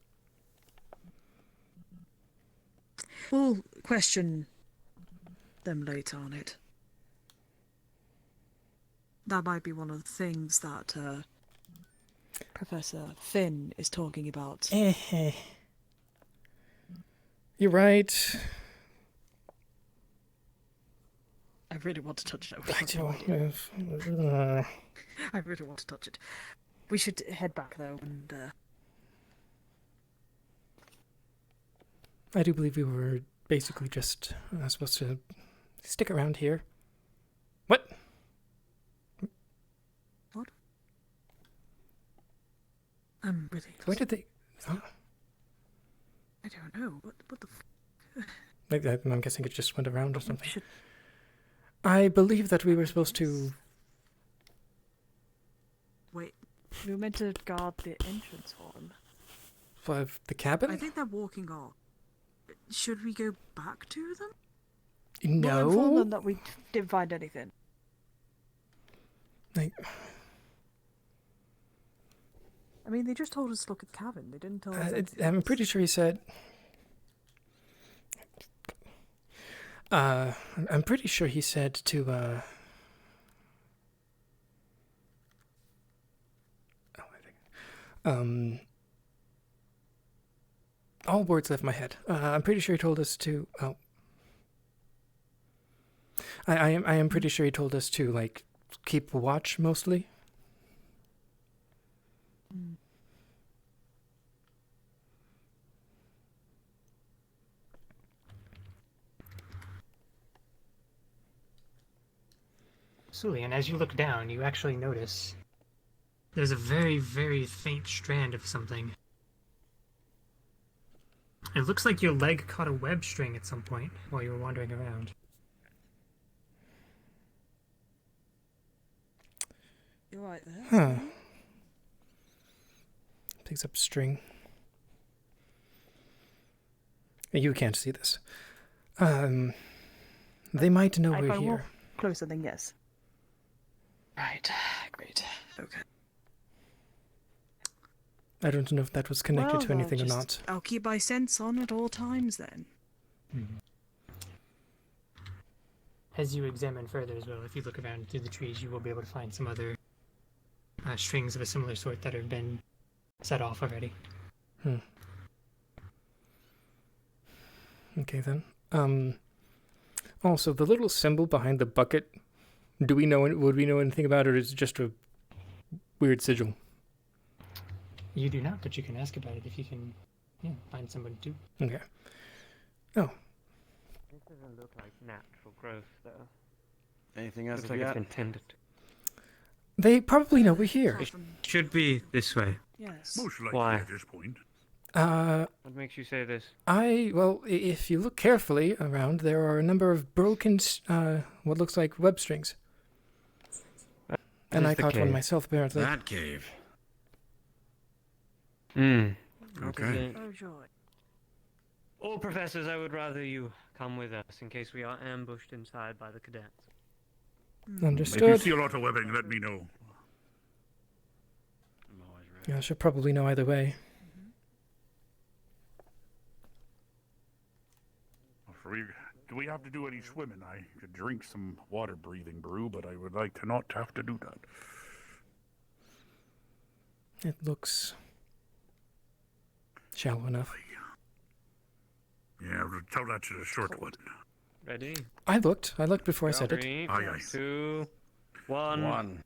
We'll question them later on it. That might be one of the things that Professor Finn is talking about. You're right. I really want to touch it. I really want to touch it. We should head back though, and I do believe we were basically just supposed to stick around here. What? What? I'm really. Where did they? Oh. I don't know. What the? I'm guessing it just went around or something. I believe that we were supposed to. Wait, we were meant to guard the entrance for them. For the cabin? I think they're walking off. Should we go back to them? No. We'll inform them that we didn't find anything. Like. I mean, they just told us to look at the cabin. They didn't tell us. I'm pretty sure he said. I'm pretty sure he said to. All words left my head. I'm pretty sure he told us to. Oh. I am pretty sure he told us to like keep watch mostly. Sûlain, as you look down, you actually notice there's a very, very faint strand of something. It looks like your leg caught a web string at some point while you were wandering around. You're right there. Huh. Picks up string. You can't see this. They might know we're here. Walk closer, then yes. Right. Great. Okay. I don't know if that was connected to anything or not. I'll keep my sense on at all times then. As you examine further as well, if you look around through the trees, you will be able to find some other strings of a similar sort that have been set off already. Okay then. Also, the little symbol behind the bucket. Would we know anything about it, or is it just a weird sigil? You do not, but you can ask about it if you can find someone to. Okay. Oh. This doesn't look like natural growth, though. Anything else? Looks like it's been tended to. They probably know we're here. It should be this way. Yes. Most likely Why? at this point. What makes you say this? Well, if you look carefully around, there are a number of broken, what looks like web strings. And I caught one myself, apparently. That cave. Okay. Oh, joy. All professors, I would rather you come with us in case we are ambushed inside by the cadets. Understood. If you see a lot of webbing, let me know. Yeah, I should probably know either way. Do we have to do any swimming? I could drink some water-breathing brew, but I would like to not have to do that. It looks shallow enough. Yeah, tell that to the short one. Ready? I looked before I said it. 3, Aye, aye. 2, 1. 1.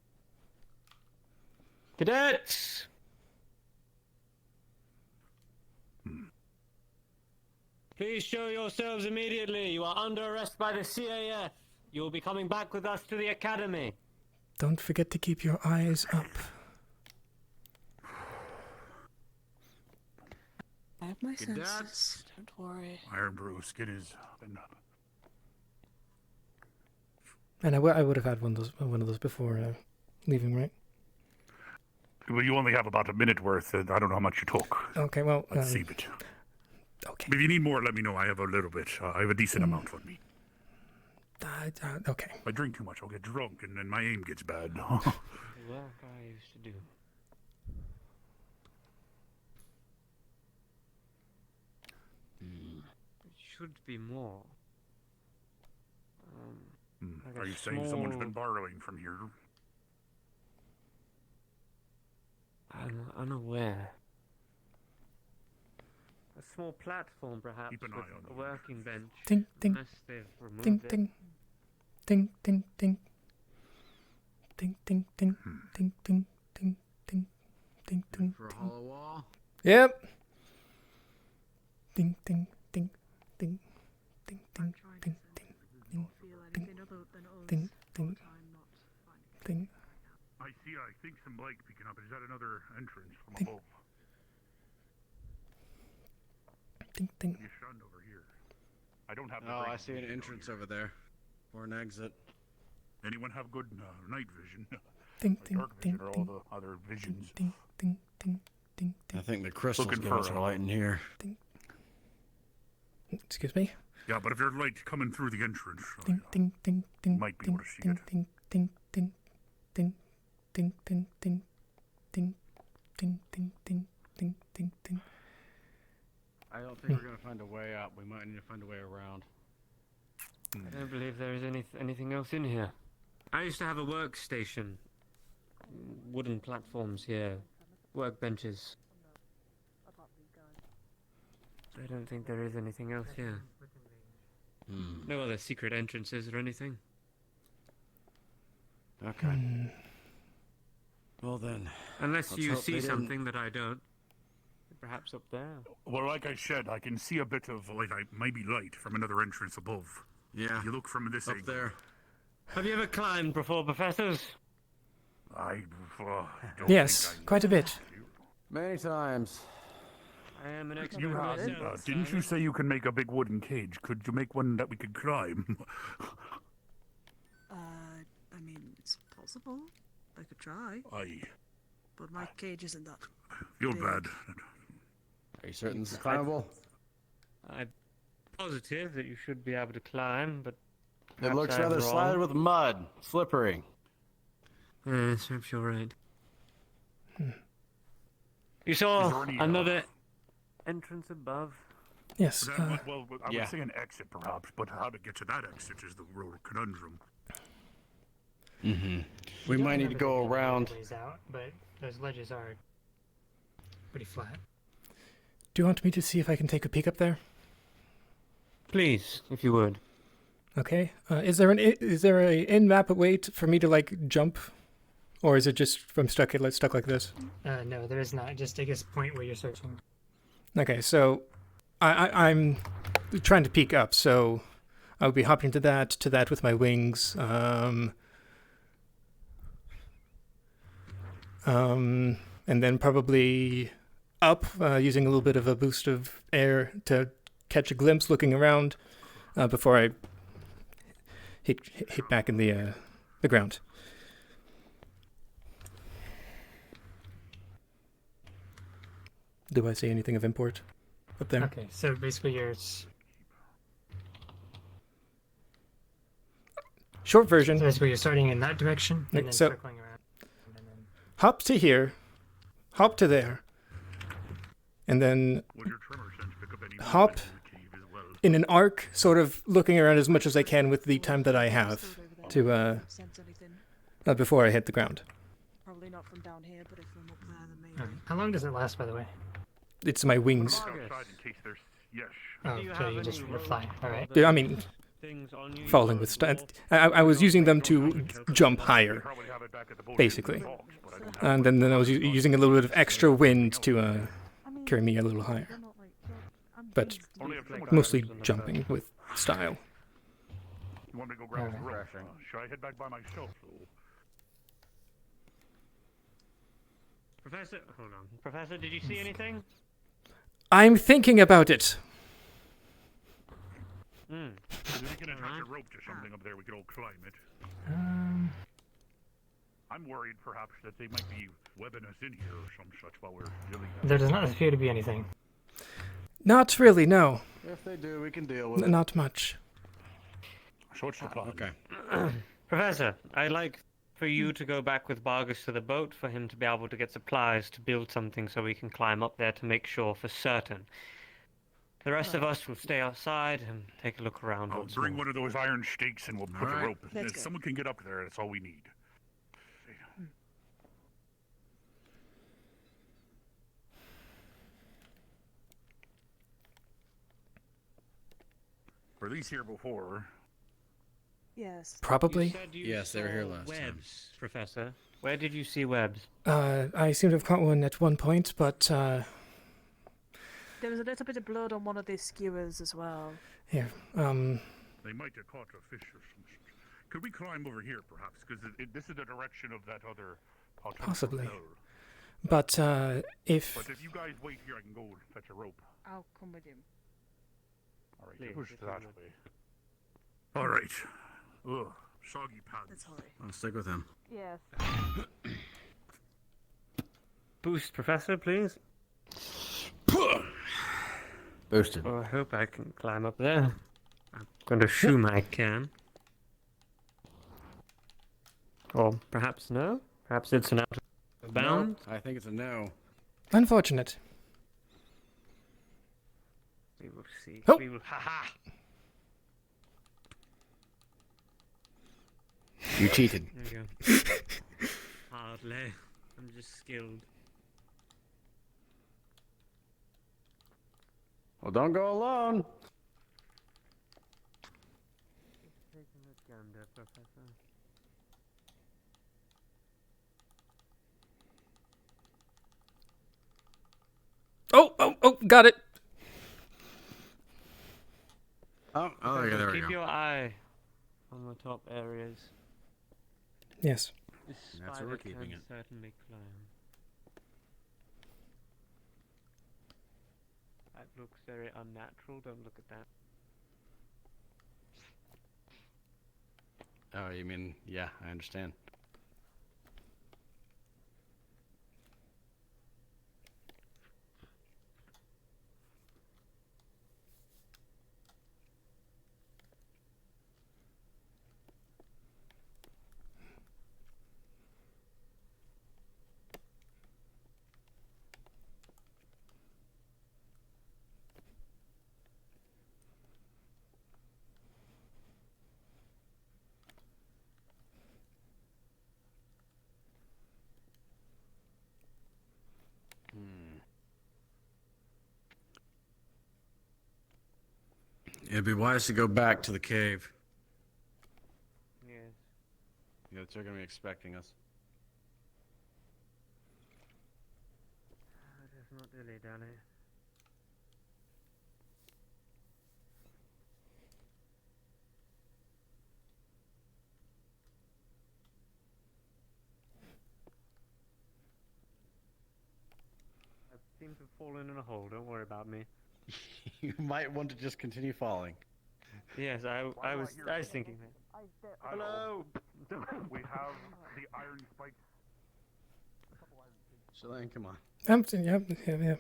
Cadets! Please show yourselves immediately. You are under arrest by the C.A.F. You will be coming back with us to the academy. Don't forget to keep your eyes up. I have my Cadets. senses. Don't worry. Iron Bruce, it is. And I would have had one of those before leaving, right? Well, you only have about a minute worth, and I don't know how much you took. Okay, well... Let's see it. Okay. If you need more, let me know. I have a little bit. I have a decent amount on me. Okay. If I drink too much, I'll get drunk, and then my aim gets bad. Work I used to do. It should be more. Like Are a you saying someone's small- been borrowing from here? I'm unaware. A small platform, perhaps, Keep an with eye on a working bench. Ding, ding. Unless they've removed Ding, it. ding. Ding, ding, ding. Ding, ding, ding. Ding, ding, ding, ding. Ding, ding, For a ding. hollow wall? Yep. Ding, ding, ding, ding. Ding, ding, ding, ding. Ding, ding, ding, ding. Ding. I think some light picking up. Is that another entrance from Ding. above? Ding, ding. You shunned over here. I don't have the Oh, great I see an vision entrance here. over there. Or an exit. Anyone have good night vision? Ding, Like ding, dark ding, vision or all ding. the other visions? Ding, ding, ding, ding, ding. I think the crystals Looking give for us a- our light in here. Excuse me? Yeah, but if there's light coming through the entrance, Ding, ding, ding, ding. might be ding, able to see ding, it. ding, ding, ding, ding, ding, ding, ding, ding, ding, ding, ding, ding, ding, ding. I don't think we're going to find a way out. We might need to find a way around. I don't believe there is anything else in here. I used to have a workstation. Wooden platforms here. Workbenches. I don't think there is anything else here. No other secret entrances or anything. Okay. Well then. Unless let's you hope see they didn't- something that I don't. Perhaps up there. Well, like I said, I can see a bit of maybe light from another entrance above. Yeah. You look from this Up angle. there. Have you ever climbed before, professors? I don't Yes, think quite a bit. Many times. I am an expert You myself. didn't you say you can make a big wooden cage? Could you make one that we could climb? I mean, it's possible. I could try. Aye. But my cage isn't that. Feel big. bad. Are you certain this is climbable? I'm positive that you should be able to climb, but It perhaps looks I'm rather wrong. slattered with mud. Slippery. Yes, perhaps you're right. You Is saw there any, another entrance above? Yes. Well, I yeah. would say an exit perhaps, but how to get to that exit is the real conundrum. Mm-hmm. We might need to go around. Ways out, but those ledges are pretty flat. Do you want me to see if I can take a peek up there? Please, if you would. Okay. Is there a in-map way for me to jump, or is it just from stuck like this? No, there is not. Just take a point where you're searching. Okay, so I'm trying to peek up, so I'll be hopping to that with my wings. And then probably up, using a little bit of a boost of air to catch a glimpse, looking around before I hit back in the ground. Do I see anything of import up there? Okay, so basically you're... Short version. So basically you're starting in that direction, and then So- circling around. Hop to here, hop to there, and then hop in an arc, sort of looking around as much as I can with the time that I have to before I hit the ground. Probably not from down here, but if I'm up there, then maybe. How long does it last, by the way? It's my wings. Outside in case there's yes. Oh, so you just were flying. All right. I mean, falling with style. I was using them to jump higher, basically. And then I was using a little bit of extra wind to carry me a little higher. But mostly jumping with style. You want me to go grab some rope? Should I head back by myself? Professor, hold on. Professor, did you see anything? I'm thinking about it. If we can attach a rope to something up there, we could all climb it. I'm worried, perhaps, that they might be webbing us in here or some such while we're dealing. There does not appear to be anything. Not really, no. If they do, we can deal with it. Not much. So what's the plan? Okay. Professor, I'd like for you to go back with Bargus to the boat for him to be able to get supplies to build something so we can climb up there to make sure for certain. The rest of us will stay outside and take a look around. I'll bring one of those iron stakes and we'll put the rope. If someone can get up there, that's all we need. Were these here before? Yes. Probably. Yes, they were here last time. Webs, Professor. Where did you see webs? I seem to have caught one at one point, but there was a little bit of blood on one of these skewers as well. Here, They might have caught a fish or something. Could we climb over here, perhaps? Because this is the direction of that other possibly. hole. But if But if you guys wait here, I can go fetch a rope. I'll come with him. All right, push that way. All right. Ugh, soggy pads. I'll stick with him. Yes. Boost, Professor, please. Boosted. Oh, I hope I can climb up there. I'm going to assume I can. Or perhaps no? Perhaps it's an out of bounds? I think it's a no. Unfortunate. We will see. Oh. We will. Haha! You cheated. There you go. Hardly. I'm just skilled. Well, don't go alone. Taking a gander, Professor. Oh, got it. Oh, yeah, there we Keep go. your eye on the top areas. Yes. This That's where we're spider keeping can it. certainly climb. That looks very unnatural. Don't look at that. Oh, you mean, yeah, I understand. It'd be wise to go back to the cave. Yes. Yeah, they're gonna be expecting us. There's not really down here. I seem to have fallen in a hole. Don't worry about me. You might want to just continue falling. Yes, I was thinking that. Hello. We have the iron spikes. Sûlain, come on. Yeah.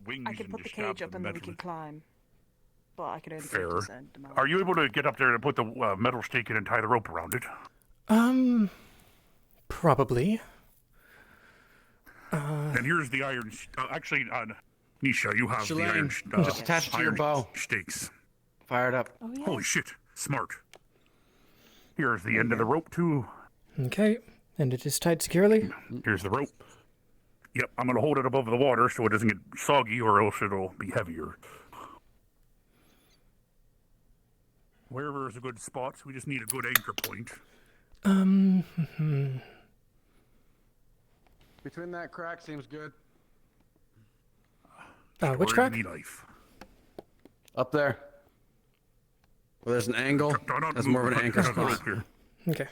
Wings I can put the cage up and then we can climb. but I could only Fair. go a certain amount. Are you able to get up there and put the metal stake in and tie the rope around it? Probably. And here's the iron. Actually, Nisha, you have the iron. Sûlain, just attach it to your iron bow. Stakes. Fire it up. Oh, yeah. Holy shit! Smart. Here's the end of the rope too. Okay, and it is tied securely. Here's the rope. Yep, I'm gonna hold it above the water so it doesn't get soggy, or else it'll be heavier. Wherever is a good spot, we just need a good anchor point. Between that crack seems good. Which crack? Life. Up there. Well, there's an angle. That's more of an anchor spot. Okay.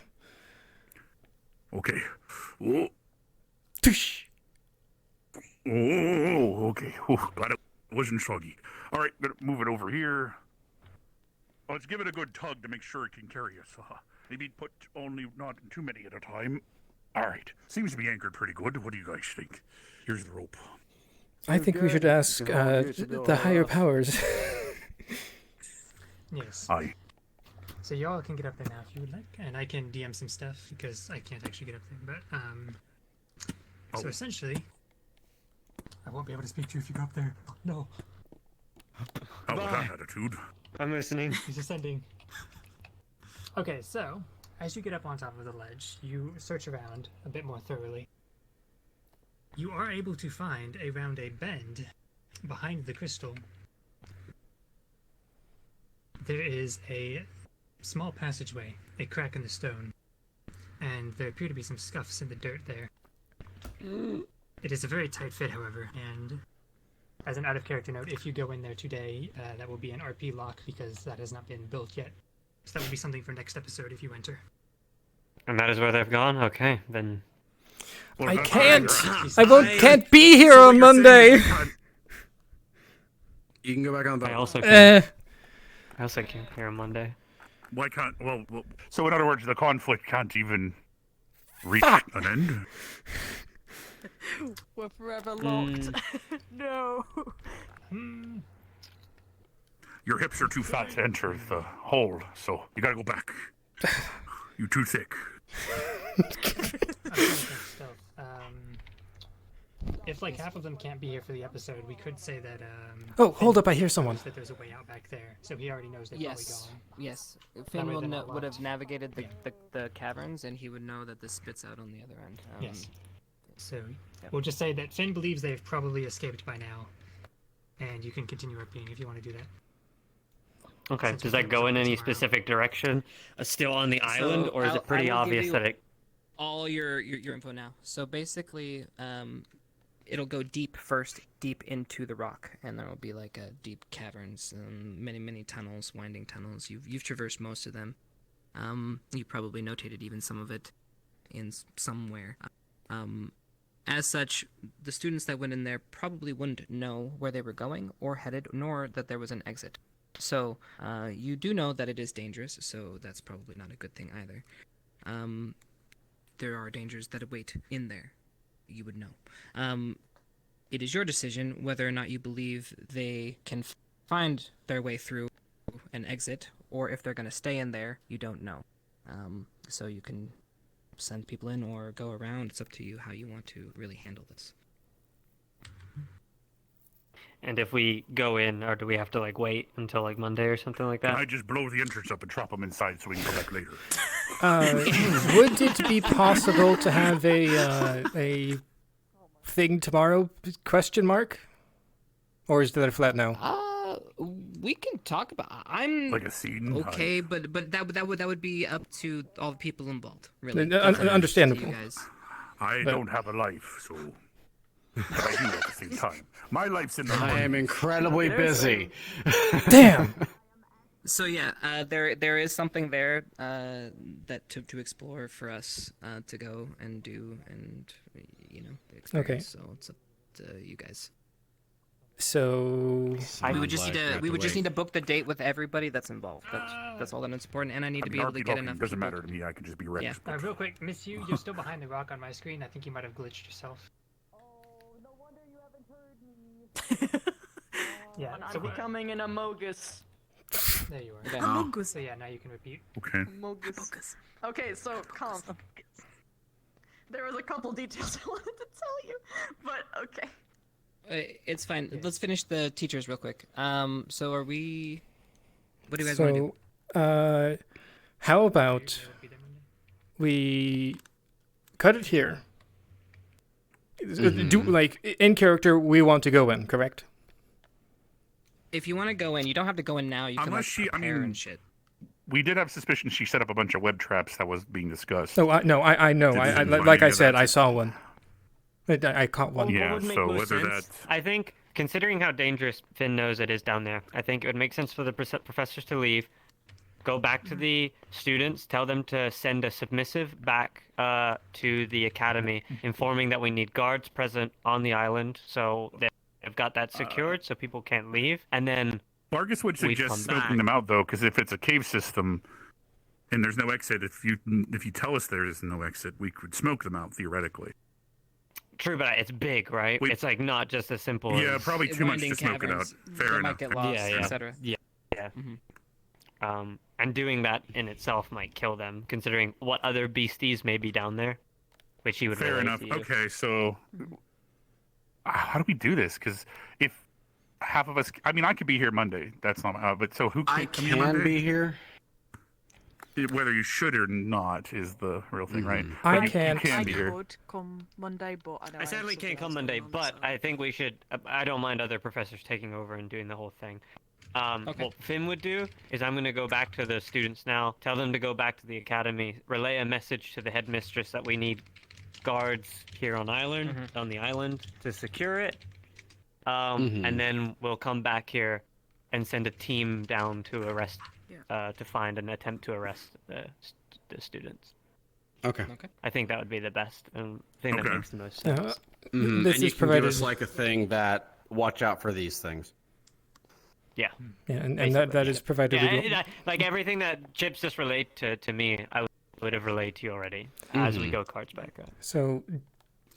Okay. Oh. Oh, okay. Oh, glad it wasn't soggy. All right, gonna move it over here. Let's give it a good tug to make sure it can carry us. Maybe put only not too many at a time. All right. Seems to be anchored pretty good. What do you guys think? Here's the rope. I think we should ask the higher powers. Yes. Aye. So y'all can get up there now if you would like, and I can DM some stuff because I can't actually get up there. But so essentially, I won't be able to speak to you if you go up there. Oh, no. How about that attitude? I'm listening. He's ascending. Okay, so as you get up on top of the ledge, you search around a bit more thoroughly. You are able to find around a bend behind the crystal. There is a small passageway, a crack in the stone, and there appear to be some scuffs in the dirt there. It is a very tight fit, however, and as an out-of-character note, if you go in there today, that will be an RP lock because that has not been built yet. So that would be something for next episode if you enter. And that is where they've gone? Okay, then... I can't! Can't be here on Monday! You can go back on the boat. I also can't here on Monday. Why can't... Well, so in other words, the conflict can't even reach an end? We're forever locked. No. Your hips are too fat to enter the hole, so you gotta go back. You're too thick. If like half of them can't be here for the episode, we could say that. Oh, hold up! I hear someone. That there's a way out back there, so he already knows they're probably gone. Yes. Finn would have navigated the caverns, and he would know that this spits out on the other end. Yes. So we'll just say that Finn believes they've probably escaped by now, and you can continue RPing if you want to do that. Okay. Since Does we that go in finish any tomorrow. specific direction? Still on the island, or is it pretty obvious that it? All your info now. So basically, it'll go deep first, deep into the rock, and there will be like a deep caverns, many tunnels, winding tunnels. You've traversed most of them. You probably notated even some of it in somewhere. As such, the students that went in there probably wouldn't know where they were going or headed, nor that there was an exit. So you do know that it is dangerous, so that's probably not a good thing either. There are dangers that await in there. You would know. It is your decision whether or not you believe they can find their way through an exit, or if they're going to stay in there. You don't know. So you can send people in or go around. It's up to you how you want to really handle this. And if we go in, or do we have to like wait until like Monday or something like that? Can I just blow the entrance up and trap them inside so we can come back later? Would it be possible to have a thing tomorrow? Question mark? Or is that a flat no? We can talk about. I'm like a scene. Okay, but that would be up to all the people involved. Really, understandable. You guys. I don't have a life, so. But I do at the same time. My life's in the. I am incredibly busy. Damn. So yeah, there is something there that to explore for us to go and do and experience. Okay. So it's up to you guys. So we would just need to book the date with everybody that's involved. That's all that's important, and I need to be able to get enough. Doesn't matter to me. I can just be ready. Yeah. Real quick, Miss Yu, you're still behind the rock on my screen. I think you might have glitched yourself. Yeah, I'm becoming an amogus. There you are. Yeah. Among Us. So yeah, now you can repeat. Okay. Among Us. Okay, so calm. There was a couple details I wanted to tell you, but okay. It's fine. Let's finish the teachers real quick. So are we? What do you guys want to do? How about we cut it here? Do like in character we want to go in, correct? If you want to go in, you don't have to go in now. You can Unless like, prepare and shit. We did have suspicion she set up a bunch of web traps that was being discussed. Oh, I know. I like I said, I saw one. I caught one. Yeah, so whether that... I think, considering how dangerous Finn knows it is down there, I think it would make sense for the professors to leave, go back to the students, tell them to send a submissive back to the academy, informing that we need guards present on the island, so they've got that secured, so people can't leave, and then Vargas would suggest smoking them out, though, because if it's a cave system and there's no exit, if you tell us there is no exit, we could smoke them out, theoretically. True, but it's big, right? It's like not just as simple. Yeah, as... probably too much to smoke it out. Fair enough. Might get lost, yeah, etc. Yeah. And doing that in itself might kill them, considering what other beasties may be down there, which he would. Fair enough. Okay, so how do we do this? Because if half of us, I mean, I could be here Monday. That's not. But so who can come here Monday? be here. Whether you should or not is the real thing, right? I But can. You can be I here. could come Monday, but I know I sadly can't come Monday, but I think we should. I don't mind other professors taking over and doing the whole thing. What Finn would do is I'm going to go back to the students now, tell them to go back to the academy, relay a message to the headmistress that we need guards here on the island to secure it, and then we'll come back here and send a team down to arrest, to find and attempt to arrest the students. Okay. I think that would be the best thing that makes the most sense. And you can give us like a thing that watch out for these things. Yeah. Yeah, and that is provided. Like everything that Chipz just relayed to me, I would have relayed to you already as we go cards back up. So,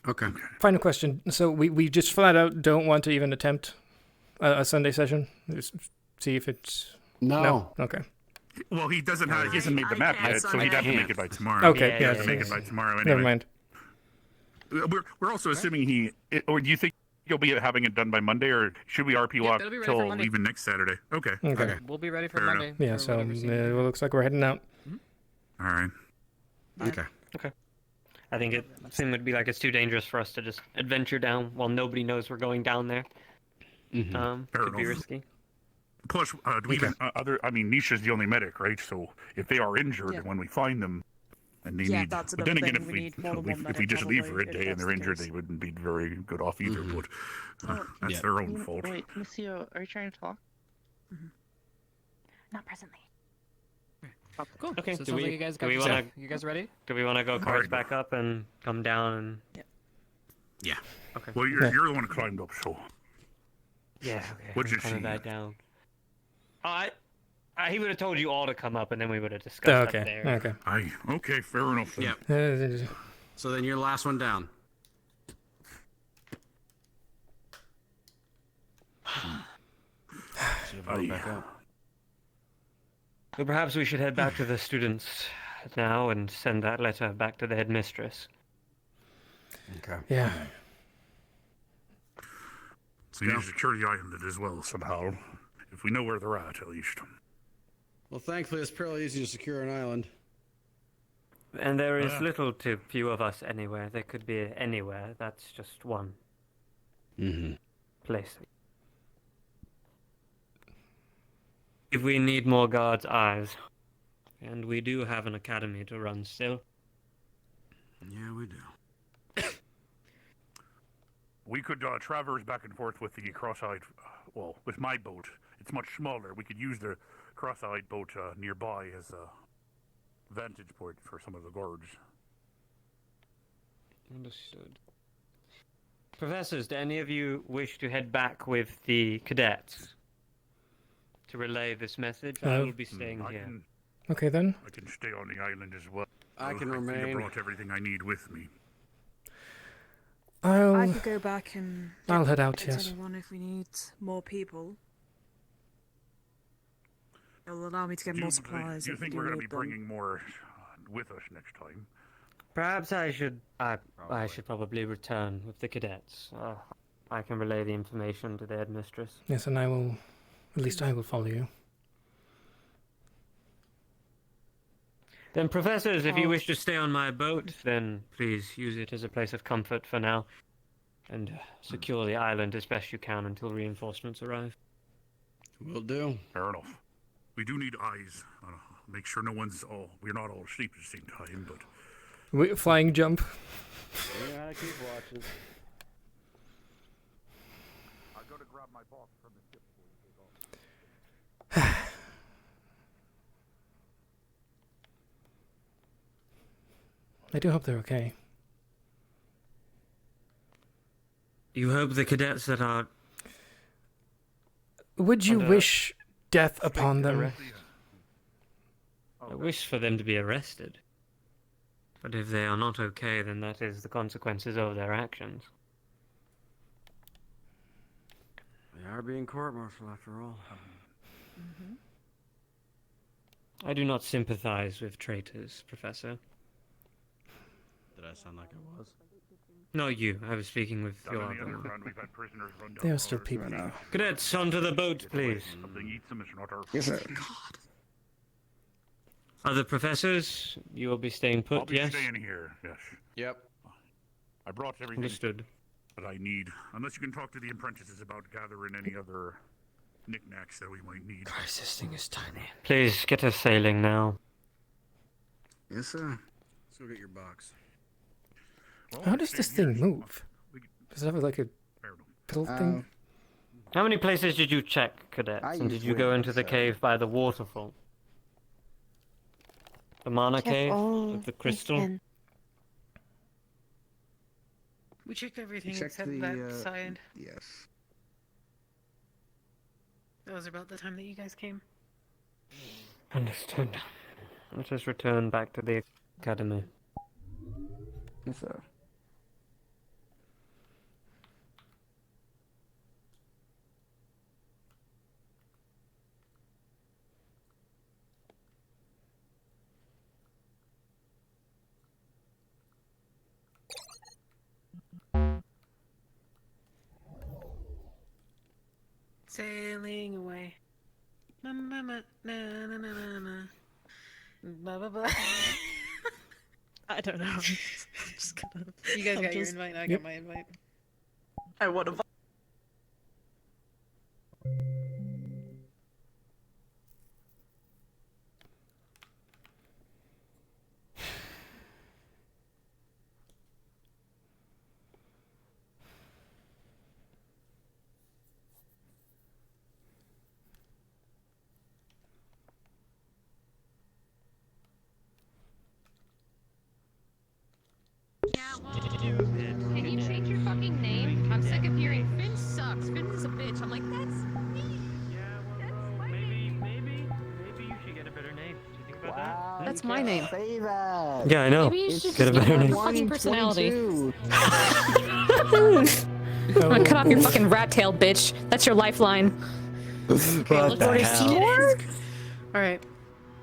okay. Final question. So we just flat out don't want to even attempt a Sunday session. Just see if it's no. Okay. Well, he doesn't have. He hasn't made the map yet, so he'd have to make it by tomorrow. Okay. Yeah, make it by tomorrow. Anyway. Never mind. We're also assuming or do you think you'll be having it done by Monday, or should we RP walk till even next Saturday? Okay. We'll be ready for Fair Monday. enough. Yeah. So it looks like we're heading out. All right. Okay. I think it would be like it's too dangerous for us to just adventure down while nobody knows we're going down there. Could be risky. Plus, do we even I mean, Nisha's the only medic, right? So if they are injured when we find them, and they need. That's but then another again, thing. if we just leave for a day and they're injured, they wouldn't be very good off either. But that's their own fault. Wait, Monsieur, are you trying to talk? Not presently. Cool. Okay. So Do we, you guys do we got wanna, you guys ready? Do we want to go cards back up and come down and? Yeah. Okay. Well, you're the one who climbed up, so. Yeah. Okay. What did coming she? back down. He would have told you all to come up, and then we would have discussed up there. Okay, fair enough. Yeah. So then you're the last one down. Well, perhaps we should head back to the students now and send that letter back to the headmistress. Okay. Yeah. We need to secure the island as well somehow. If we know where they're at least. Well, thankfully, it's fairly easy to secure an island. And there is little to few of us anywhere. There could be anywhere. That's just one place. If we need more guards' eyes, and we do have an academy to run still. Yeah, we do. We could traverse back and forth with the cross-eyed, with my boat. It's much smaller. We could use the cross-eyed boat nearby as a vantage point for some of the guards. Understood. Professors, do any of you wish to head back with the cadets to relay this message? I will be staying here. Okay then. I can stay on the island as well. I can I remain. I brought everything I need with me. I could go back and. I'll head out. Get Yes. anyone if we need more people. It'll allow me to get more supplies. Do you if think we we're do going to need be them. bringing more with us next time? Perhaps I should probably return with the cadets. I can relay the information to the headmistress. Yes, and I will. At least I will follow you. Then, professors, if you wish to stay on my boat, then please use it as a place of comfort for now, and secure the island as best you can until reinforcements arrive. Will do. Fair enough. We do need eyes. Make sure we're not all asleep at the same time, but... Flying jump. We know how to keep watches. I gotta grab my box from the ship before you take off. I do hope they're okay. You hope the cadets that are... Would you wish death upon them? I wish for them to be arrested. But if they are not okay, then that is the consequences of their actions. They are being court-martialed after all. I do not sympathize with traitors, Professor. Did I sound like I was? No, you. I was speaking with your other one. They are still people now. Cadets, onto the boat, please. Yes, sir. Other professors, you will be staying put, I'll be yes? staying here, yes. Yep. I brought everything Understood. that I need. Unless you can talk to the apprentices about gathering any other knickknacks that we might need. Christ, this thing is tiny. Please, get us sailing now. Yes, sir. Let's go get your box. How does this thing move? Does it have like a pill thing? How many places did you check, cadets? And did you go into the cave by the waterfall? The mana cave with the crystal? We checked everything checked except the, that side. Yes. That was about the time that you guys came. Understood. Let us return back to the academy. Yes, sir. Sailing away. Na na na na na na na. Blah blah blah. I don't know. I'm just gonna. You guys got your invite. I got my invite. I would have. Can you change your fucking name? I'm sick of hearing Finn sucks. Finn is a bitch. I'm like, that's me. Maybe you should get a better name. Do you think about that? That's my name. Say that. Yeah, I know. Maybe you should Get a just better give name. a fucking personality. I'm gonna cut off your fucking rat tail, bitch. That's your lifeline. Okay, What let's the go to hell? Seymour. All right.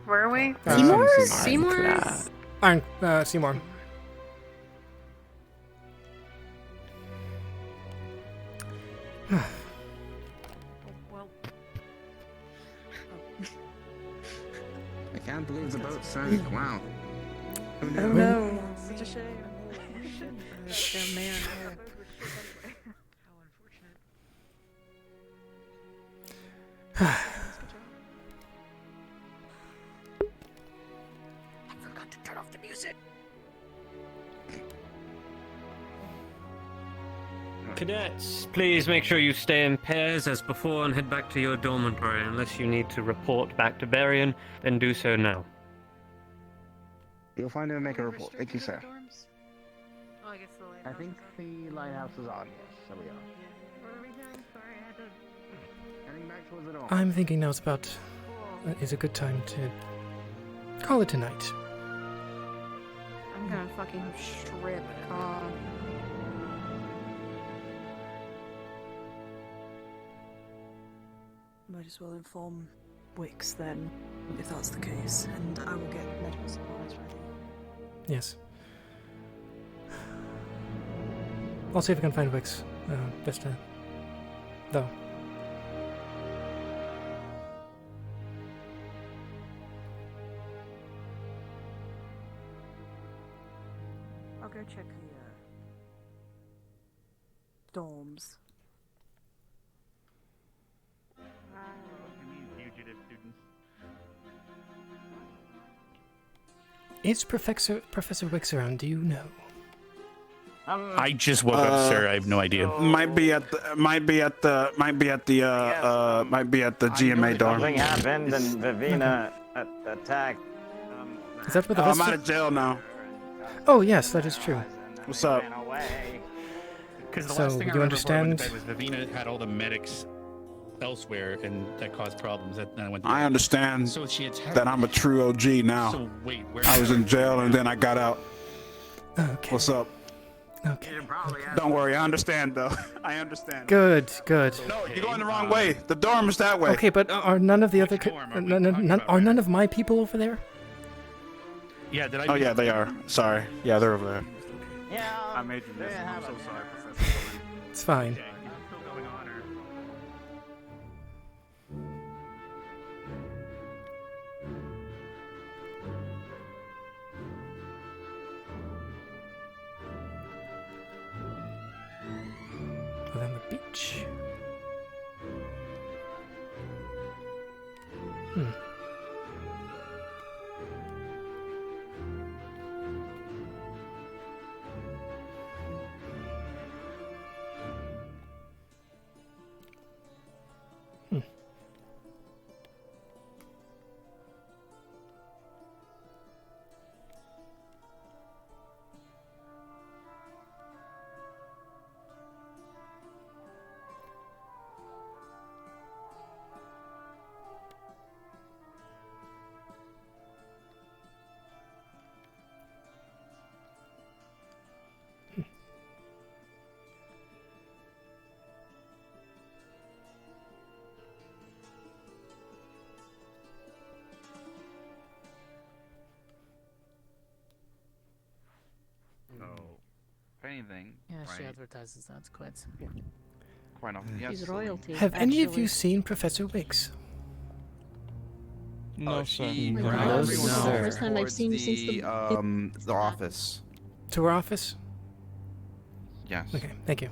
Where are we? Seymour? Seymour? Seymour. Well. I can't believe the boat sank. Wow. Who knew? Oh no, such a shame. Damn man. I forgot to turn off the music. Cadets, please make sure you stay in pairs as before and head back to your dormitory. Unless you need to report back to Barian, then do so now. You'll find him and make a report. Thank you, sir. Oh, I guess the I lighthouse. think the lighthouse is on, yes. So we are. What are we doing? Sorry, I had to. Heading back towards the door. I'm thinking now's about is a good time to call it a night. I'm gonna fucking strip. Might as well inform Wicks then, if that's the case, and I will get medical supplies ready. Yes. I'll see if I can find Wicks. Best though. I'll go check the dorms. Fugitive students. Is Professor Wicks around? Do you know? I just woke up, sir. I have no idea. Might be at the GMA dorm. Something happened and Vivina attacked. Is that what the I'm out of jail now. Oh yes, that is true. What's up? Because the So, last thing I you remember before I went understand? to bed was Vivina had all the medics elsewhere, and that caused problems. And I went to I bed. understand So she attacked. that I'm a true OG now. So wait, where? I was in jail and then I got out. Okay. What's up? Okay. Don't worry, I understand though. I understand. Good. No, you're going the wrong way. The dorm is that way. Okay, but are none of the other none of my people over there? Yeah, did I? Oh yeah, they are. Sorry. Yeah, they're over there. Yeah. I made you miss. I'm so sorry, Professor. It's fine. Well, then the beach. So, if anything, Yeah, she right, advertises that quite. quite often. Yes, She's royalty. Have any of actually. you seen Professor Wicks? No, she No, drives this is the everyone first time I've towards seen you since the office. To her office? Yes. Okay, thank you.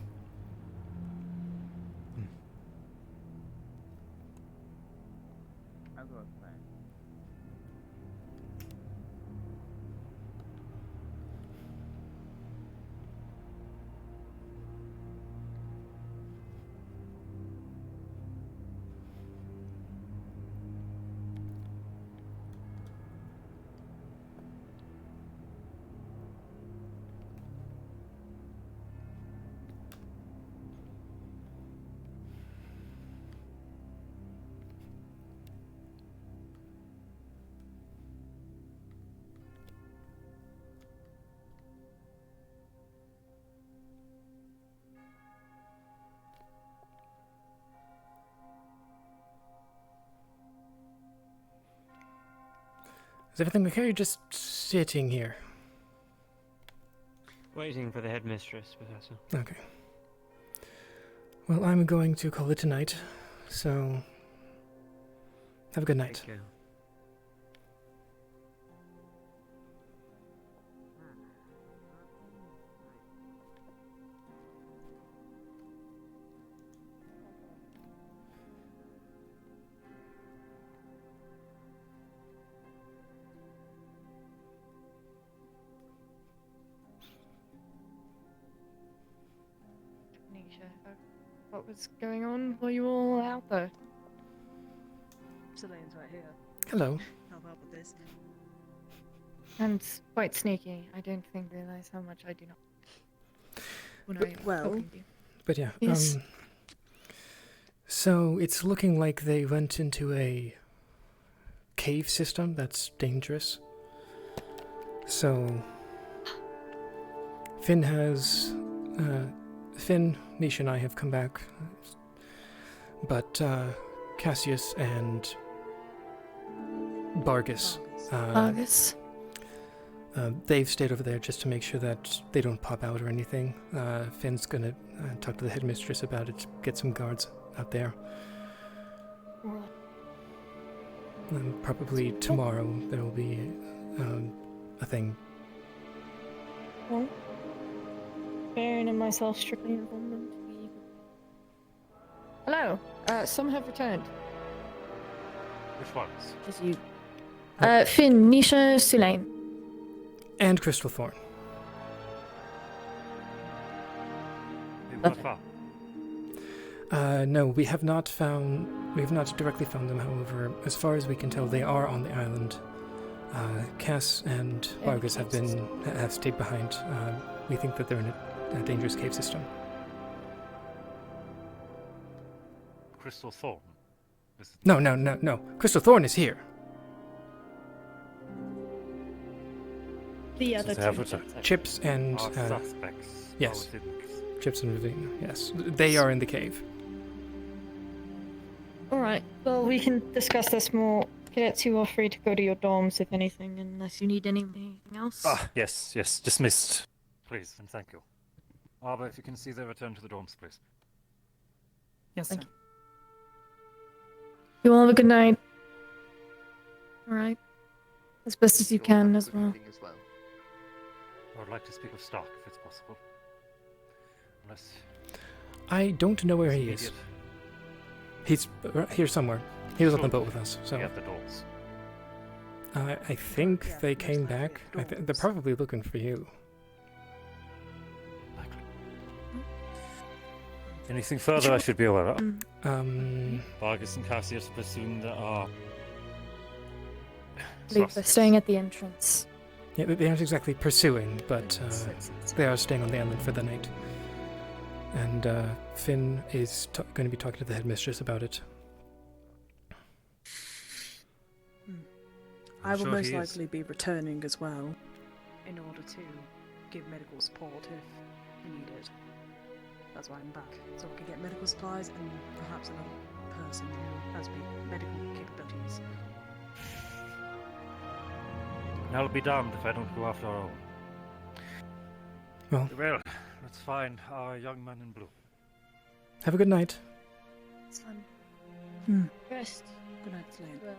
Is everything okay? You're just sitting here. Waiting for the headmistress, Professor. Okay. Well, I'm going to call it a night, so have a good night. Thank you. Nisha, what was going on while you were all out there? Sûlain's right here. Hello. Help out with this. And quite sneaky. I don't think realize how much I do not. When I well, talking to you. But yeah, Yes. So it's looking like they went into a cave system that's dangerous. So Finn, Nisha and I have come back, but Cassius and Bargus. Bargus. They've stayed over there just to make sure that they don't pop out or anything. Finn's gonna talk to the headmistress about it, get some guards out there. And probably tomorrow there will be a thing. Well, Baron and myself strictly involvement. Hello. Some have returned. Which ones? Just you. Finn, Nisha, Sûlain. And Crystal Thorn. No, we have not directly found them. However, as far as we can tell, they are on the island. Cass and Bargus have stayed behind. We think that they're in a dangerous cave system. Crystal Thorn? No. Crystal Thorn is here. The other two. Chipz and suspects. yes, Chipz and Ravina. Yes, they are in the cave. All right. Well, we can discuss this more. Cadets, you are free to go to your dorms if anything, unless you need anything else. Yes, dismissed. Please, and thank you. Arbor, if you can see the return to the dorms, please. Yes, sir. You all have a good night. All right. As best as you can as well. I would like to speak with Stark, if it's possible. Unless... I don't know where he is. He's here somewhere. He was on the boat with us, so... At the doors. I think they came back. They're probably looking for you. Anything further I should be aware of? Bargus and Cassius presume that are... I believe they're staying at the entrance. Yeah, they aren't exactly pursuing, but they are staying on the island for the night. And Finn is going to be talking to the headmistress about it. I will most likely be returning as well, in order to give medical support if needed. That's why I'm back, so I can get medical supplies and perhaps another person who has medical capabilities. And I'll be damned if I don't go after our own. Well, let's find our young man in blue. Have a good night. It's fun. Rest. Good night, Slain. Well.